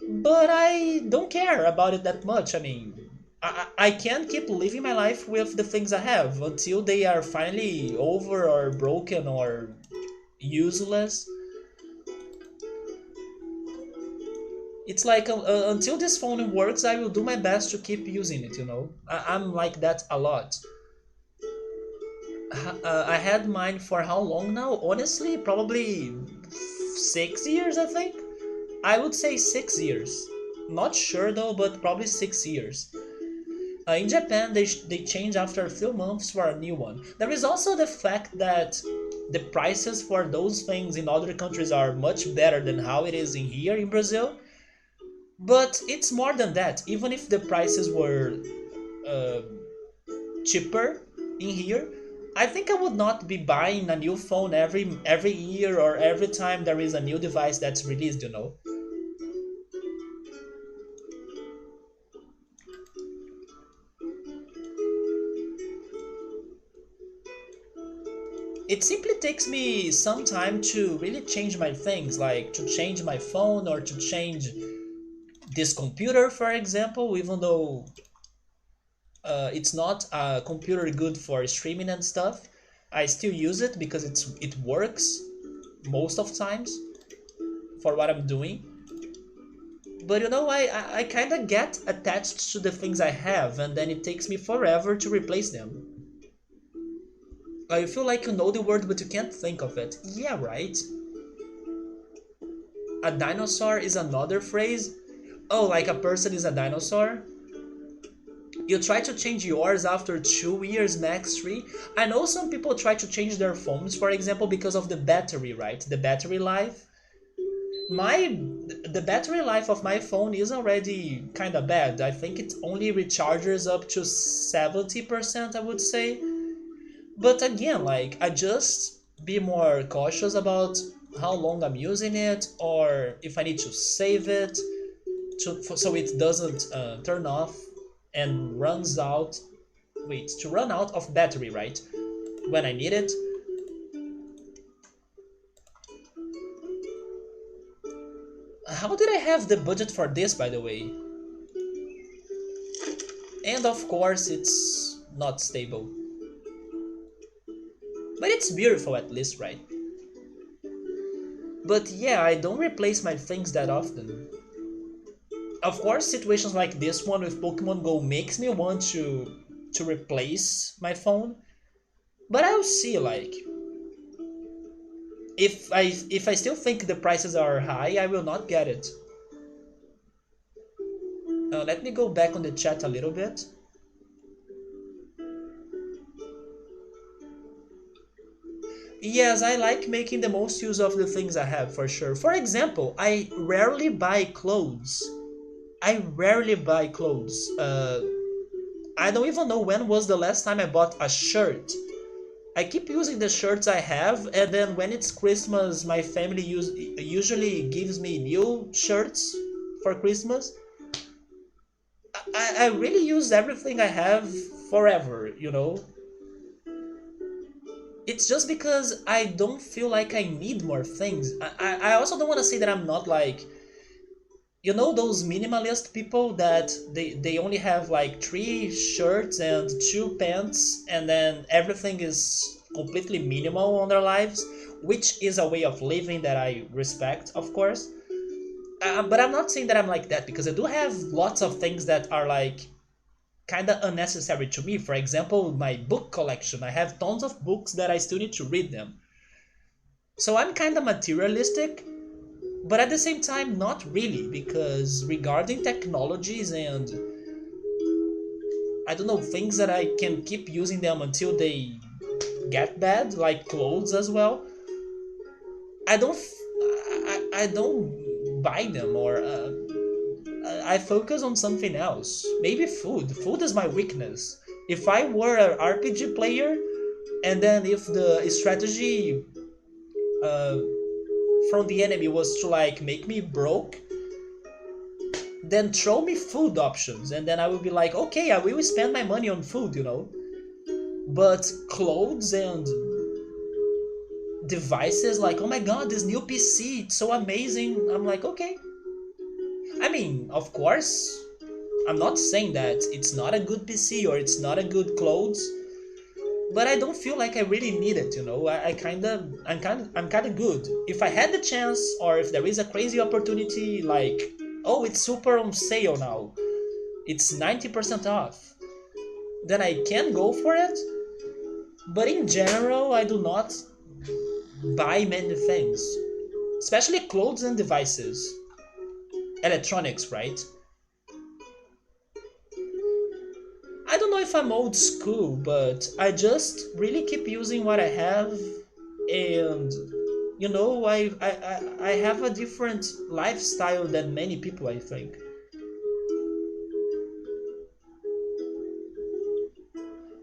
but I don't care about it that much. I mean, I can keep living my life with the things I have until they are finally over or broken or useless. It's like until this phone works, I will do my best to keep using it, you know? I'm like that a lot. I had mine for how long now? Honestly, probably 6 years, I think. I would say 6 years. Not sure though, but probably 6 years. In Japan, they change after a few months for a new one. There is also the fact that the prices for those things in other countries are much better than how it is in here in Brazil. But it's more than that. Even if the prices were uh, cheaper in here, I think I would not be buying a new phone every year or every time there is a new device that's released, you know. It simply takes me some time to really change my things, like to change my phone or to change this computer, for example, even though it's not a computer good for streaming and stuff. I still use it because it works most of times for what I'm doing. But you know, I kind of get attached to the things I have, and then it takes me forever to replace them. You feel like you know the word, but you can't think of it. Yeah, right. A dinosaur is another phrase. Oh, like a person is a dinosaur? You try to change yours after 2 years, max three. I know some people try to change their phones, for example, because of the battery, right? The battery life. My the battery life of my phone is already kind of bad. I think it only recharges up to 70%, I would say. But again, like I just be more cautious about how long I'm using it or if I need to save it so it doesn't turn off and runs out. Wait, to run out of battery, right? When I need it. How did I have the budget for this, by the way? And of course, it's not stable. But it's beautiful at least, right? But yeah, I don't replace my things that often. Of course, situations like this one with Pokemon Go makes me want to replace my phone. But I'll see, like, if I still think the prices are high, I will not get it. Let me go back on the chat a little bit. Yes, I like making the most use of the things I have for sure. For example, I rarely buy clothes. I rarely buy clothes. I don't even know when was the last time I bought a shirt. I keep using the shirts I have, and then when it's Christmas, my family usually gives me new shirts for Christmas. I really use everything I have forever, you know? It's just because I don't feel like I need more things. I also don't want to say that I'm not like, you know, those minimalist people that they only have like three shirts and two pants, and then everything is completely minimal on their lives, which is a way of living that I respect, of course. But I'm not saying that I'm like that, because I do have lots of things that are like kind of unnecessary to me. For example, my book collection. I have tons of books that I still need to read them. So I'm kind of materialistic, but at the same time, not really, because regarding technologies and I don't know, things that I can keep using them until they get bad, like clothes as well, I don't, I don't buy them, or I focus on something else. Maybe food. Food is my weakness. If I were an RPG player, and then if the strategy uh, from the enemy was to like make me broke, then throw me food options, and then I will be like, okay, I will spend my money on food, you know. But clothes and devices, like, oh my god, this new PC, it's so amazing. I'm like, okay. I mean, of course, I'm not saying that it's not a good PC or it's not a good clothes, but I don't feel like I really need it, you know. I'm kind of good. If I had the chance, or if there is a crazy opportunity, like, oh, it's super on sale now, it's 90% off, then I can go for it. But in general, I do not buy many things, especially clothes and devices, electronics, right? I don't know if I'm old school, but I just really keep using what I have, and you know, I have a different lifestyle than many people, I think.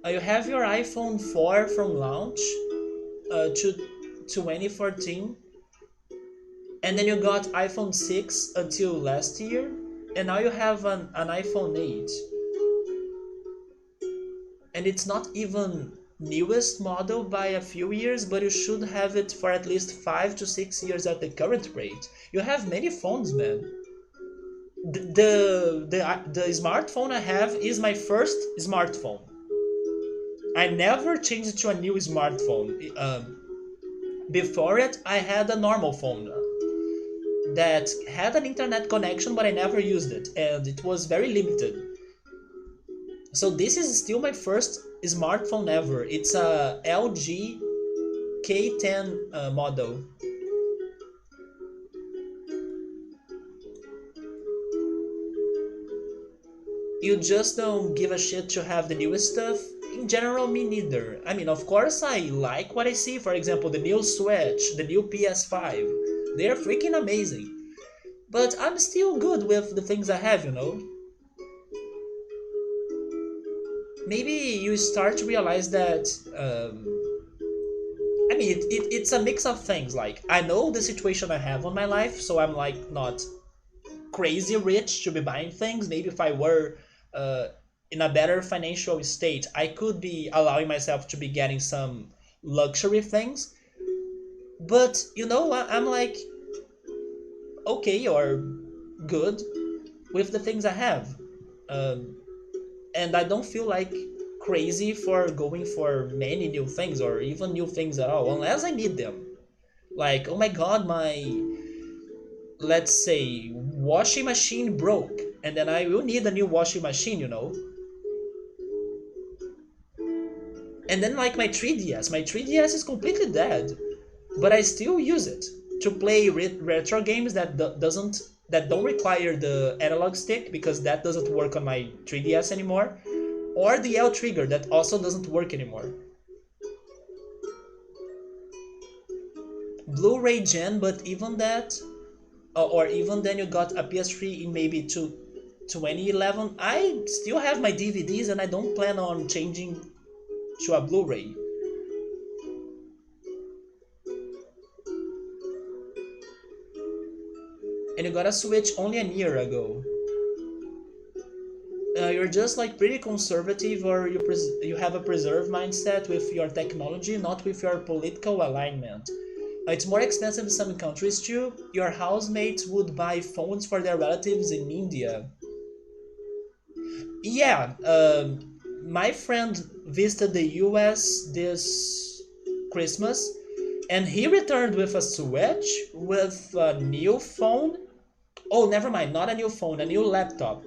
You have your iPhone 4 from launch to 2014, and then you got iPhone 6 until last year, and now you have an iPhone 8, and it's not even newest model by a few years, but you should have it for at least 5 to 6 years at the current rate. You have many phones, man. The smartphone I have is my first smartphone. I never changed to a new smartphone. Before it, I had a normal phone that had an internet connection, but I never used it, and it was very limited. So this is still my first smartphone ever. It's a LG K10 model. You just don't give a shit to have the newest stuff? In general, me neither. I mean, of course I like what I see. For example, the new Switch, the new PS5. They're freaking amazing. But I'm still good with the things I have, you know? Maybe you start to realize that I mean, it's a mix of things. Like, I know the situation I have on my life, so I'm like not crazy rich to be buying things. Maybe if I were uh, in a better financial state, I could be allowing myself to be getting some luxury things. But you know, I'm like okay or good with the things I have, um, and I don't feel like crazy for going for many new things or even new things at all, unless I need them. Like, oh my god, my, let's say, washing machine broke, and then I will need a new washing machine, you know. And then like my 3DS is completely dead, but I still use it to play retro games that doesn't that don't require the analog stick, because that doesn't work on my 3DS anymore, or the L trigger that also doesn't work anymore. Blu-ray gen, but even that, or even then you got a PS3 in maybe two. 2011. I still have my DVDs and I don't plan on changing to a Blu-ray. And you got a Switch only a year ago. You're just like pretty conservative, or you have a preserved mindset with your technology, not with your political alignment. It's more expensive in some countries too. Your housemates would buy phones for their relatives in India. Yeah, my friend visited the US this Christmas and he returned with a Switch, with a new phone. Oh, never mind, not a new phone, a new laptop.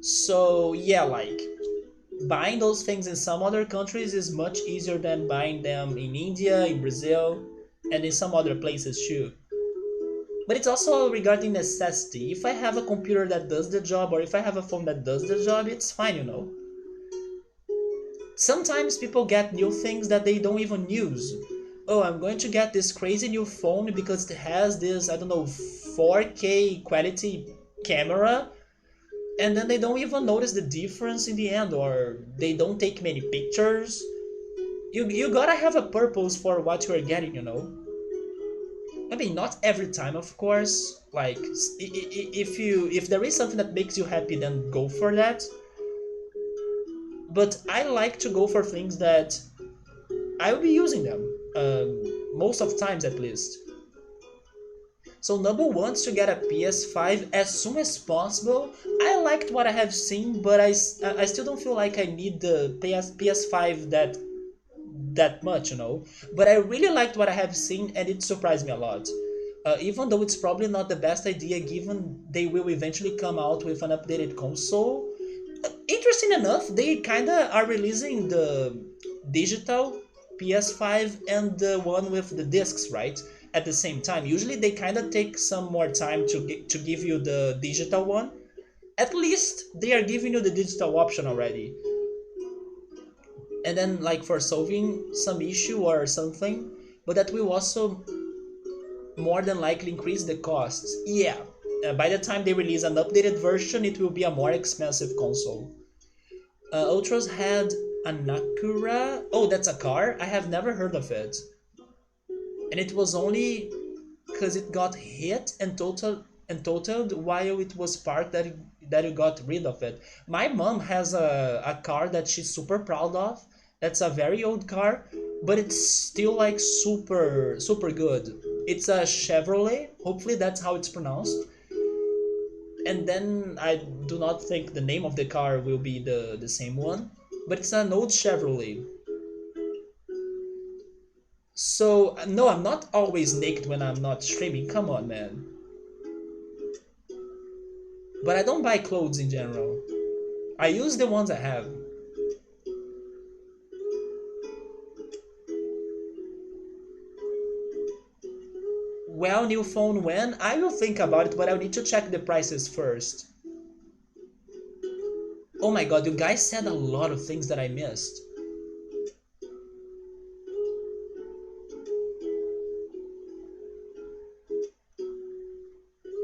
So, yeah, like buying those things in some other countries is much easier than buying them in India, in Brazil, and in some other places too. But it's also regarding necessity. If I have a computer that does the job, or if I have a phone that does the job, it's fine, you know. Sometimes people get new things that they don't even use. Oh, I'm going to get this crazy new phone because it has this, I don't know, 4K quality camera, and then they don't even notice the difference in the end, or they don't take many pictures. You gotta have a purpose for what you're getting, you know. I mean, not every time, of course. Like, if there is something that makes you happy, then go for that. But I like to go for things that I will be using them, most of times at least. So number one is to get a PS5 as soon as possible. I liked what I have seen, but I still don't feel like I need the PS5 that much, you know. But I really liked what I have seen, and it surprised me a lot. Even though it's probably not the best idea, given they will eventually come out with an updated console. Interesting enough, they kinda are releasing the digital PS5 and the one with the discs, right? At the same time. Usually they kinda take some more time to give you the digital one. At least they are giving you the digital option already. And then like for solving some issue or something, but that will also more than likely increase the costs. Yeah, by the time they release an updated version, it will be a more expensive console. Ultras had an Acura. Oh, that's a car? I have never heard of it. And it was only because it got hit and totaled while it was parked that you got rid of it. My mom has a car that she's super proud of. That's a very old car, but it's still like super good. It's a Chevrolet. Hopefully that's how it's pronounced. And then I do not think the name of the car will be the same one, but it's an old Chevrolet. So no, I'm not always naked when I'm not streaming. Come on, man. But I don't buy clothes in general. I use the ones I have. Well, new phone when? I will think about it, but I'll need to check the prices first. Oh my god, you guys said a lot of things that I missed.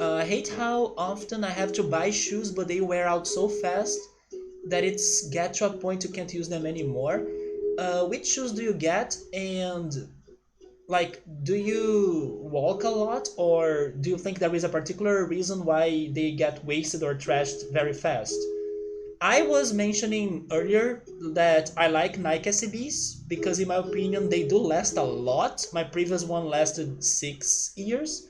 I hate how often I have to buy shoes, but they wear out so fast that it's get to a point you can't use them anymore. Which shoes do you get? And like, do you walk a lot, or do you think there is a particular reason why they get wasted or trashed very fast? I was mentioning earlier that I like Nike SBs because, in my opinion, they do last a lot. My previous one lasted 6 years,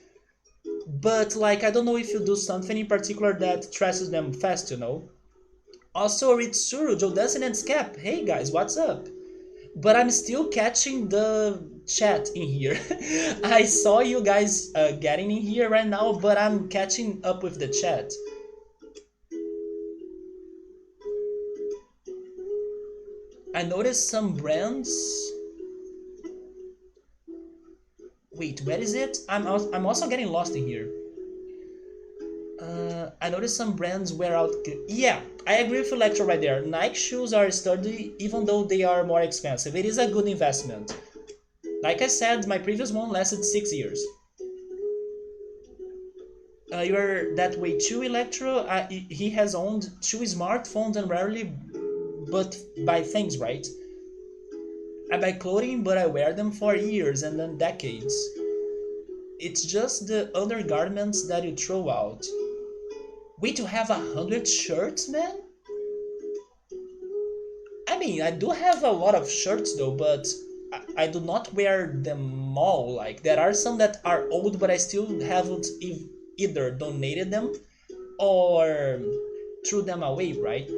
but like I don't know if you do something in particular that trashes them fast, you know. Also, Ritsuru, Jodasin, and Scap. Hey guys, what's up? But I'm still catching the chat in here. I saw you guys getting in here right now, but I'm catching up with the chat. I noticed some brands. Wait, where is it? I'm also getting lost in here. I noticed some brands wear out. Yeah, I agree with you, Lecture, right there. Nike shoes are sturdy even though they are more expensive. It is a good investment. Like I said, my previous one lasted 6 years. You're that way too, Electro. He has owned two smartphones and rarely but buy things, right? I buy clothing, but I wear them for years and then decades. It's just the undergarments that you throw out. Wait, to have 100 shirts, man? I mean, I do have a lot of shirts though, but I do not wear them all. Like, there are some that are old, but I still haven't either donated them or threw them away, right?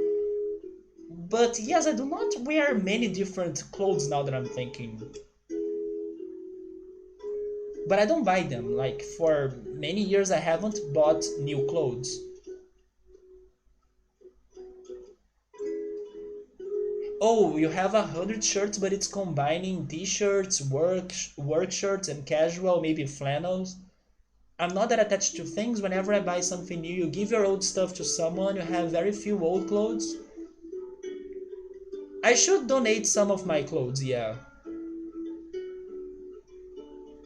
But yes, I do not wear many different clothes now that I'm thinking. But I don't buy them. Like, for many years, I haven't bought new clothes. Oh, you have 100 shirts, but it's combining t-shirts, work shirts, and casual, maybe flannels. I'm not that attached to things. Whenever I buy something new, you give your old stuff to someone. You have very few old clothes. I should donate some of my clothes, yeah,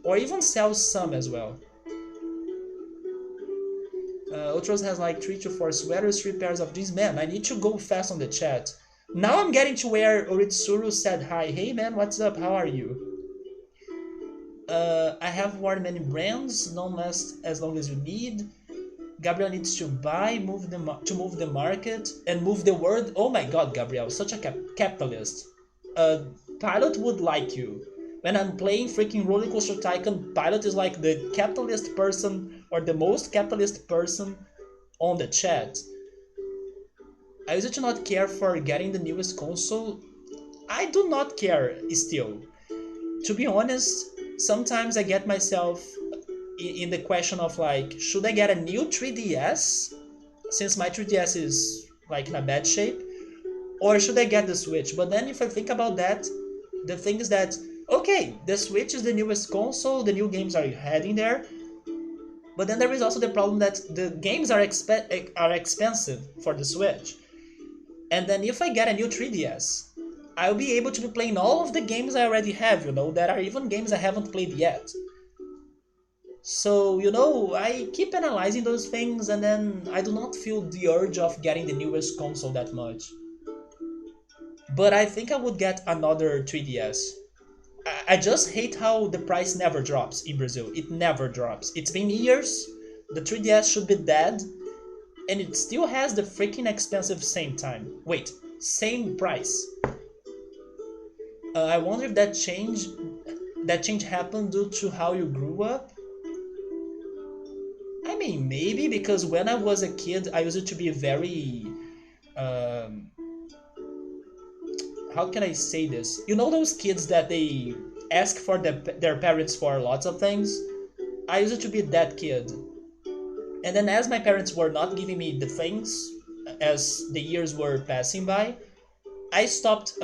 or even sell some as well. Ultros has like 3 to 4 sweaters, 3 pairs of jeans. Man, I need to go fast on the chat. Now I'm getting to where Oritsuru said hi. Hey man, what's up? How are you? I have worn many brands, none last as long as you need. Gabriel needs to buy, to move the market and move the world. Oh my god, Gabriel, such a capitalist. Uh, Pilot would like you. When I'm playing freaking Roller Coaster Tycoon, Pilot is like the capitalist person or the most capitalist person on the chat. I used to not care for getting the newest console. I do not care still. To be honest, sometimes I get myself in the question of like, should I get a new 3DS since my 3DS is like in a bad shape, or should I get the Switch? But then if I think about that, the thing is that okay, the Switch is the newest console, the new games are heading there, but then there is also the problem that the games are expensive for the Switch. And then if I get a new 3DS, I'll be able to be playing all of the games I already have, there are even games I haven't played yet. So, I keep analyzing those things and then I do not feel the urge of getting the newest console that much. But I think I would get another 3DS. I just hate how the price never drops in Brazil. It never drops. It's been years, the 3DS should be dead, and it still has the freaking expensive same time. Wait, same price. I wonder if that change happened due to how you grew up. I mean, maybe because when I was a kid, I used to be very. Um, how can I say this? You know those kids that they ask for their parents for lots of things? I used to be that kid. And then as my parents were not giving me the things as the years were passing by, I stopped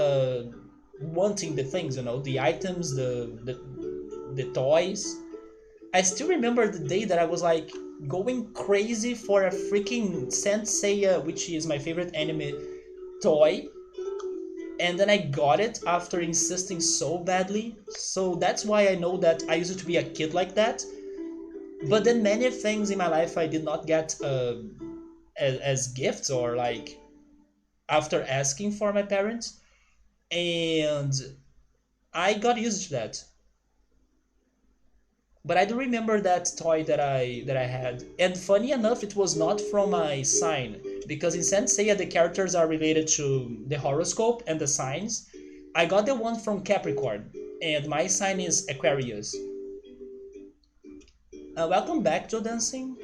wanting the things, the items, the toys. I still remember the day that I was like going crazy for a freaking Saint Seiya, which is my favorite anime toy, and then I got it after insisting so badly. So that's why I know that I used to be a kid like that. But then many things in my life I did not get as gifts or like after asking for my parents, and I got used to that. But I do remember that toy that I had, and funny enough, it was not from my sign because in Saint Seiya the characters are related to the horoscope and the signs. I got the one from Capricorn, and my sign is Aquarius. Welcome back to dancing.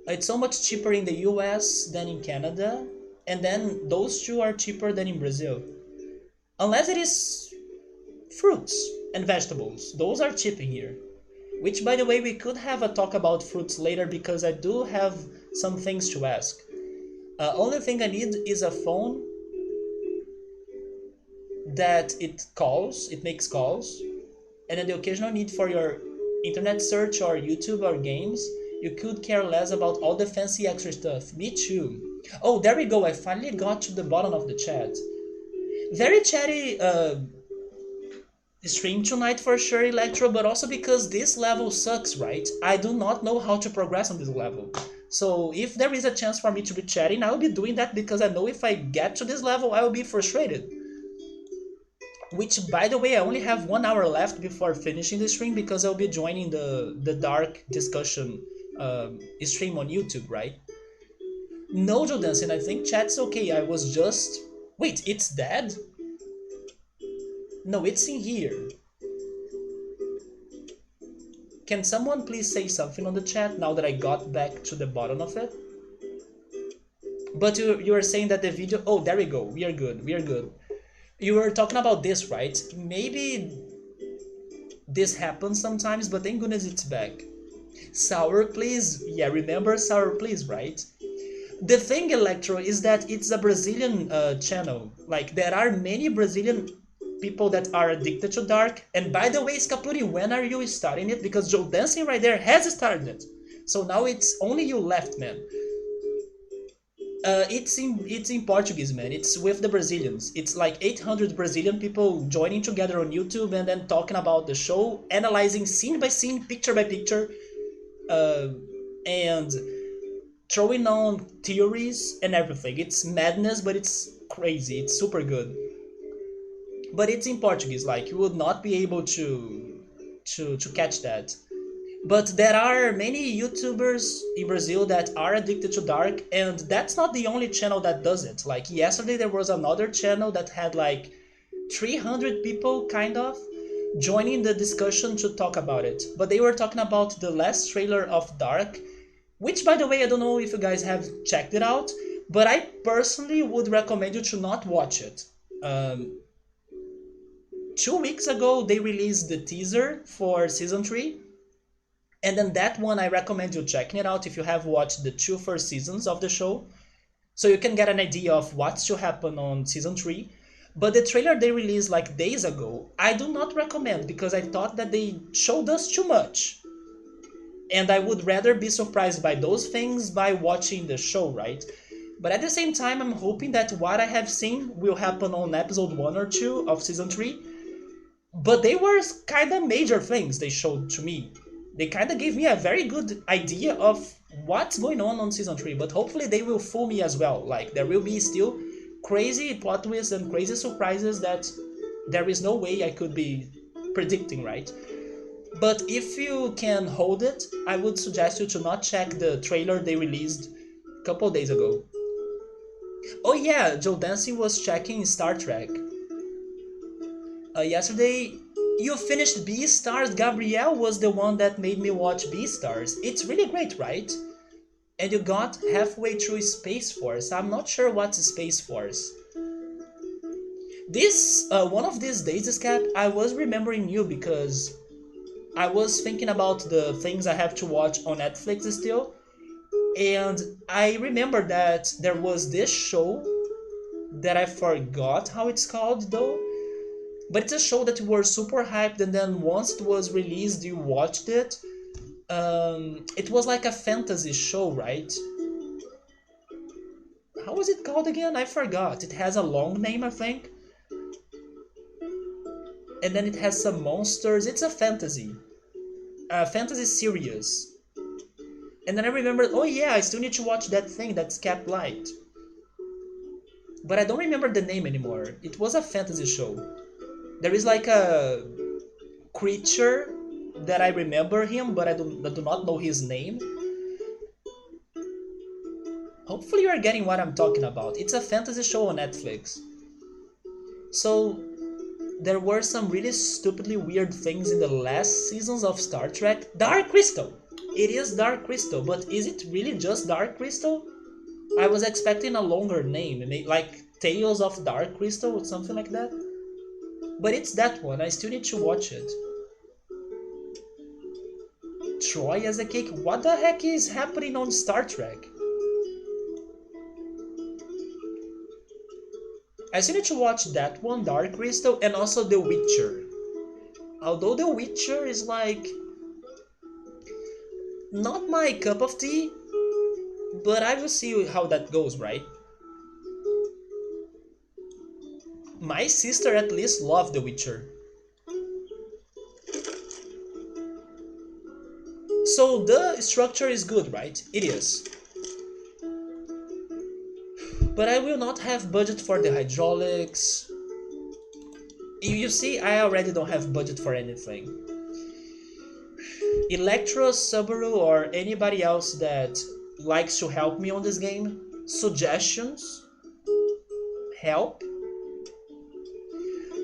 It's so much cheaper in the US than in Canada, and then those two are cheaper than in Brazil. Unless it is fruits and vegetables, those are cheap in here. Which, by the way, we could have a talk about fruits later because I do have some things to ask. Only thing I need is a phone that it makes calls, and then the occasional need for your internet search or YouTube or games. You could care less about all the fancy extra stuff. Me too. Oh, there we go. I finally got to the bottom of the chat. Very chatty stream tonight for sure, Electro, but also because this level sucks, right? I do not know how to progress on this level. So if there is a chance for me to be chatting, I will be doing that because I know if I get to this level, I will be frustrated. Which, by the way, I only have 1 hour left before finishing the stream because I'll be joining the dark discussion stream on YouTube, right? No, Jodansen, I think chat's okay. I was just... Wait, it's dead? No, it's in here. Can someone please say something on the chat now that I got back to the bottom of it? But you were saying that the video... Oh, there we go. We are good. We are good. You were talking about this, right? Maybe this happens sometimes, but thank goodness it's back. Sour Please? Yeah, remember Sour Please, right? The thing, Electro, is that it's a Brazilian channel. Like, there are many Brazilian people that are addicted to dark. And by the way, Scapuri, when are you starting it? Because Joe Dancing right there has started it. So now it's only you left, man. It's in Portuguese, man. It's with the Brazilians. It's like 800 Brazilian people joining together on YouTube and then talking about the show, analyzing scene by scene, picture by picture, and throwing on theories and everything. It's madness, but it's crazy. It's super good. But it's in Portuguese. Like you would not be able to catch that. But there are many YouTubers in Brazil that are addicted to dark, and that's not the only channel that does it. Like yesterday there was another channel that had like 300 people kind of joining the discussion to talk about it. But they were talking about the last trailer of Dark, which by the way, I don't know if you guys have checked it out, but I personally would recommend you to not watch it. 2 weeks ago they released the teaser for season 3. And then that one, I recommend you checking it out if you have watched the 2 first seasons of the show. So you can get an idea of what's to happen on season 3. But the trailer they released like days ago, I do not recommend because I thought that they showed us too much. And I would rather be surprised by those things by watching the show, right? But at the same time, I'm hoping that what I have seen will happen on episode 1 or 2 of season 3. But they were kind of major things they showed to me. They kind of gave me a very good idea of what's going on season 3, but hopefully they will fool me as well. Like, there will be still crazy plot twists and crazy surprises that there is no way I could be predicting, right? But if you can hold it, I would suggest you to not check the trailer they released a couple days ago. Oh yeah, Joe Dancing was checking Star Trek. Yesterday, you finished Beastars. Gabrielle was the one that made me watch Beastars. It's really great, right? And you got halfway through Space Force. I'm not sure what's Space Force. This, one of these days, Scap, I was remembering you because I was thinking about the things I have to watch on Netflix still. And I remember that there was this show that I forgot how it's called though. But it's a show that you were super hyped, and then once it was released, you watched it. It was like a fantasy show, right? How was it called again? I forgot. It has a long name, I think. And then it has some monsters. It's a fantasy series. And then I remembered, oh yeah, I still need to watch that thing that's Cap Light. But I don't remember the name anymore. It was a fantasy show. There is like a creature that I remember him, but I do not know his name. Hopefully you are getting what I'm talking about. It's a fantasy show on Netflix. So there were some really stupidly weird things in the last seasons of Star Trek. Dark Crystal! It is Dark Crystal, but is it really just Dark Crystal? I was expecting a longer name, like Tales of Dark Crystal or something like that. But it's that one, I still need to watch it. Troy as a cake? What the heck is happening on Star Trek? I still need to watch that one, Dark Crystal, and also The Witcher. Although The Witcher is like... not my cup of tea, but I will see how that goes, right? My sister at least loved The Witcher. So the structure is good, right? It is. But I will not have budget for the hydraulics. You see, I already don't have budget for anything. Electro, Subaru, or anybody else that likes to help me on this game, suggestions, help.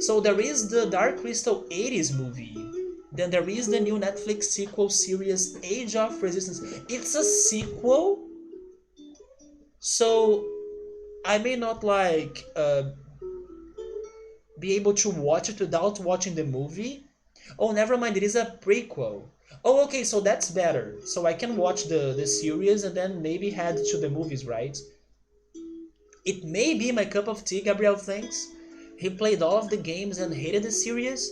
So there is the Dark Crystal 80s movie. Then there is the new Netflix sequel series Age of Resistance. It's a sequel, so I may not be able to watch it without watching the movie. Oh, never mind, it is a prequel. Oh, okay, so that's better. So I can watch the series and then maybe head to the movies, right? It may be my cup of tea, Gabriel thinks. He played all of the games and hated the series,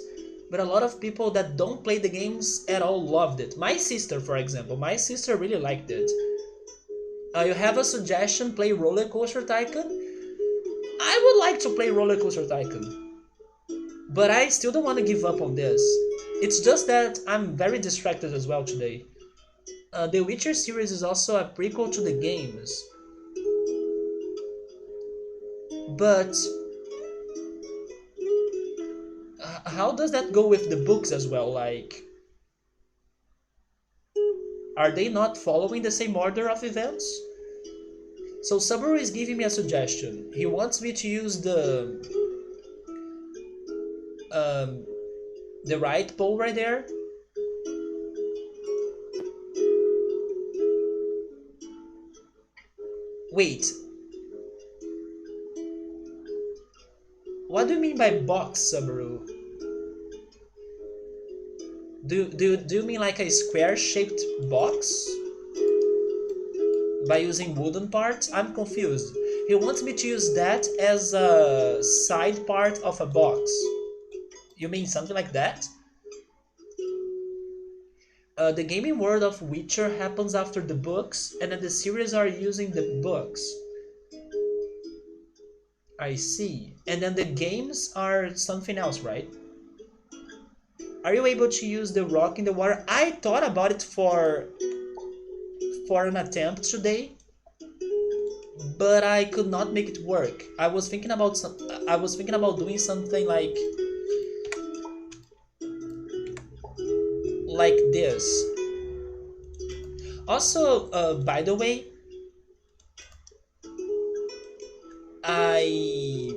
but a lot of people that don't play the games at all loved it. My sister, for example, my sister really liked it. You have a suggestion, play Roller Coaster Tycoon? I would like to play Roller Coaster Tycoon, but I still don't want to give up on this. It's just that I'm very distracted as well today. The Witcher series is also a prequel to the games, but how does that go with the books as well? Like, are they not following the same order of events? So Subaru is giving me a suggestion. He wants me to use um, the right pole right there. Wait, what do you mean by box, Subaru? Do you mean like a square-shaped box? By using wooden parts? I'm confused. He wants me to use that as a side part of a box. You mean something like that? The gaming world of Witcher happens after the books, and then the series are using the books. I see. And then the games are something else, right? Are you able to use the rock in the water? I thought about it for an attempt today, but I could not make it work. I was thinking about doing something like this. Also, by the way, I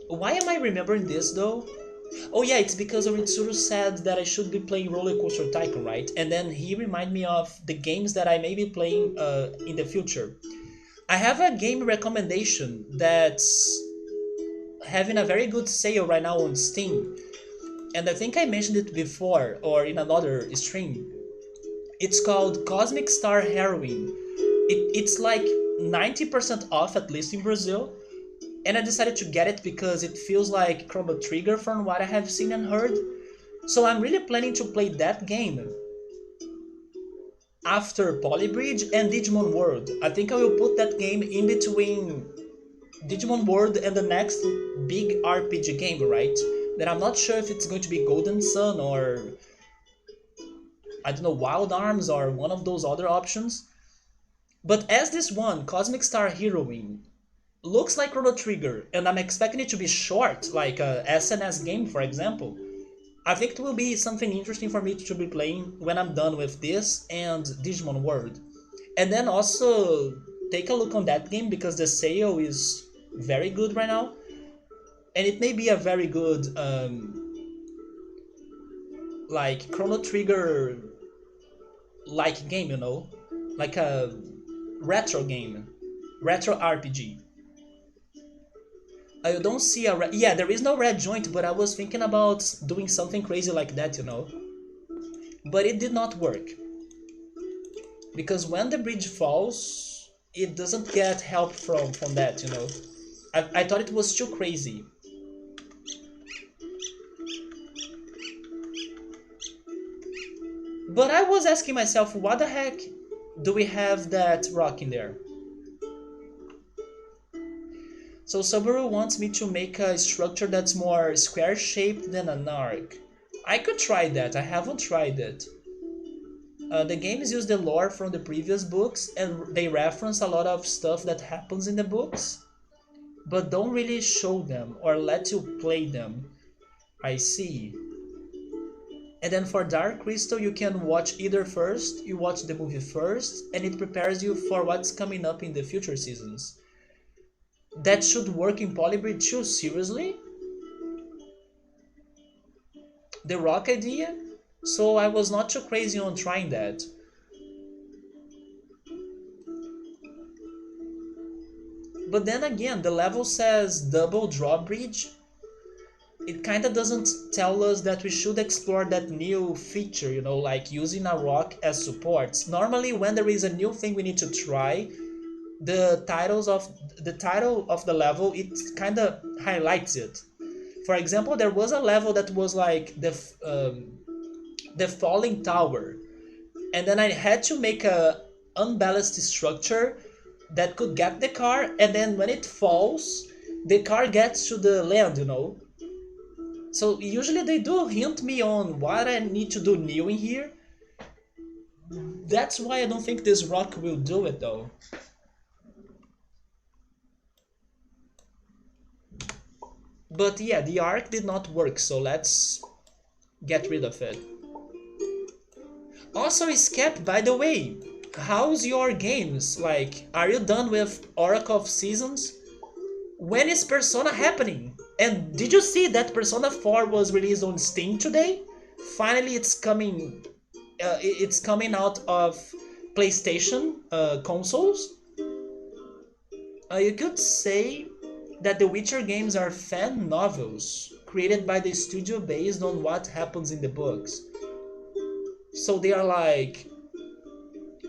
why am I remembering this though? Oh yeah, it's because Oritsuru said that I should be playing Roller Coaster Tycoon, right? And then he reminded me of the games that I may be playing in the future. I have a game recommendation that's having a very good sale right now on Steam. And I think I mentioned it before or in another stream. It's called Cosmic Star Heroine. It's like 90% off, at least in Brazil. And I decided to get it because it feels like Chrono Trigger from what I have seen and heard. So I'm really planning to play that game after Polybridge and Digimon World. I think I will put that game in between Digimon World and the next big RPG game, right? Then I'm not sure if it's going to be Golden Sun or I don't know, Wild Arms or one of those other options. But as this one, Cosmic Star Heroine, looks like Chrono Trigger, and I'm expecting it to be short, like a SNS game, for example, I think it will be something interesting for me to be playing when I'm done with this and Digimon World. And then also take a look on that game because the sale is very good right now. And it may be a very good like Chrono Trigger like game, you know? Like a retro game. Retro RPG. I don't see a yeah, there is no red joint, but I was thinking about doing something crazy like that, you know. But it did not work. Because when the bridge falls, it doesn't get help from that, you know. I thought it was too crazy. But I was asking myself, what the heck do we have that rock in there? So Subaru wants me to make a structure that's more square-shaped than an arc. I could try that, I haven't tried it. The games use the lore from the previous books and they reference a lot of stuff that happens in the books, but don't really show them or let you play them. I see. And then for Dark Crystal, you can watch either first, you watch the movie first, and it prepares you for what's coming up in the future seasons. That should work in Polybridge too, seriously? The rock idea? So I was not too crazy on trying that. But then again, the level says double drawbridge. It kinda doesn't tell us that we should explore that new feature, like using a rock as support. Normally when there is a new thing we need to try, the title of the level, it kinda highlights it. For example, there was a level that was like the falling tower, and then I had to make a unbalanced structure that could get the car, and then when it falls, the car gets to the land. So usually they do hint me on what I need to do new in here. That's why I don't think this rock will do it though. But yeah, the arc did not work, so let's get rid of it. Also, Skep, by the way, how's your games? Like, are you done with Oracle of Seasons? When is Persona happening? And did you see that Persona 4 was released on Steam today? Finally, it's coming. It's coming out of PlayStation consoles. You could say that the Witcher games are fan novels created by the studio based on what happens in the books. So they are like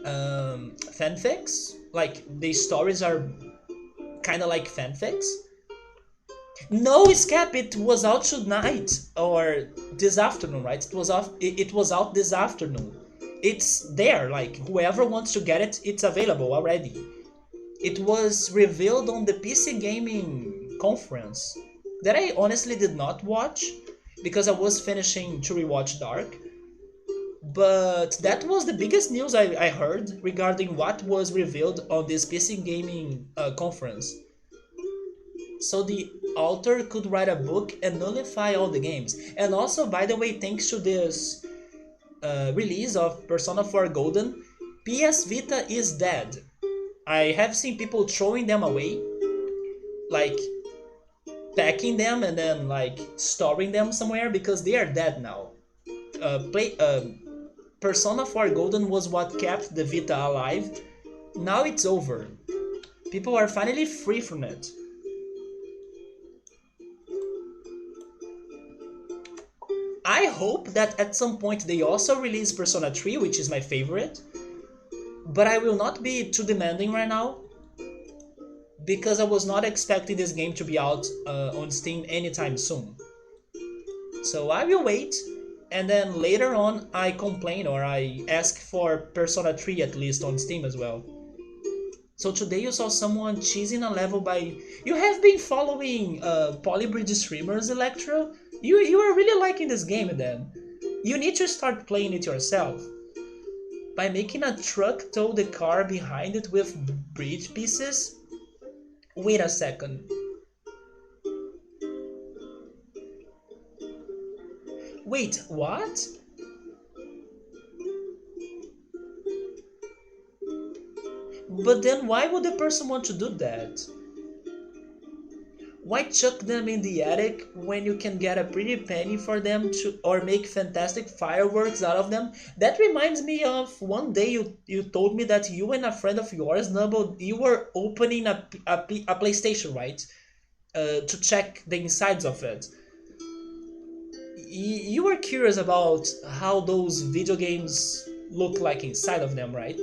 fanfics. Like the stories are kind of like fanfics. No, Scap, it was out tonight or this afternoon, right? It was off. It was out this afternoon. It's there. Like whoever wants to get it, it's available already. It was revealed on the PC Gaming conference that I honestly did not watch because I was finishing to rewatch Dark. But that was the biggest news I heard regarding what was revealed on this PC Gaming conference. So the author could write a book and nullify all the games. And also, by the way, thanks to this release of Persona 4 Golden, PS Vita is dead. I have seen people throwing them away, like packing them and then like storing them somewhere because they are dead now. Persona 4 Golden was what kept the Vita alive. Now it's over. People are finally free from it. I hope that at some point they also release Persona 3, which is my favorite. But I will not be too demanding right now because I was not expecting this game to be out on Steam anytime soon. So I will wait, and then later on I complain or I ask for Persona 3 at least on Steam as well. So today you saw someone cheesing a level by... You have been following Polybridge streamers, Electro? You are really liking this game then. You need to start playing it yourself. By making a truck tow the car behind it with bridge pieces? Wait a second. Wait, what? But then why would the person want to do that? Why chuck them in the attic when you can get a pretty penny for them to, or make fantastic fireworks out of them? That reminds me of one day you told me that you and a friend of yours, Nubble, you were opening a PlayStation, right? To check the insides of it. You were curious about how those video games look like inside of them, right?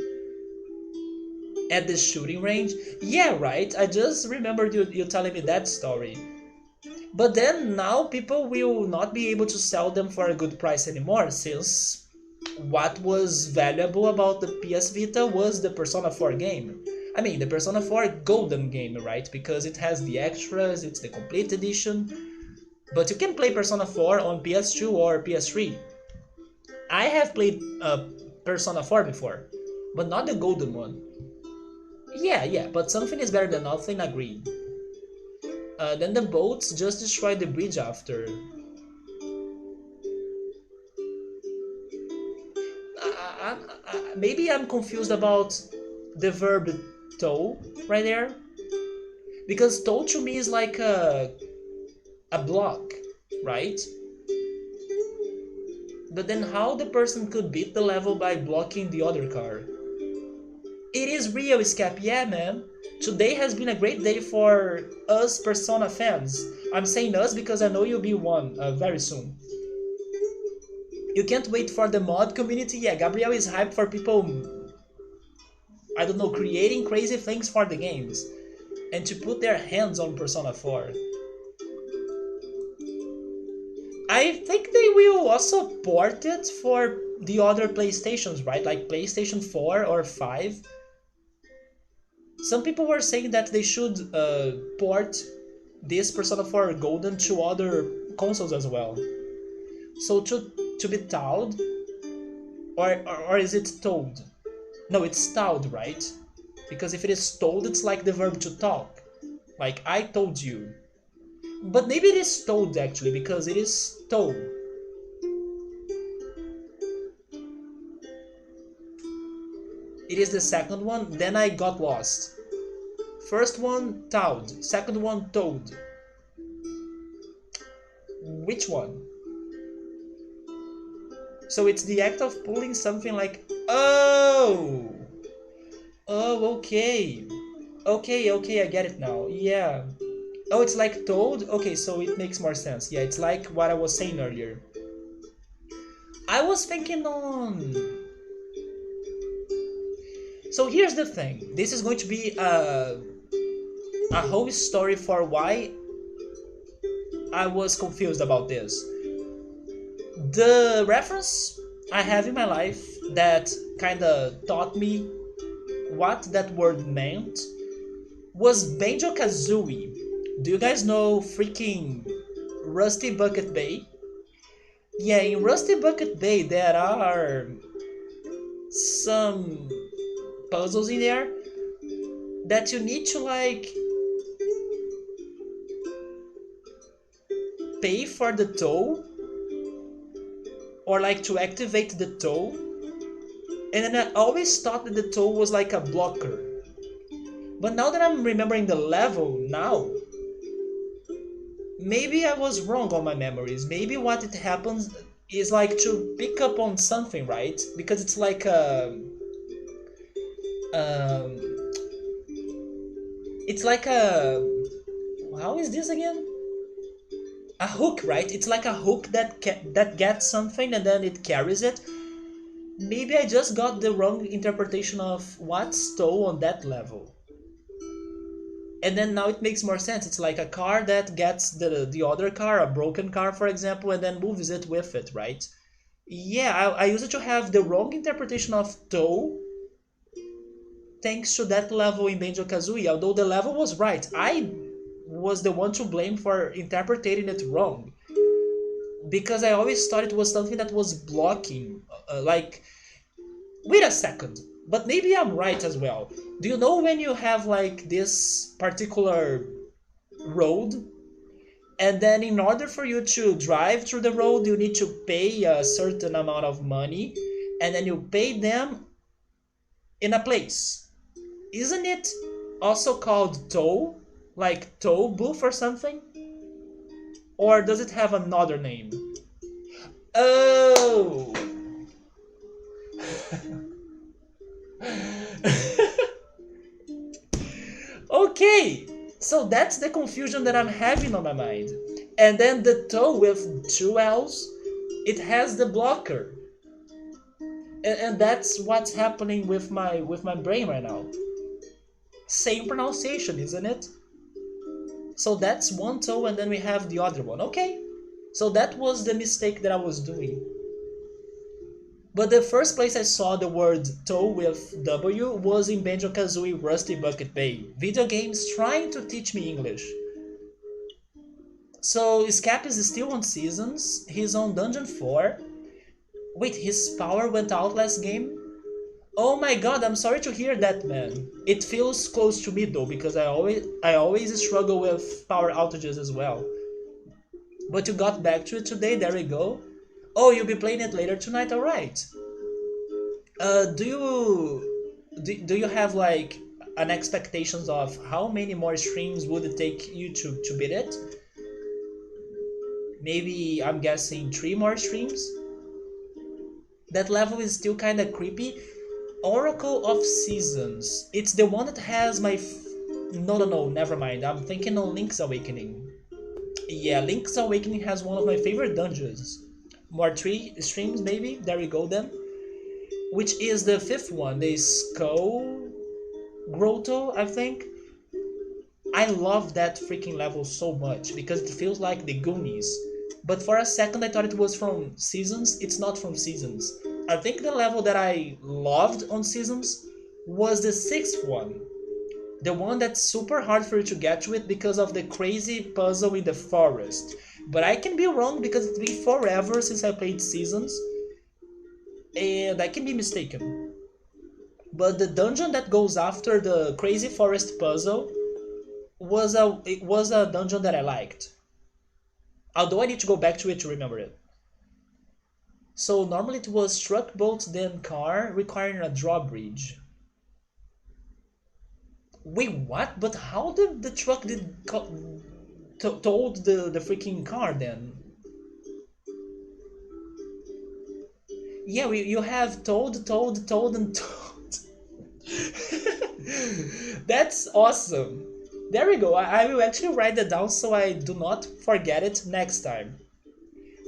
At the shooting range? Yeah, right. I just remembered you telling me that story. But then now people will not be able to sell them for a good price anymore since what was valuable about the PS Vita was the Persona 4 game. I mean, the Persona 4 Golden game, right? Because it has the extras, it's the complete edition. But you can play Persona 4 on PS2 or PS3. I have played Persona 4 before, but not the golden one. Yeah, yeah, but something is better than nothing, agreed. Then the boats just destroy the bridge after. Maybe I'm confused about the verb tow right there, because tow to me is like a block, right? But then how the person could beat the level by blocking the other car? It is real, Scap. Yeah, man. Today has been a great day for us Persona fans. I'm saying us because I know you'll be one very soon. You can't wait for the mod community. Yeah, Gabriel is hyped for people, I don't know, creating crazy things for the games and to put their hands on Persona 4. I think they will also port it for the other PlayStations, right? Like PlayStation 4 or 5. Some people were saying that they should port this Persona 4 Golden to other consoles as well. So to be towed, or is it told? No, it's towed, right? Because if it is told, it's like the verb to talk. Like, I told you. But maybe it is told actually, because it is told. It is the second one, then I got lost. First one, towed. Second one, told. Which one? So it's the act of pulling something like, oh! Oh, okay. Okay, I get it now. Yeah. Oh, it's like told? Okay, so it makes more sense. Yeah, it's like what I was saying earlier. I was thinking on... So here's the thing. This is going to be a whole story for why I was confused about this. The reference I have in my life that kinda taught me what that word meant was Banjo-Kazooie. Do you guys know freaking Rusty Bucket Bay? Yeah, in Rusty Bucket Bay there are some puzzles in there that you need to like pay for the toll or like to activate the toll. And then I always thought that the toll was like a blocker. But now that I'm remembering the level now, maybe I was wrong on my memories. Maybe what it happens is like to pick up on something, right? Because it's like um, it's like a, how is this again? A hook, right? It's like a hook that gets something and then it carries it. Maybe I just got the wrong interpretation of what stole on that level. And then now it makes more sense. It's like a car that gets the other car, a broken car for example, and then moves it with it, right? Yeah, I used to have the wrong interpretation of tow thanks to that level in Banjo-Kazooie, although the level was right. I was the one to blame for interpreting it wrong. Because I always thought it was something that was blocking, like, wait a second, but maybe I'm right as well. Do you know when you have like this particular road, and then in order for you to drive through the road, you need to pay a certain amount of money, and then you pay them in a place. Isn't it also called toll? Like toll booth or something? Or does it have another name? Oh! Okay, so that's the confusion that I'm having on my mind. And then the toe with two L's, it has the blocker. And that's what's happening with my brain right now. Same pronunciation, isn't it? So that's one toe and then we have the other one. Okay, so that was the mistake that I was doing. But the first place I saw the word toe with W was in Banjo-Kazooie Rusty Bucket Bay. Video games trying to teach me English. So Scap is still on seasons, he's on Dungeon 4. Wait, his power went out last game? Oh my god, I'm sorry to hear that, man. It feels close to me though, because I always struggle with power outages as well. But you got back to it today, there we go. Oh, you'll be playing it later tonight, alright. Do you have like an expectations of how many more streams would it take you to beat it? Maybe I'm guessing 3 more streams. That level is still kind of creepy. Oracle of Seasons. It's the one that has my. No, no, no, never mind. I'm thinking on Link's Awakening. Yeah, Link's Awakening has one of my favorite dungeons. More 3 streams, maybe? There we go then. Which is the 5th one, the Skull Grotto, I think. I love that freaking level so much because it feels like the Goonies. But for a second I thought it was from Seasons. It's not from Seasons. I think the level that I loved on Seasons was the 6th one. The one that's super hard for you to get to it because of the crazy puzzle in the forest. But I can be wrong because it's been forever since I played Seasons. And I can be mistaken. But the dungeon that goes after the crazy forest puzzle was a dungeon that I liked. Although I need to go back to it to remember it. So normally it was truck, boat, then car, requiring a drawbridge. Wait, what? But how did the truck told the freaking car then? Yeah, you have told, and told. That's awesome. There we go. I will actually write that down so I do not forget it next time.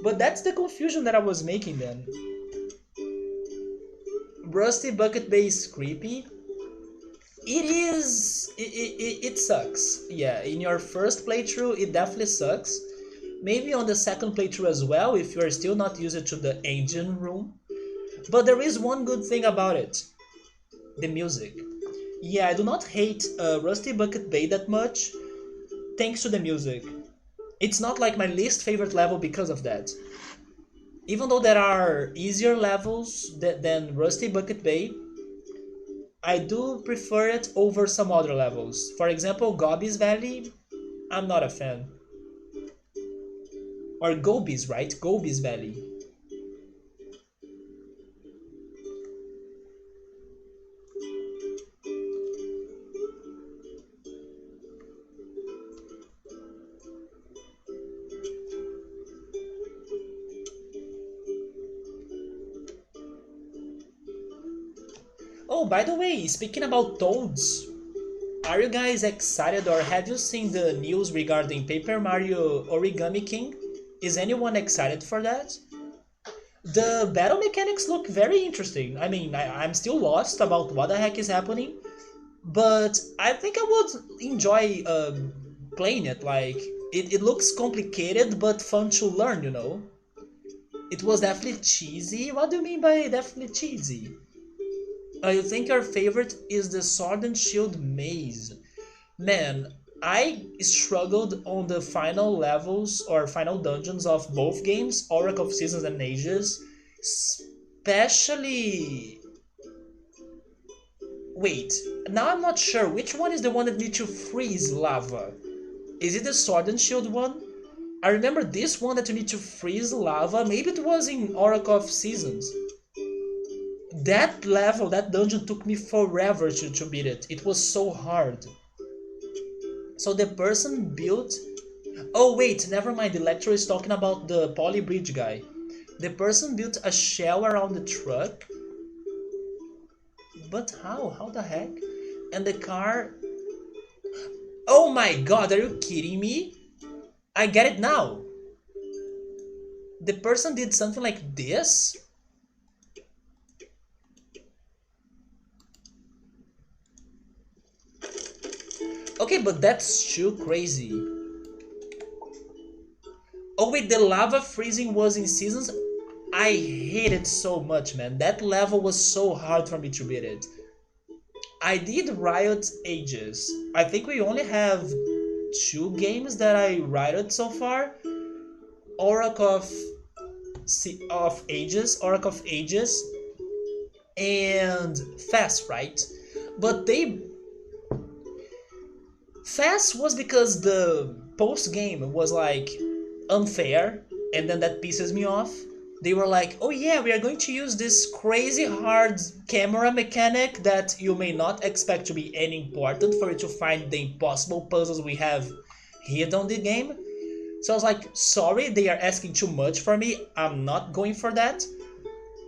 But that's the confusion that I was making then. Rusty Bucket Bay is creepy. It is. It sucks. Yeah, in your first playthrough, it definitely sucks. Maybe on the second playthrough as well, if you are still not used to the engine room. But there is one good thing about it. The music. Yeah, I do not hate Rusty Bucket Bay that much, thanks to the music. It's not like my least favorite level because of that. Even though there are easier levels than Rusty Bucket Bay, I do prefer it over some other levels. For example, Gobi's Valley, I'm not a fan. Or Gobi's, right? Gobi's Valley. Oh, by the way, speaking about toads, are you guys excited or have you seen the news regarding Paper Mario Origami King? Is anyone excited for that? The battle mechanics look very interesting. I mean, I'm still lost about what the heck is happening, but I think I would enjoy playing it. Like, it looks complicated but fun to learn. It was definitely cheesy. What do you mean by definitely cheesy? You think your favorite is the Sword and Shield maze? Man, I struggled on the final levels or final dungeons of both games, Oracle of Seasons and Ages. Especially. Wait, now I'm not sure which one is the one that needs to freeze lava. Is it the Sword and Shield one? I remember this one that you need to freeze lava. Maybe it was in Oracle of Seasons. That level, that dungeon took me forever to beat it. It was so hard. So the person built. Oh wait, never mind. Electro is talking about the poly bridge guy. The person built a shell around the truck. But how? How the heck? And the car. Oh my god, are you kidding me? I get it now. The person did something like this? Okay, but that's too crazy. Oh wait, the lava freezing was in Seasons? I hate it so much, man. That level was so hard for me to beat it. I did Riot Ages. I think we only have 2 games that I rioted so far. Oracle of of Ages, Oracle of Ages, and Fast, right? But they Fast was because the post game was like unfair, and then that pisses me off. They were like, oh yeah, we are going to use this crazy hard camera mechanic that you may not expect to be any important for you to find the impossible puzzles we have hid on the game. So I was like, sorry, they are asking too much for me. I'm not going for that.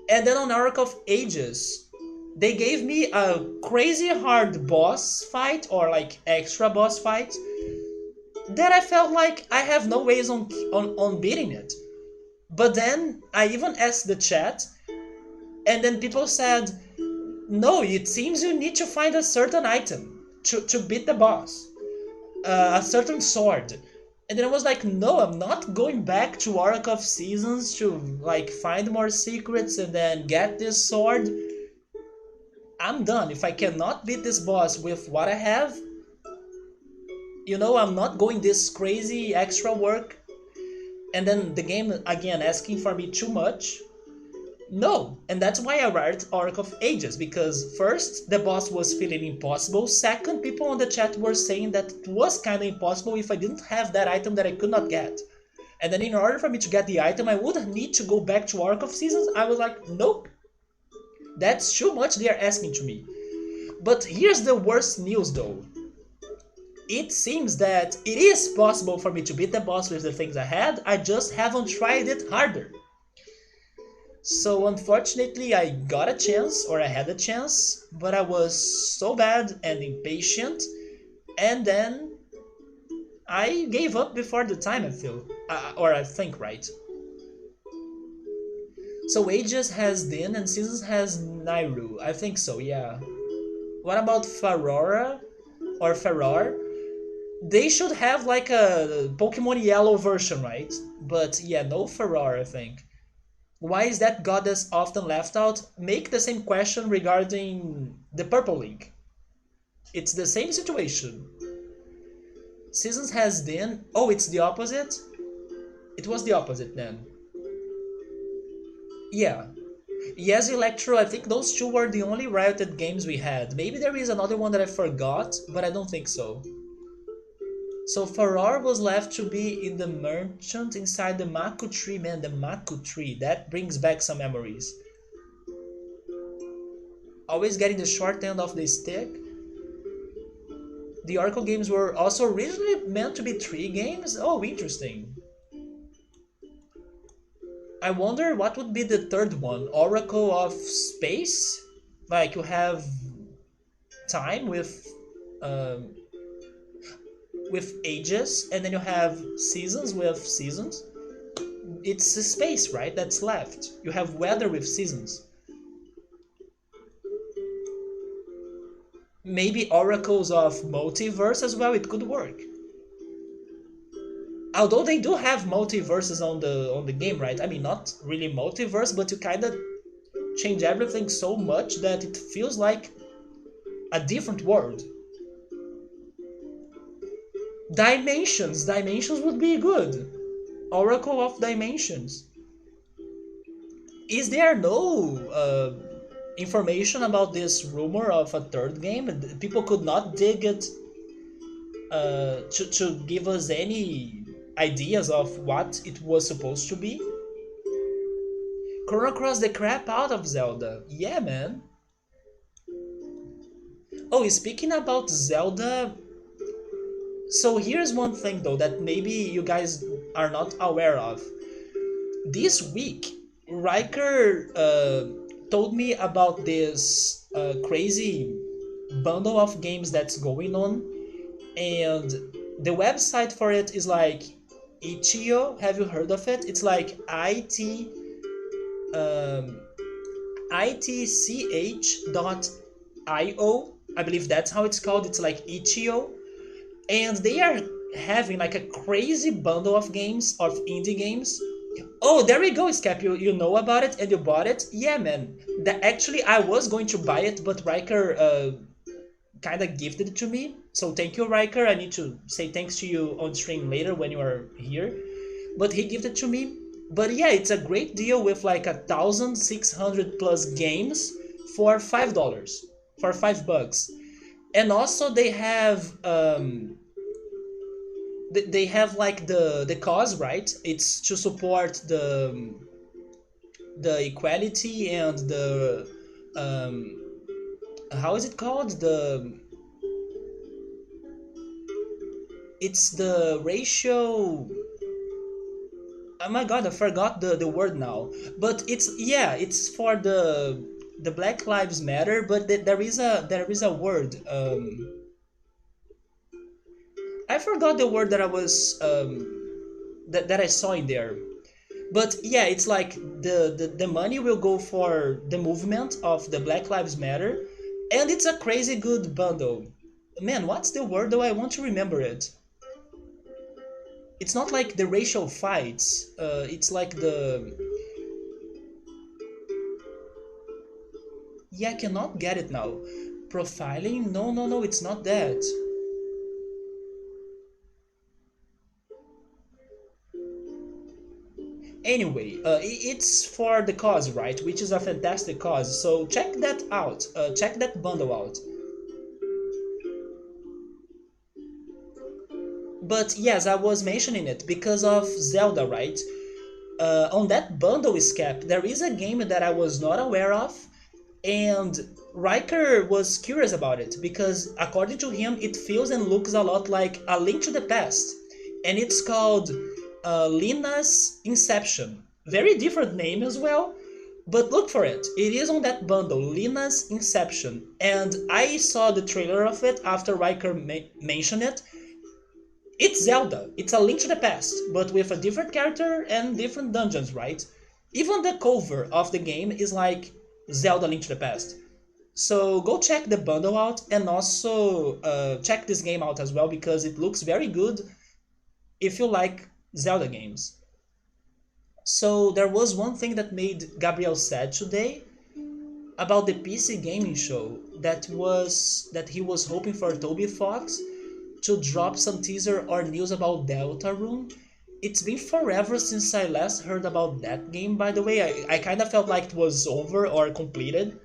And then on Arc of Ages, they gave me a crazy hard boss fight or like extra boss fight that I felt like I have no ways on beating it. But then I even asked the chat, and then people said, no, it seems you need to find a certain item to beat the boss, a certain sword. And then I was like, no, I'm not going back to Arc of Seasons to like find more secrets and then get this sword. I'm done. If I cannot beat this boss with what I have, I'm not going this crazy extra work. And then the game again asking for me too much. No, and that's why I write Arc of Ages, because first, the boss was feeling impossible. Second, people on the chat were saying that it was kind of impossible if I didn't have that item that I could not get. And then in order for me to get the item, I would need to go back to Arc of Seasons. I was like, nope. That's too much they are asking to me. But here's the worst news though. It seems that it is possible for me to beat the boss with the things I had, I just haven't tried it harder. So unfortunately I got a chance, or I had a chance, but I was so bad and impatient, and then I gave up before the time, I feel. Or I think, right? So Ages has Din and Seasons has Nairu. I think so, yeah. What about Farora? Or Farrar? They should have like a Pokemon Yellow version, right? But yeah, no Farrar, I think. Why is that goddess often left out? Make the same question regarding the Purple League. It's the same situation. Seasons has Din. Oh, it's the opposite? It was the opposite then. Yeah. Yes, Electro, I think those two were the only Rioted games we had. Maybe there is another one that I forgot, but I don't think so. So Farrar was left to be in the merchant inside the Maku tree. Man, the Maku tree, that brings back some memories. Always getting the short end of the stick. The Oracle games were also originally meant to be 3 games? Oh, interesting. I wonder what would be the third one. Oracle of Space? Like you have time with ages, and then you have seasons with seasons. It's a space, right? That's left. You have weather with seasons. Maybe oracles of multiverse as well. It could work. Although they do have multiverses on the game, right? I mean, not really multiverse, but you kind of change everything so much that it feels like a different world. Dimensions would be good. Oracle of Dimensions. Is there no information about this rumor of a third game? People could not dig it to give us any ideas of what it was supposed to be. Chrono Cross the crap out of Zelda. Yeah, man. Oh, speaking about Zelda, so here's one thing though that maybe you guys are not aware of. This week, Riker told me about this crazy bundle of games that's going on, and the website for it is like itch.io. Have you heard of it? It's like itch.io. I believe that's how it's called. It's like itch.io, and they are having like a crazy bundle of games, of indie games. Oh, there we go, Scap. You know about it and you bought it? Yeah, man. That actually I was going to buy it, but Riker kind of gifted it to me. So thank you, Riker. I need to say thanks to you on stream later when you are here. But he gifted it to me. But yeah, it's a great deal with like 1,600 plus games for $5, for $5. And also they have like the cause, right? It's to support the equality and the um how is it called, the it's the ratio. Oh my god, I forgot the word now. But it's, yeah, it's for the Black Lives Matter, but there is a word. I forgot the word that I was that I saw in there. But yeah, it's like the money will go for the movement of the Black Lives Matter, and it's a crazy good bundle. Man, what's the word though? I want to remember it. It's not like the racial fights. It's like the, yeah, I cannot get it now. Profiling? No, no, no, it's not that. Anyway, it's for the cause, right? Which is a fantastic cause. So check that out. Check that bundle out. But yes, I was mentioning it because of Zelda, right? On that bundle, Scap, there is a game that I was not aware of, and Riker was curious about it because, according to him, it feels and looks a lot like A Link to the Past, and it's called Lina's Inception. Very different name as well, but look for it. It is on that bundle, Lina's Inception, and I saw the trailer of it after Riker mentioned it. It's Zelda. It's A Link to the Past, but with a different character and different dungeons, right? Even the cover of the game is like Zelda Link to the Past. So go check the bundle out, and also check this game out as well because it looks very good if you like Zelda games. So there was one thing that made Gabriel sad today about the PC gaming show, that he was hoping for Toby Fox to drop some teaser or news about Deltarune. It's been forever since I last heard about that game, by the way. I kind of felt like it was over or completed.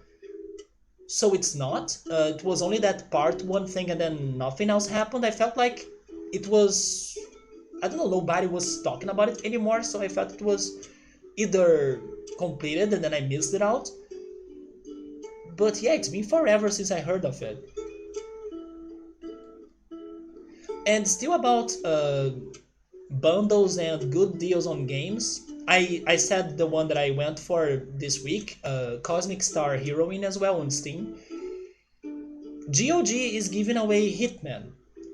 So it's not. It was only that part one thing and then nothing else happened. I felt like it was. I don't know, nobody was talking about it anymore, so I felt it was either completed and then I missed it out. But yeah, it's been forever since I heard of it. And still about bundles and good deals on games. I said the one that I went for this week, Cosmic Star Heroine as well on Steam. GOG is giving away Hitman.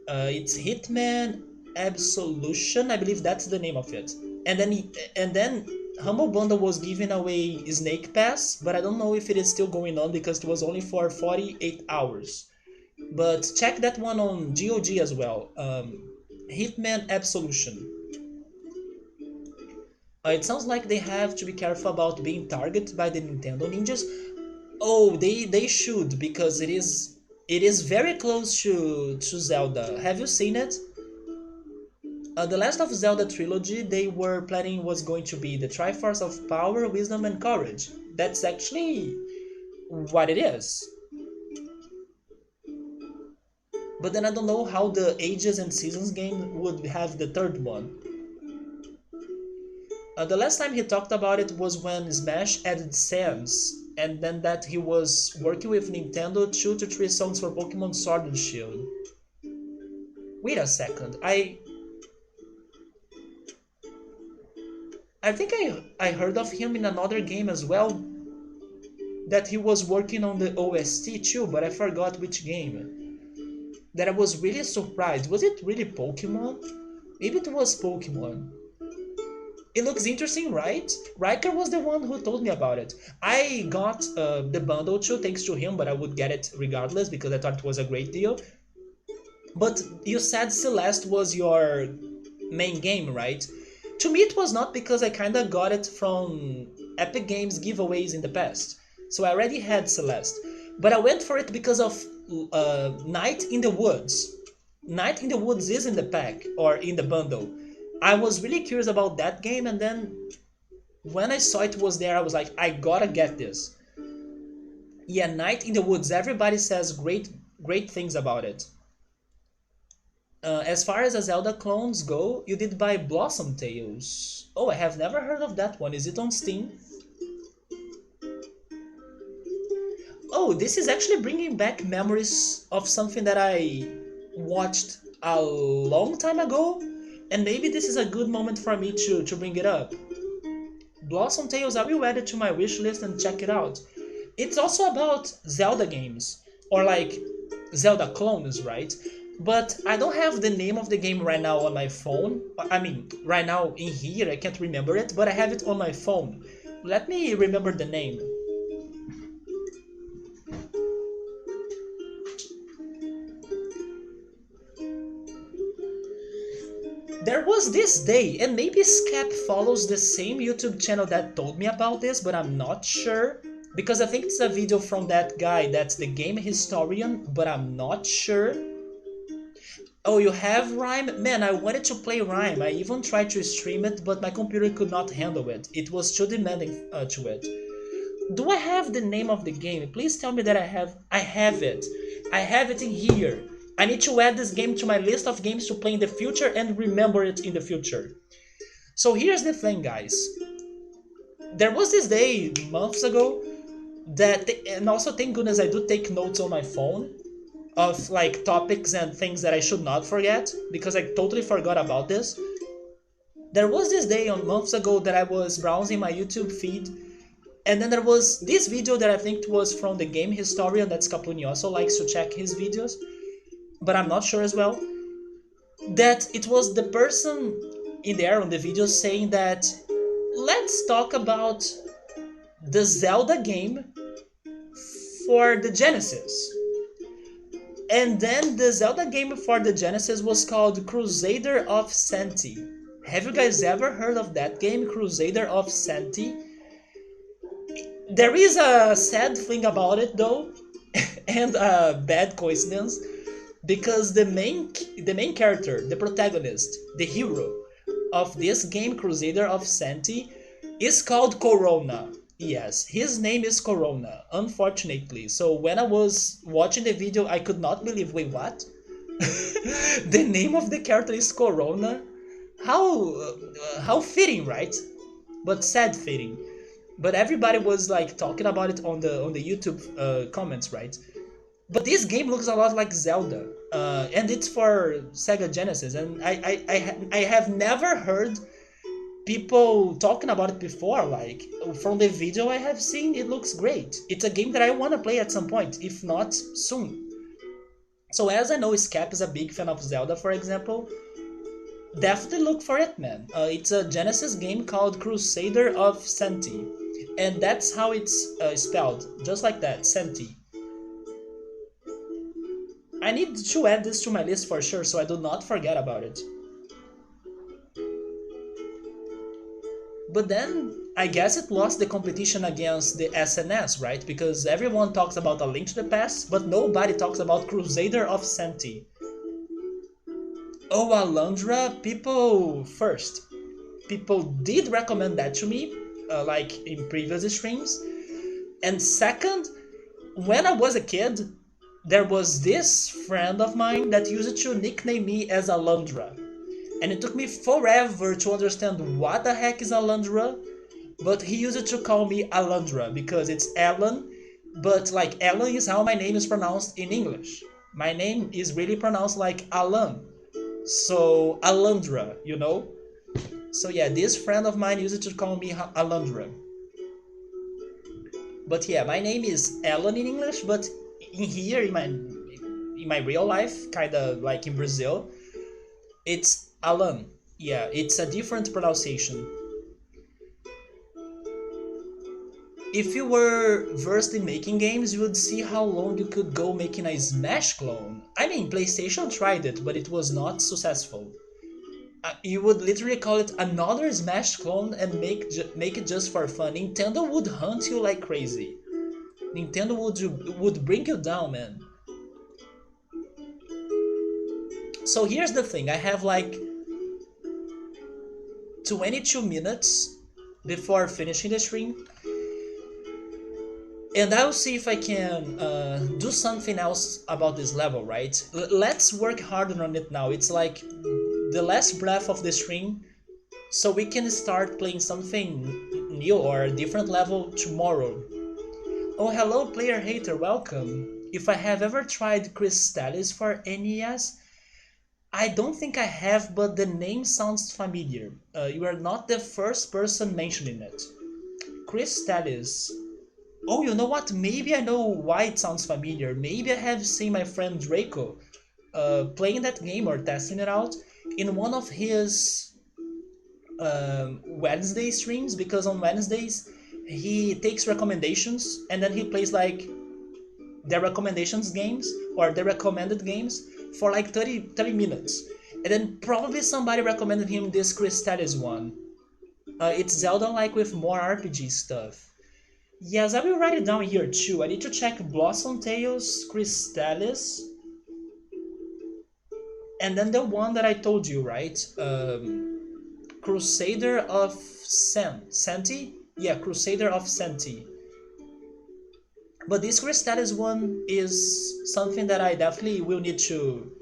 It's Hitman Absolution, I believe that's the name of it. And then Humble Bundle was giving away Snake Pass, but I don't know if it is still going on because it was only for 48 hours. But check that one on GOG as well. Hitman Absolution. It sounds like they have to be careful about being targeted by the Nintendo ninjas. Oh, they should because it is very close to Zelda. Have you seen it? The Last of Zelda trilogy, they were planning was going to be the Triforce of Power, Wisdom, and Courage. That's actually what it is. But then I don't know how the Ages and Seasons game would have the third one. The last time he talked about it was when Smash added Sans, and then that he was working with Nintendo 2 to 3 songs for Pokemon Sword and Shield. Wait a second, I think I heard of him in another game as well, that he was working on the OST too, but I forgot which game. That I was really surprised. Was it really Pokemon? Maybe it was Pokemon. It looks interesting, right? Riker was the one who told me about it. I got the bundle too, thanks to him, but I would get it regardless because I thought it was a great deal. But you said Celeste was your main game, right? To me, it was not because I kinda got it from Epic Games giveaways in the past. So I already had Celeste. But I went for it because of Night in the Woods. Night in the Woods is in the pack, or in the bundle. I was really curious about that game, and then When I saw it was there, I was like, I gotta get this. Yeah, Night in the Woods. Everybody says great things about it. As far as the Zelda clones go, you did buy Blossom Tales. Oh, I have never heard of that one. Is it on Steam? Oh, this is actually bringing back memories of something that I watched a long time ago, and maybe this is a good moment for me to bring it up. Blossom Tales, I will add it to my wish list and check it out. It's also about Zelda games, or like Zelda clones, right? But I don't have the name of the game right now on my phone. I mean, right now in here, I can't remember it, but I have it on my phone. Let me remember the name. There was this day, and maybe Scap follows the same YouTube channel that told me about this, but I'm not sure. Because I think it's a video from that guy that's the game historian, but I'm not sure. Oh, you have Rhyme? Man, I wanted to play Rhyme. I even tried to stream it, but my computer could not handle it. It was too demanding to it. Do I have the name of the game? Please tell me that I have. I have it. I have it in here. I need to add this game to my list of games to play in the future and remember it in the future. So here's the thing, guys. There was this day months ago that, and also thank goodness I do take notes on my phone of like topics and things that I should not forget because I totally forgot about this. There was this day on months ago that I was browsing my YouTube feed, and then there was this video that I think was from the game historian, that's Capuni also likes to check his videos, but I'm not sure as well. That it was the person in there on the video saying that let's talk about the Zelda game for the Genesis. And then the Zelda game for the Genesis was called Crusader of Senti. Have you guys ever heard of that game, Crusader of Senti? There is a sad thing about it though, and a bad coincidence, because the main character, the protagonist, the hero of this game, Crusader of Senti, is called Corona. Yes, his name is Corona, unfortunately. So when I was watching the video, I could not believe, wait, what? The name of the character is Corona? How fitting, right? But sad fitting. But everybody was like talking about it on the YouTube comments, right? But this game looks a lot like Zelda, and it's for Sega Genesis, and I have never heard people talking about it before. Like from the video I have seen, it looks great. It's a game that I want to play at some point, if not soon. So as I know Scap is a big fan of Zelda, for example, definitely look for it, man. It's a Genesis game called Crusader of Senti, and that's how it's spelled, just like that, Senti. I need to add this to my list for sure, so I do not forget about it. But then, I guess it lost the competition against the SNS, right? Because everyone talks about A Link to the Past, but nobody talks about Crusader of Senti. Oh, Alundra, people did recommend that to me, like in previous streams. And second, when I was a kid, there was this friend of mine that used to nickname me as Alundra. And it took me forever to understand what the heck is Alundra, but he used to call me Alundra because it's Alan, but like Alan is how my name is pronounced in English. My name is really pronounced like Alan. So Alundra, you know? So yeah, this friend of mine used to call me Alundra. But yeah, my name is Alan in English, but in here in my real life, kind of like in Brazil, it's Alan. Yeah, it's a different pronunciation. If you were versed in making games, you would see how long you could go making a Smash clone. I mean, PlayStation tried it, but it was not successful. You would literally call it another Smash clone and make it just for fun. Nintendo would hunt you like crazy. Nintendo would bring you down, man. So here's the thing, I have like 22 minutes before finishing the stream, and I'll see if I can do something else about this level, right? Let's work harder on it now. It's like the last breath of the stream, so we can start playing something new or a different level tomorrow. Oh, hello, player hater, welcome. If I have ever tried Crystallis for NES, I don't think I have, but the name sounds familiar. You are not the first person mentioning it. Crystallis. Oh, you know what? Maybe I know why it sounds familiar. Maybe I have seen my friend Draco playing that game or testing it out in one of his Wednesday streams, because on Wednesdays he takes recommendations and then he plays like their recommendations games or the recommended games for like 30 minutes. And then probably somebody recommended him this Crystallis one. It's Zelda like with more RPG stuff. Yes, I will write it down here too. I need to check Blossom Tales, Crystallis, and then the one that I told you, right? Crusader of Senti? Yeah, Crusader of Senti. But this Crystallis one is something that I definitely will need to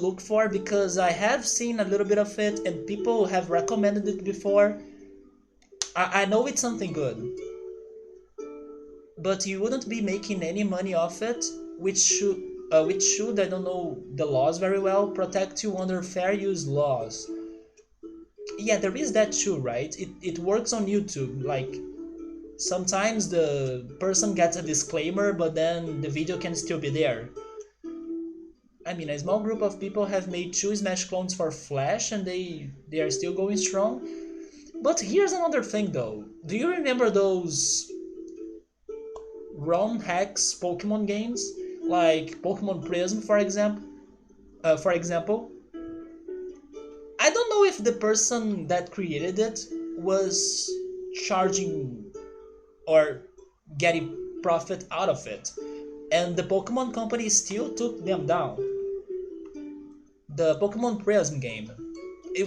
look for, because I have seen a little bit of it and people have recommended it before. I know it's something good, but you wouldn't be making any money off it, which should, I don't know the laws very well, protect you under fair use laws. Yeah, there is that too, right? It works on YouTube, like sometimes the person gets a disclaimer, but then the video can still be there. I mean, a small group of people have made 2 Smash clones for Flash and they are still going strong. But here's another thing though. Do you remember those ROM hacks Pokemon games? Like Pokemon Prism, for example? I don't know if the person that created it was charging or getting profit out of it, and the Pokemon company still took them down. The Pokemon Prism game,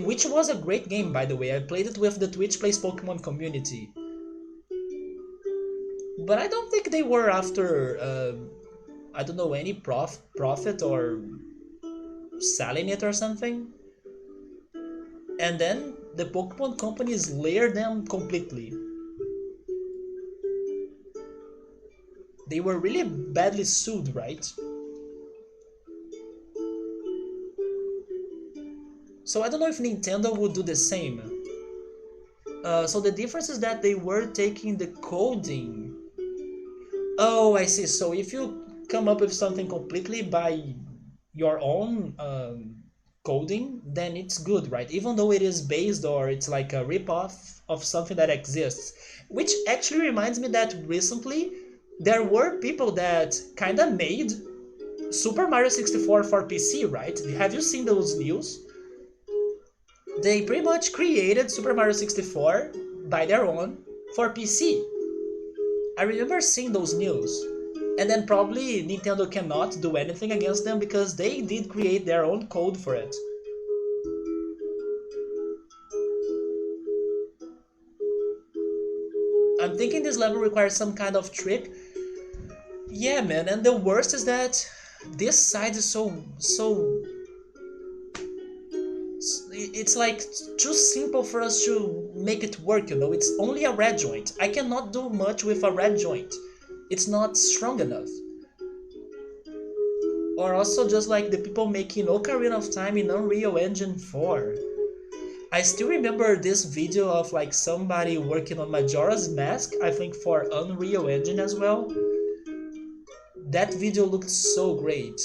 which was a great game by the way. I played it with the Twitch Plays Pokemon community, but I don't think they were after I don't know, any profit or selling it or something. And then the Pokemon companies layered them completely. They were really badly sued, right? So I don't know if Nintendo would do the same. So the difference is that they were taking the coding. Oh, I see. So if you come up with something completely by your own coding, then it's good, right? Even though it is based or it's like a rip-off of something that exists. Which actually reminds me that recently there were people that kind of made Super Mario 64 for PC, right? Have you seen those news? They pretty much created Super Mario 64 by their own for PC. I remember seeing those news. And then probably Nintendo cannot do anything against them because they did create their own code for it. I'm thinking this level requires some kind of trick. Yeah, man, and the worst is that this side is so it's like too simple for us to make it work, you know? It's only a red joint. I cannot do much with a red joint. It's not strong enough. Or also just like the people making Ocarina of Time in Unreal Engine 4. I still remember this video of like somebody working on Majora's Mask, I think for Unreal Engine as well. That video looked so great.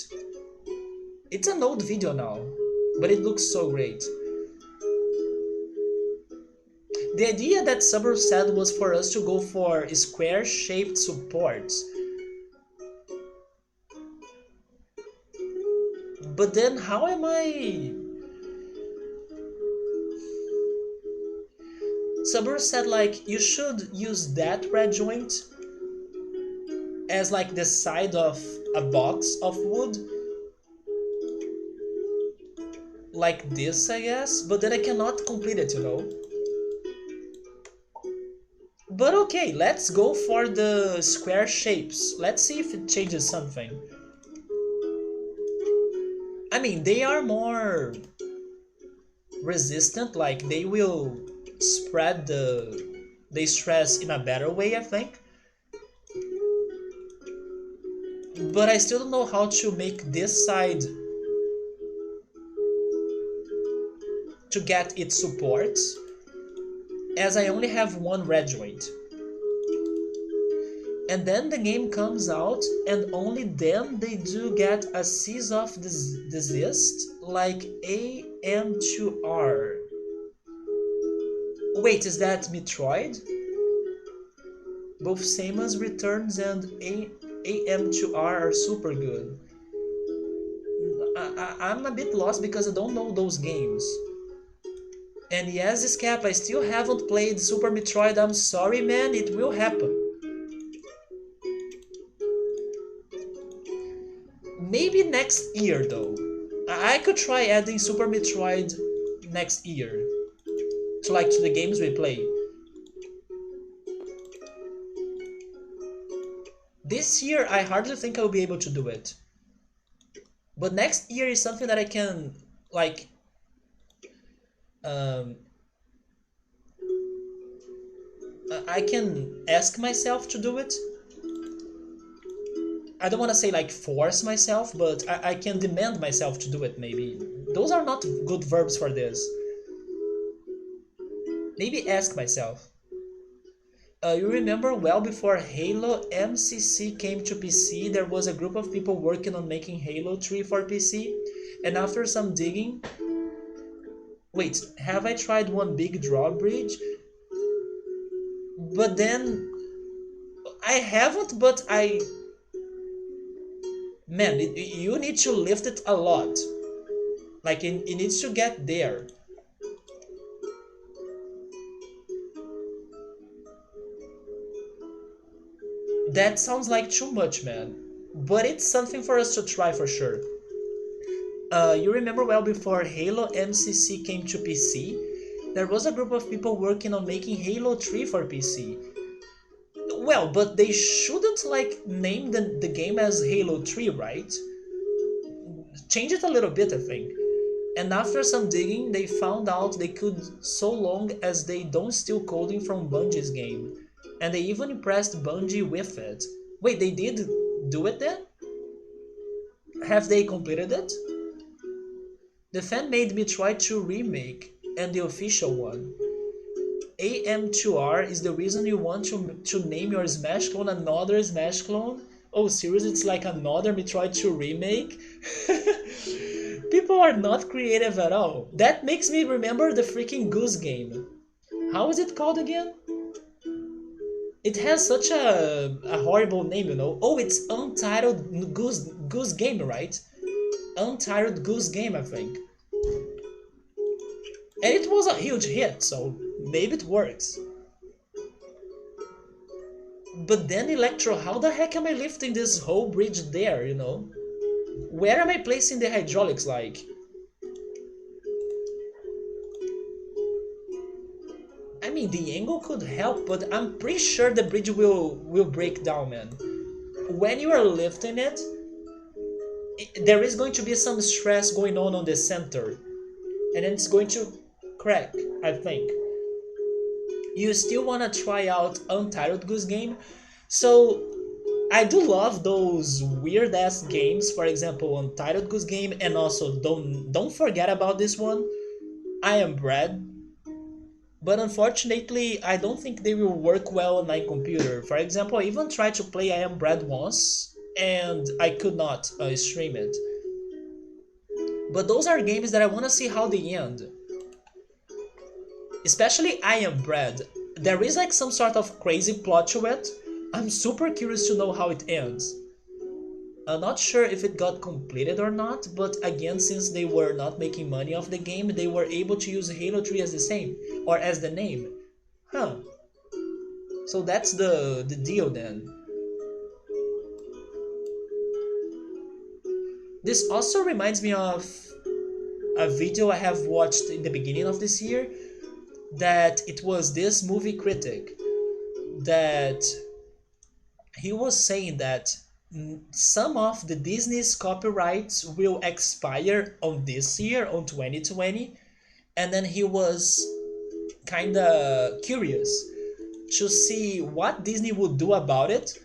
It's an old video now, but it looks so great. The idea that Subaru said was for us to go for square-shaped supports. But then how am I... Subaru said like, you should use that red joint as like the side of a box of wood. Like this, I guess, but then I cannot complete it, you know? But okay, let's go for the square shapes. Let's see if it changes something. I mean, they are more resistant, like they will spread the stress in a better way, I think. But I still don't know how to make this side to get its support, as I only have one red joint. And then the game comes out, and only then they do get a cease of desist, like AM2R. Wait, is that Metroid? Both Samus Returns and AM2R are super good. I'm a bit lost because I don't know those games. And yes, Scap, I still haven't played Super Metroid. I'm sorry, man, it will happen. Maybe next year, though. I could try adding Super Metroid next year to the games we play. This year, I hardly think I'll be able to do it. But next year is something that I can, like, I can ask myself to do it. I don't want to say like force myself, but I can demand myself to do it, maybe. Those are not good verbs for this. Maybe ask myself. You remember well before Halo MCC came to PC, there was a group of people working on making Halo 3 for PC, and after some digging... Wait, have I tried one big drawbridge? But then... I haven't, but I... Man, you need to lift it a lot. Like, it needs to get there. That sounds like too much, man. But it's something for us to try for sure. You remember well before Halo MCC came to PC, there was a group of people working on making Halo 3 for PC. Well, but they shouldn't like name the game as Halo 3, right? Change it a little bit, I think. And after some digging, they found out they could so long as they don't steal coding from Bungie's game. And they even impressed Bungie with it. Wait, they did do it then? Have they completed it? The fan-made Metroid 2 remake and the official one. AM2R is the reason you want to name your Smash clone another Smash clone? Oh, seriously, it's like another Metroid 2 remake? People are not creative at all. That makes me remember the freaking Goose game. How is it called again? It has such a horrible name, you know. Oh, it's Untitled Goose Game, right? Untitled Goose Game, I think. And it was a huge hit, so maybe it works. But then Electro, how the heck am I lifting this whole bridge there, you know? Where am I placing the hydraulics, like? I mean, the angle could help, but I'm pretty sure the bridge will break down, man. When you are lifting it, there is going to be some stress going on the center. And then it's going to crack, I think. You still want to try out Untitled Goose Game? So, I do love those weird-ass games, for example, Untitled Goose Game, and also don't forget about this one, I Am Bread. But unfortunately, I don't think they will work well on my computer. For example, I even tried to play I Am Bread once, and I could not stream it. But those are games that I want to see how they end. Especially I Am Bread. There is like some sort of crazy plot to it. I'm super curious to know how it ends. I'm not sure if it got completed or not, but again, since they were not making money off the game, they were able to use Halo 3 as the same, or as the name. Huh. So that's the deal then. This also reminds me of a video I have watched in the beginning of this year, that it was this movie critic. that he was saying that some of the Disney's copyrights will expire on this year, on 2020, and then he was kind of curious to see what Disney would do about it,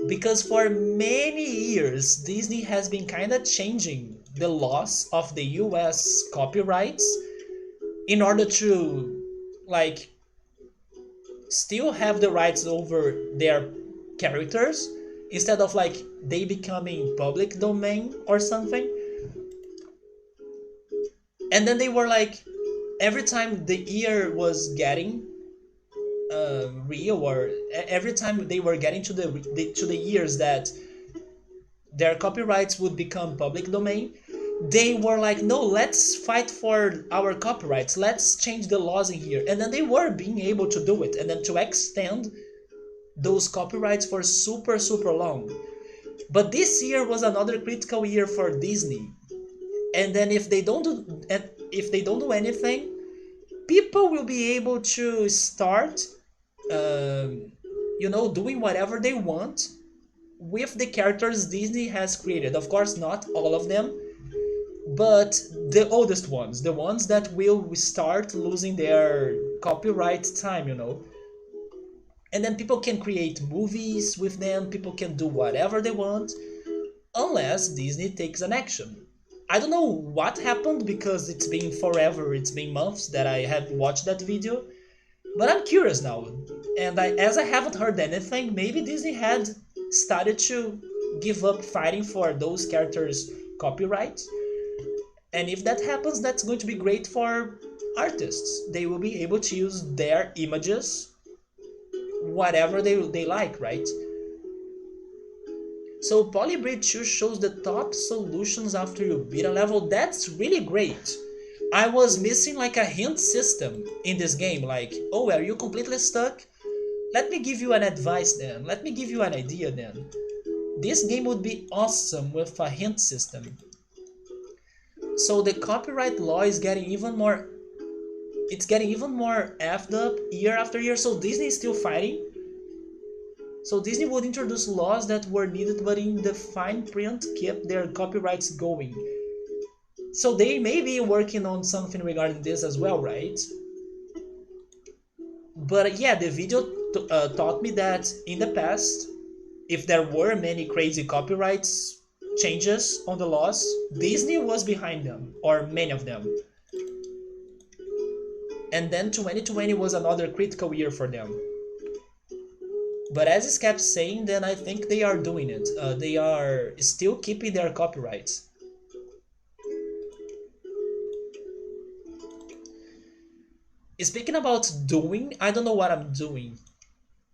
because for many years Disney has been kind of changing the laws of the US copyrights in order to like still have the rights over their characters instead of like they becoming public domain or something. And then they were like, every time the year was getting real, or every time they were getting to the years that their copyrights would become public domain, they were like, no, let's fight for our copyrights, let's change the laws in here. And then they were being able to do it, and then to extend those copyrights for super super long. But this year was another critical year for Disney, and then if they don't do anything, people will be able to start doing whatever they want with the characters Disney has created. Of course, not all of them, but the oldest ones, the ones that will start losing their copyright time. And then people can create movies with them, people can do whatever they want, unless Disney takes an action. I don't know what happened, because it's been forever, it's been months that I have watched that video, but I'm curious now. And as I haven't heard anything, maybe Disney had started to give up fighting for those characters' copyright. And if that happens, that's going to be great for artists. They will be able to use their images whatever they like, right? So Polybridge 2 shows the top solutions after you beat a level. That's really great. I was missing like a hint system in this game, like, oh, are you completely stuck? Let me give you an advice then. Let me give you an idea then. This game would be awesome with a hint system. So the copyright law is getting even more, it's getting even more effed up year after year. So Disney is still fighting. So Disney would introduce laws that were needed, but in the fine print kept their copyrights going. So they may be working on something regarding this as well, right? But yeah, the video taught me that in the past, if there were many crazy copyrights changes on the laws, Disney was behind them, or many of them. And then 2020 was another critical year for them. But as it kept saying, then I think they are doing it. They are still keeping their copyrights. Speaking about doing, I don't know what I'm doing.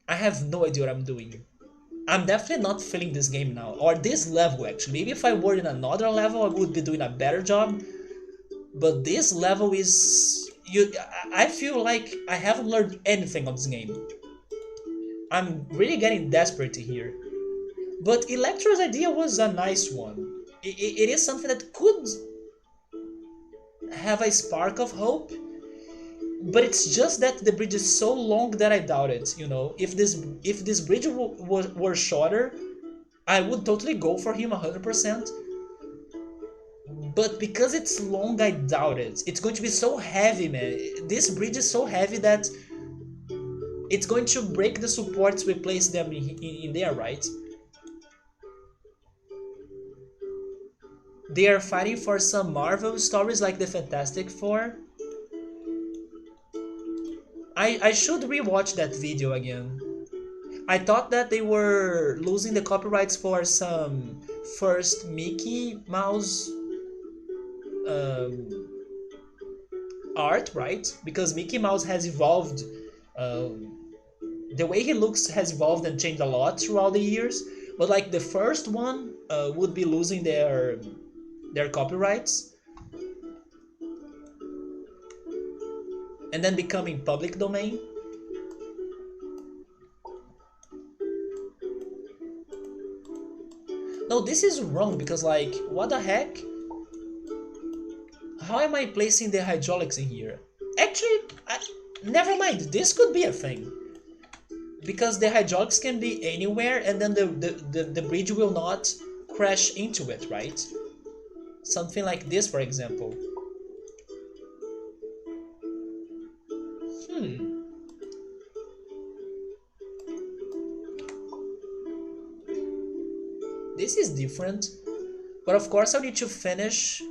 I have no idea what I'm doing. I'm definitely not feeling this game now, or this level actually. Maybe if I were in another level, I would be doing a better job. But this level is... I feel like I haven't learned anything on this game. I'm really getting desperate here. But Electro's idea was a nice one. It is something that could have a spark of hope. But it's just that the bridge is so long that I doubt it, If this bridge were shorter, I would totally go for him 100%. But because it's long, I doubt it. It's going to be so heavy, man. This bridge is so heavy that it's going to break the supports we place them in there, right? They are fighting for some Marvel stories like the Fantastic Four. I should rewatch that video again. I thought that they were losing the copyrights for some first Mickey Mouse art, right? Because Mickey Mouse has evolved. The way he looks has evolved and changed a lot throughout the years. But like the first one would be losing their copyrights. And then becoming public domain. No, this is wrong because like, what the heck? How am I placing the hydraulics in here? Actually, never mind, this could be a thing. because the hydraulics can be anywhere and then the bridge will not crash into it, right? Something like this, for example. Hmm, this is different. But of course I need to finish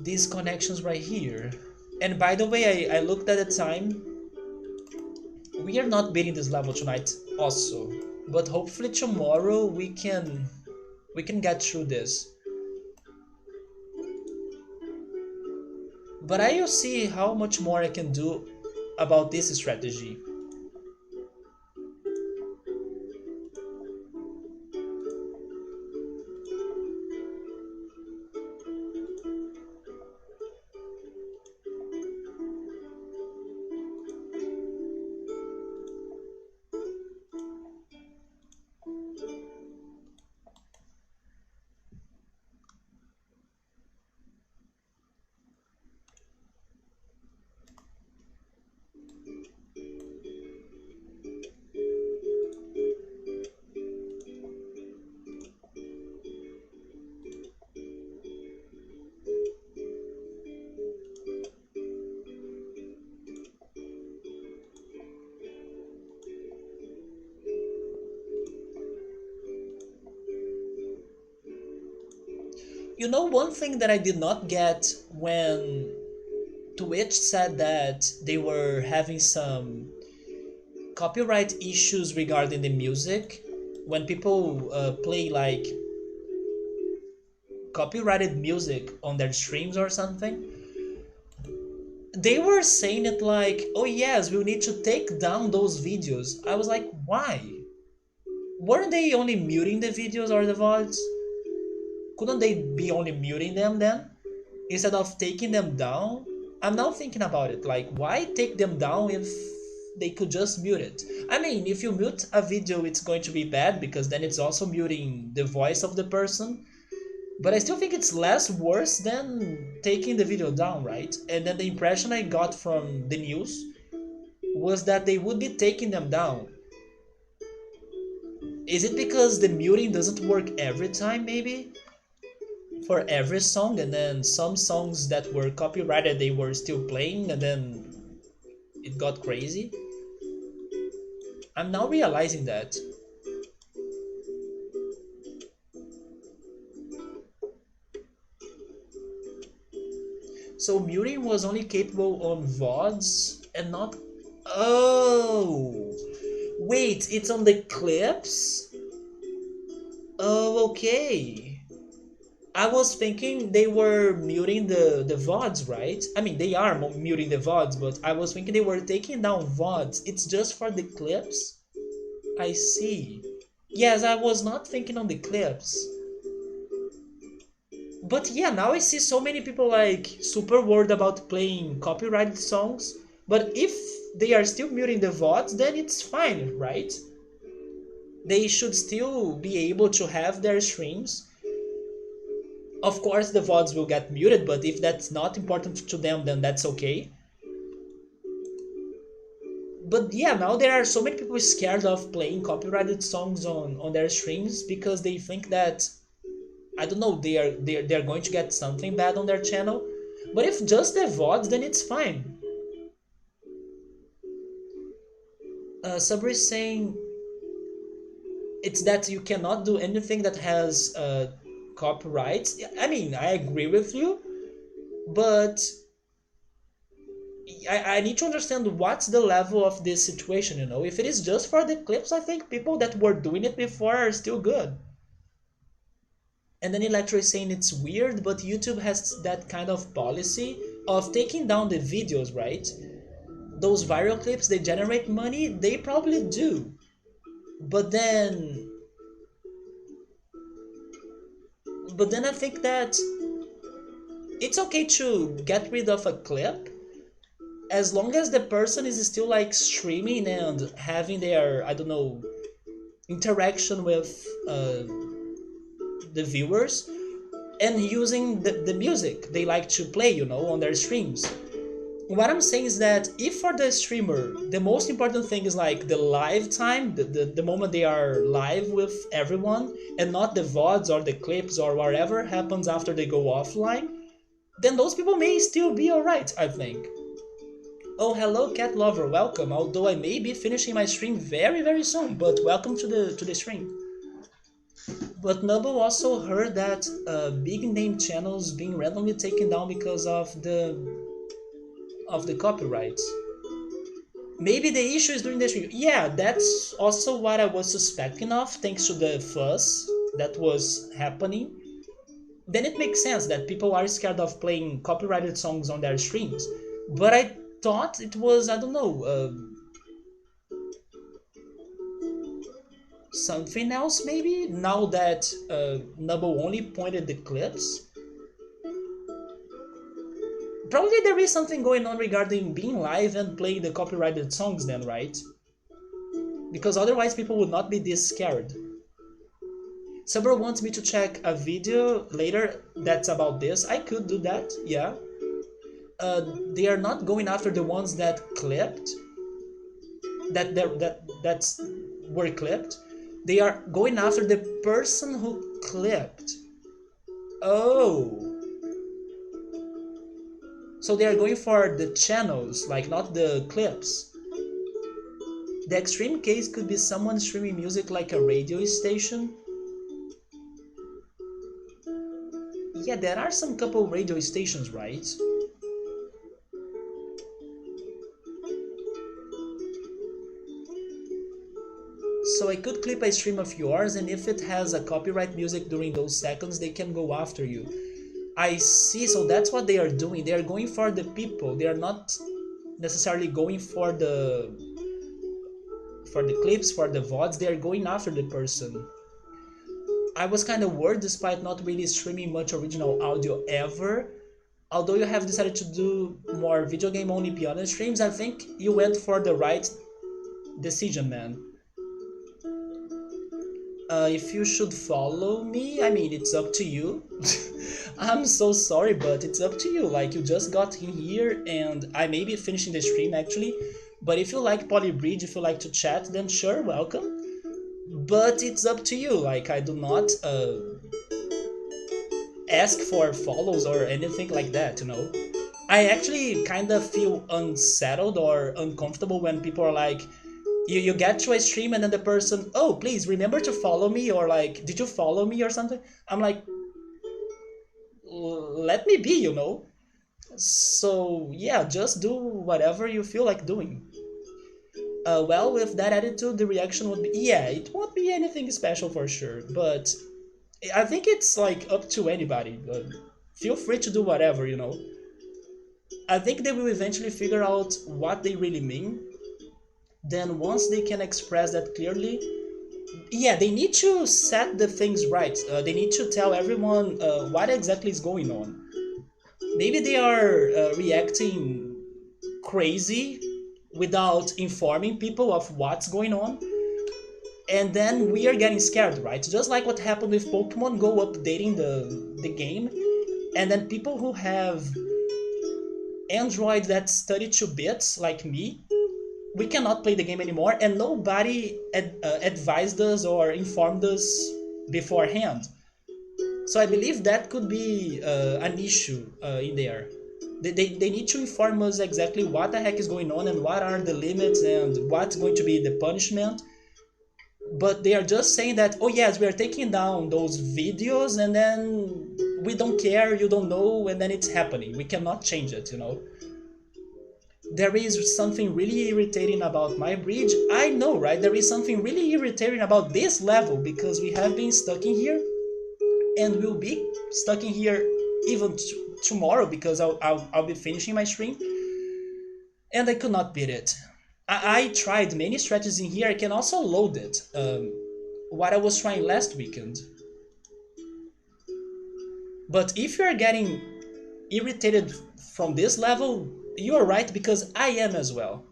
these connections right here. And by the way, I looked at the time. We are not beating this level tonight also. But hopefully tomorrow we can get through this. But I will see how much more I can do about this strategy. You know, one thing that I did not get when Twitch said that they were having some copyright issues regarding the music, when people play like copyrighted music on their streams or something, they were saying it like, oh yes, we'll need to take down those videos. I was like, why? Weren't they only muting the videos or the VODs? Couldn't they be only muting them then? Instead of taking them down? I'm now thinking about it, like, why take them down if they could just mute it? I mean, if you mute a video, it's going to be bad because then it's also muting the voice of the person. But I still think it's less worse than taking the video down, right? And then the impression I got from the news was that they would be taking them down. Is it because the muting doesn't work every time, maybe? For every song, and then some songs that were copyrighted, they were still playing, and then it got crazy? I'm now realizing that. So muting was only capable on VODs and not... Oh! Wait, it's on the clips? Oh, okay. I was thinking they were muting the VODs, right? I mean, they are muting the VODs, but I was thinking they were taking down VODs. It's just for the clips? I see. Yes, I was not thinking on the clips. But yeah, now I see so many people like super worried about playing copyrighted songs. But if they are still muting the VODs, then it's fine, right? They should still be able to have their streams. Of course, the VODs will get muted, but if that's not important to them, then that's okay. But yeah, now there are so many people scared of playing copyrighted songs on their streams because they think that, I don't know, they're going to get something bad on their channel. But if just the VODs, then it's fine. Sabri is saying it's that you cannot do anything that has copyrights. I mean, I agree with you, but I need to understand what's the level of this situation, you know? If it is just for the clips, I think people that were doing it before are still good. And then Electro is saying it's weird, but YouTube has that kind of policy of taking down the videos, right? Those viral clips, they generate money, they probably do. But then... But then I think that it's okay to get rid of a clip as long as the person is still like streaming and having their, I don't know, interaction with the viewers and using the music they like to play, you know, on their streams. What I'm saying is that if for the streamer, the most important thing is like the live time, the moment they are live with everyone, and not the VODs or the clips or whatever happens after they go offline, then those people may still be alright, I think. Oh, hello, cat lover, welcome. Although I may be finishing my stream very, very soon, but welcome to the stream. But Nubble also heard that big name channels being randomly taken down because of the copyrights. Maybe the issue is during the stream. Yeah, that's also what I was suspecting of, thanks to the fuss that was happening. Then it makes sense that people are scared of playing copyrighted songs on their streams. But I thought it was, I don't know, something else maybe? Now that Nubble only pointed the clips. Probably there is something going on regarding being live and playing the copyrighted songs then, right? Because otherwise people would not be this scared. Subber wants me to check a video later that's about this. I could do that, yeah. They are not going after the ones that clipped, that's were clipped. They are going after the person who clipped. Oh. So they are going for the channels, like not the clips. The extreme case could be someone streaming music like a radio station. Yeah, there are some couple radio stations, right? So I could clip a stream of yours, and if it has a copyright music during those seconds, they can go after you. I see, so that's what they are doing. They are going for the people. They are not necessarily going for the clips, for the VODs. They are going after the person. I was kind of worried despite not really streaming much original audio ever. Although you have decided to do more video game only piano streams, I think you went for the right decision, man. If you should follow me, I mean, it's up to you. I'm so sorry, but it's up to you. Like, you just got in here, and I may be finishing the stream, actually. But if you like Polybridge, if you like to chat, then sure, welcome. But it's up to you. Like, I do not ask for follows or anything like that, you know? I actually kind of feel unsettled or uncomfortable when people are like, you get to a stream and then the person, oh, please remember to follow me, or like, did you follow me or something? I'm like, let me be, you know? So yeah, just do whatever you feel like doing. Well, with that attitude, the reaction would be, yeah, it won't be anything special for sure, but I think it's like up to anybody. Feel free to do whatever, you know? I think they will eventually figure out what they really mean. Then once they can express that clearly, yeah, they need to set the things right. They need to tell everyone what exactly is going on. Maybe they are reacting crazy without informing people of what's going on. And then we are getting scared, right? Just like what happened with Pokemon Go updating the game. And then people who have Android that's 32 bits, like me, we cannot play the game anymore, and nobody advised us or informed us beforehand. So I believe that could be an issue in there. They need to inform us exactly what the heck is going on and what are the limits and what's going to be the punishment. But they are just saying that, oh yes, we are taking down those videos, and then we don't care, you don't know, and then it's happening. We cannot change it, you know? There is something really irritating about my bridge. I know, right? There is something really irritating about this level, because we have been stuck in here and we'll be stuck in here even tomorrow, because I'll be finishing my stream, and I could not beat it. I tried many strategies in here. I can also load it. What I was trying last weekend. But if you're getting irritated from this level, you're right, because I am as well.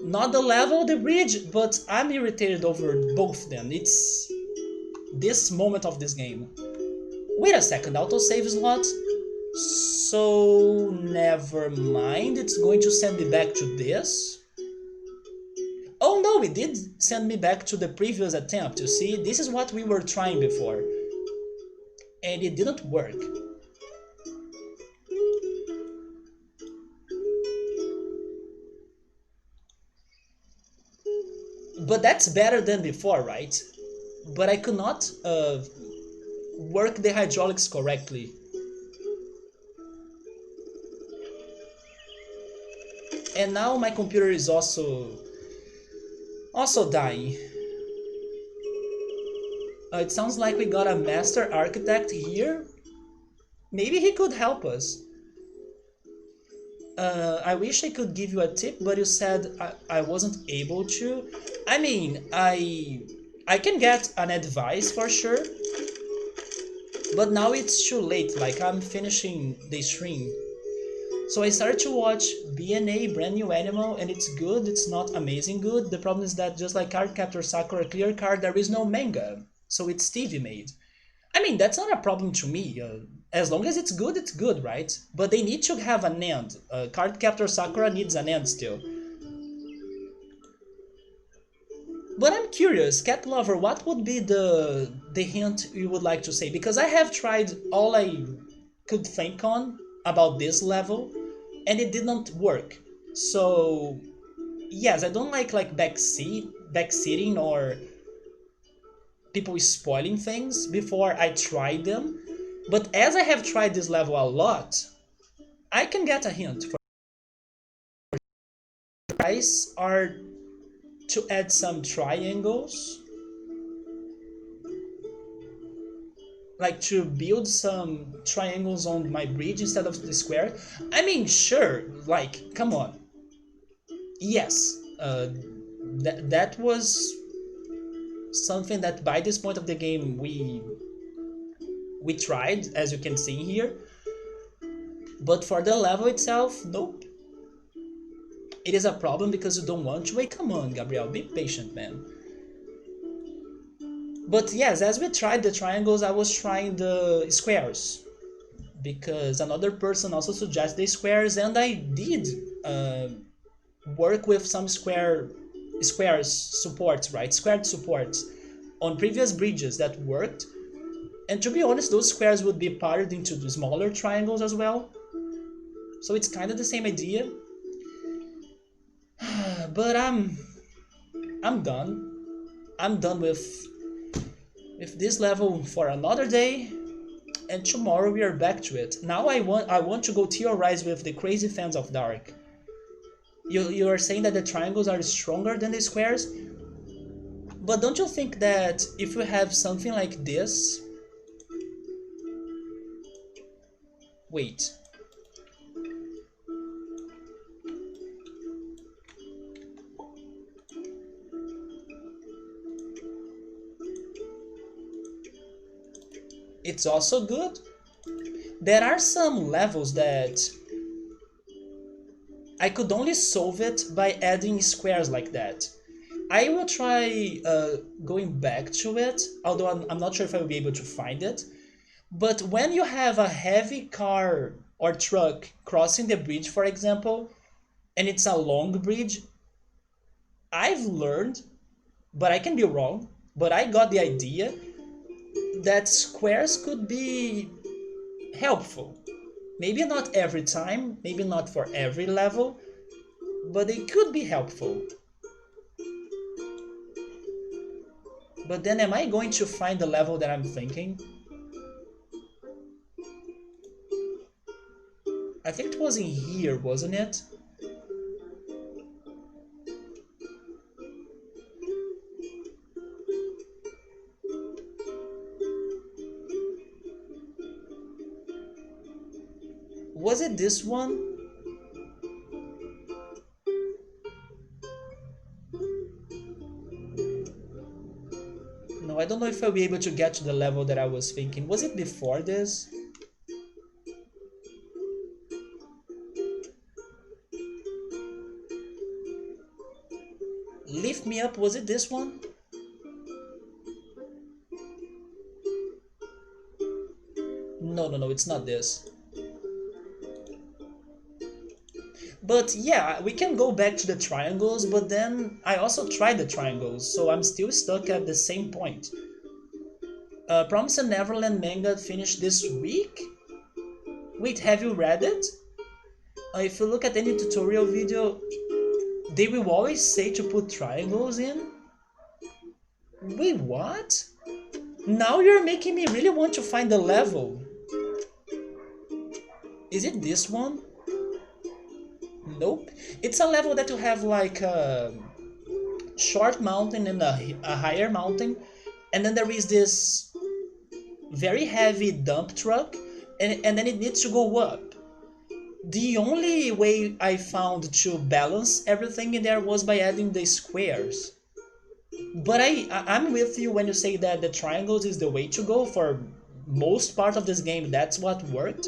Not the level, the bridge, but I'm irritated over both them. It's this moment of this game. Wait a second, autosave slot? So never mind, it's going to send me back to this. Oh no, it did send me back to the previous attempt, you see? This is what we were trying before. And it didn't work. But that's better than before, right? But I could not work the hydraulics correctly. And now my computer is also dying. It sounds like we got a master architect here. Maybe he could help us. I wish I could give you a tip, but you said I wasn't able to. I mean, I can get an advice for sure, but now it's too late. Like I'm finishing the stream, so I started to watch BNA Brand New Animal, and it's good. It's not amazing good. The problem is that just like Cardcaptor Sakura Clear Card, there is no manga, so it's TV made. I mean, that's not a problem to me. As long as it's good, right? But they need to have an end. Cardcaptor Sakura needs an end still. But I'm curious, Cat Lover, what would be the hint you would like to say? Because I have tried all I could think on about this level, and it didn't work. So yes, I don't like backseating or people spoiling things before I try them. But as I have tried this level a lot, I can get a hint. For guys are to add some triangles, like to build some triangles on my bridge instead of the square. I mean, sure, like, come on. Yes, that was something that by this point of the game we tried, as you can see here. But for the level itself, nope. It is a problem because you don't want to wait. Come on, Gabriel, be patient, man. But yes, as we tried the triangles, I was trying the squares because another person also suggested the squares, and I did uh, work with some squares supports, right? Squared supports on previous bridges that worked. And to be honest, those squares would be parted into the smaller triangles as well. So it's kind of the same idea. But I'm done. I'm done with this level for another day, and tomorrow we are back to it. Now I want to go theorize with the crazy fans of Dark. You are saying that the triangles are stronger than the squares, but don't you think that if we have something like this? Wait. It's also good. There are some levels that I could only solve it by adding squares like that. I will try going back to it, although I'm not sure if I will be able to find it. But when you have a heavy car or truck crossing the bridge, for example, and it's a long bridge, I've learned, but I can be wrong, but I got the idea that squares could be helpful. Maybe not every time, maybe not for every level, but they could be helpful. But then am I going to find the level that I'm thinking? I think it was in here, wasn't it? Was it this one? No, I don't know if I'll be able to get to the level that I was thinking. Was it before this? Lift Me Up, was it this one? No, it's not this. But yeah, we can go back to the triangles, but then I also tried the triangles, so I'm still stuck at the same point. Promise Neverland manga finished this week? Wait, have you read it? If you look at any tutorial video, they will always say to put triangles in. Wait, what? Now you're making me really want to find the level. Is it this one? Nope. It's a level that you have like a short mountain and a higher mountain, and then there is this very heavy dump truck, and then it needs to go up. The only way I found to balance everything in there was by adding the squares. But I'm with you when you say that the triangles is the way to go for most part of this game. That's what worked.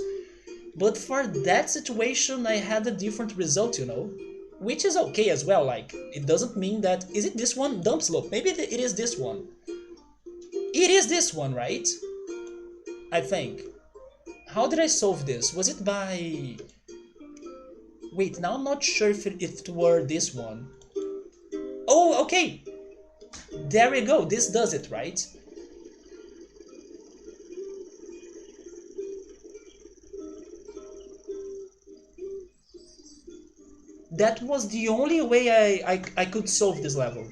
But for that situation, I had a different result, you know? Which is okay as well, like, it doesn't mean that... Is it this one? Dump slope. Maybe it is this one. It is this one, right? I think. How did I solve this? Was it by... Wait, now I'm not sure if it were this one. Oh, okay! There we go, this does it, right? That was the only way I could solve this level.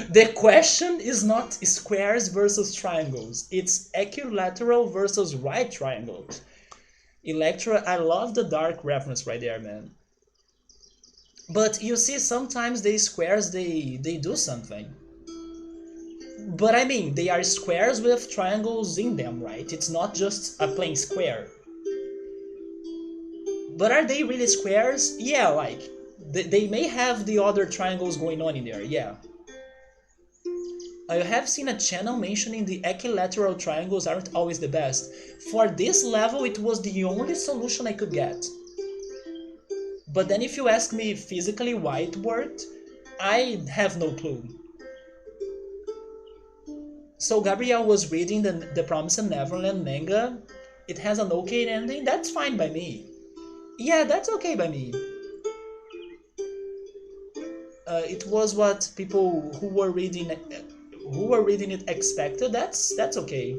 The question is not squares versus triangles, it's equilateral versus right triangles. Electra, I love the dark reference right there, man. But you see, sometimes the squares, they do something. But I mean, they are squares with triangles in them, right? It's not just a plain square. But are they really squares? Yeah, like, they may have the other triangles going on in there, yeah. I have seen a channel mentioning the equilateral triangles aren't always the best. For this level, it was the only solution I could get. But then if you ask me physically why it worked, I have no clue. So Gabrielle was reading the Promised Neverland manga. It has an okay ending, that's fine by me. Yeah, that's okay by me. It was what people who were reading it expected. That's okay.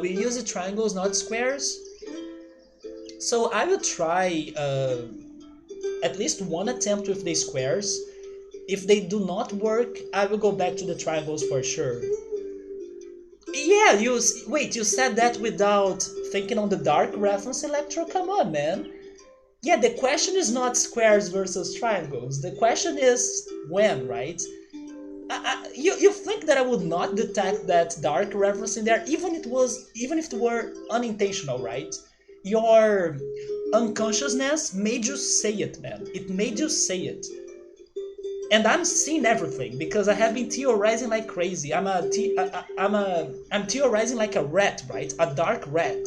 We use the triangles, not squares. So I will try at least one attempt with the squares. If they do not work, I will go back to the triangles for sure. Yeah, you said that without thinking on the dark reference, Electro? Come on, man. Yeah, the question is not squares versus triangles. The question is when, right? You think that I would not detect that dark reference in there, even if it were unintentional, right? Your unconsciousness made you say it, man. It made you say it. And I'm seeing everything because I have been theorizing like crazy. I'm theorizing like a rat, right? A dark rat.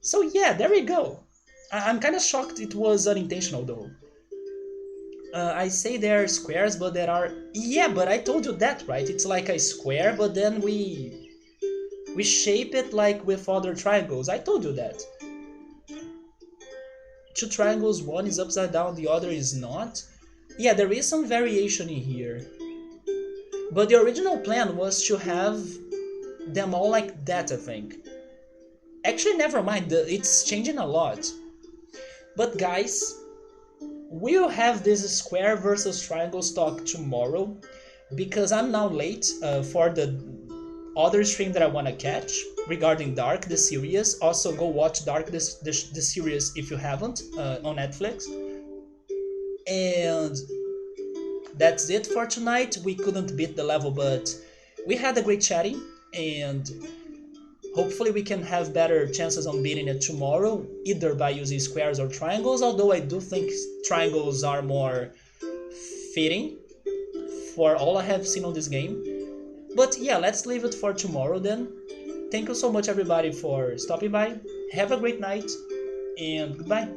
So yeah, there we go. I'm kind of shocked it was unintentional though. I say there are squares, but there are... Yeah, but I told you that, right? It's like a square, but then we shape it like with other triangles. I told you that. Two triangles, one is upside down, the other is not. Yeah, there is some variation in here. But the original plan was to have them all like that, I think. Actually, never mind, it's changing a lot. But guys, we'll have this square versus triangles talk tomorrow, because I'm now late for the other stream that I want to catch regarding Dark, the series. Also, go watch Dark, the series if you haven't, on Netflix. And that's it for tonight. We couldn't beat the level, but we had a great chatting, and hopefully we can have better chances on beating it tomorrow, either by using squares or triangles, although I do think triangles are more fitting for all I have seen on this game. But yeah, let's leave it for tomorrow then. Thank you so much everybody for stopping by. Have a great night, and goodbye.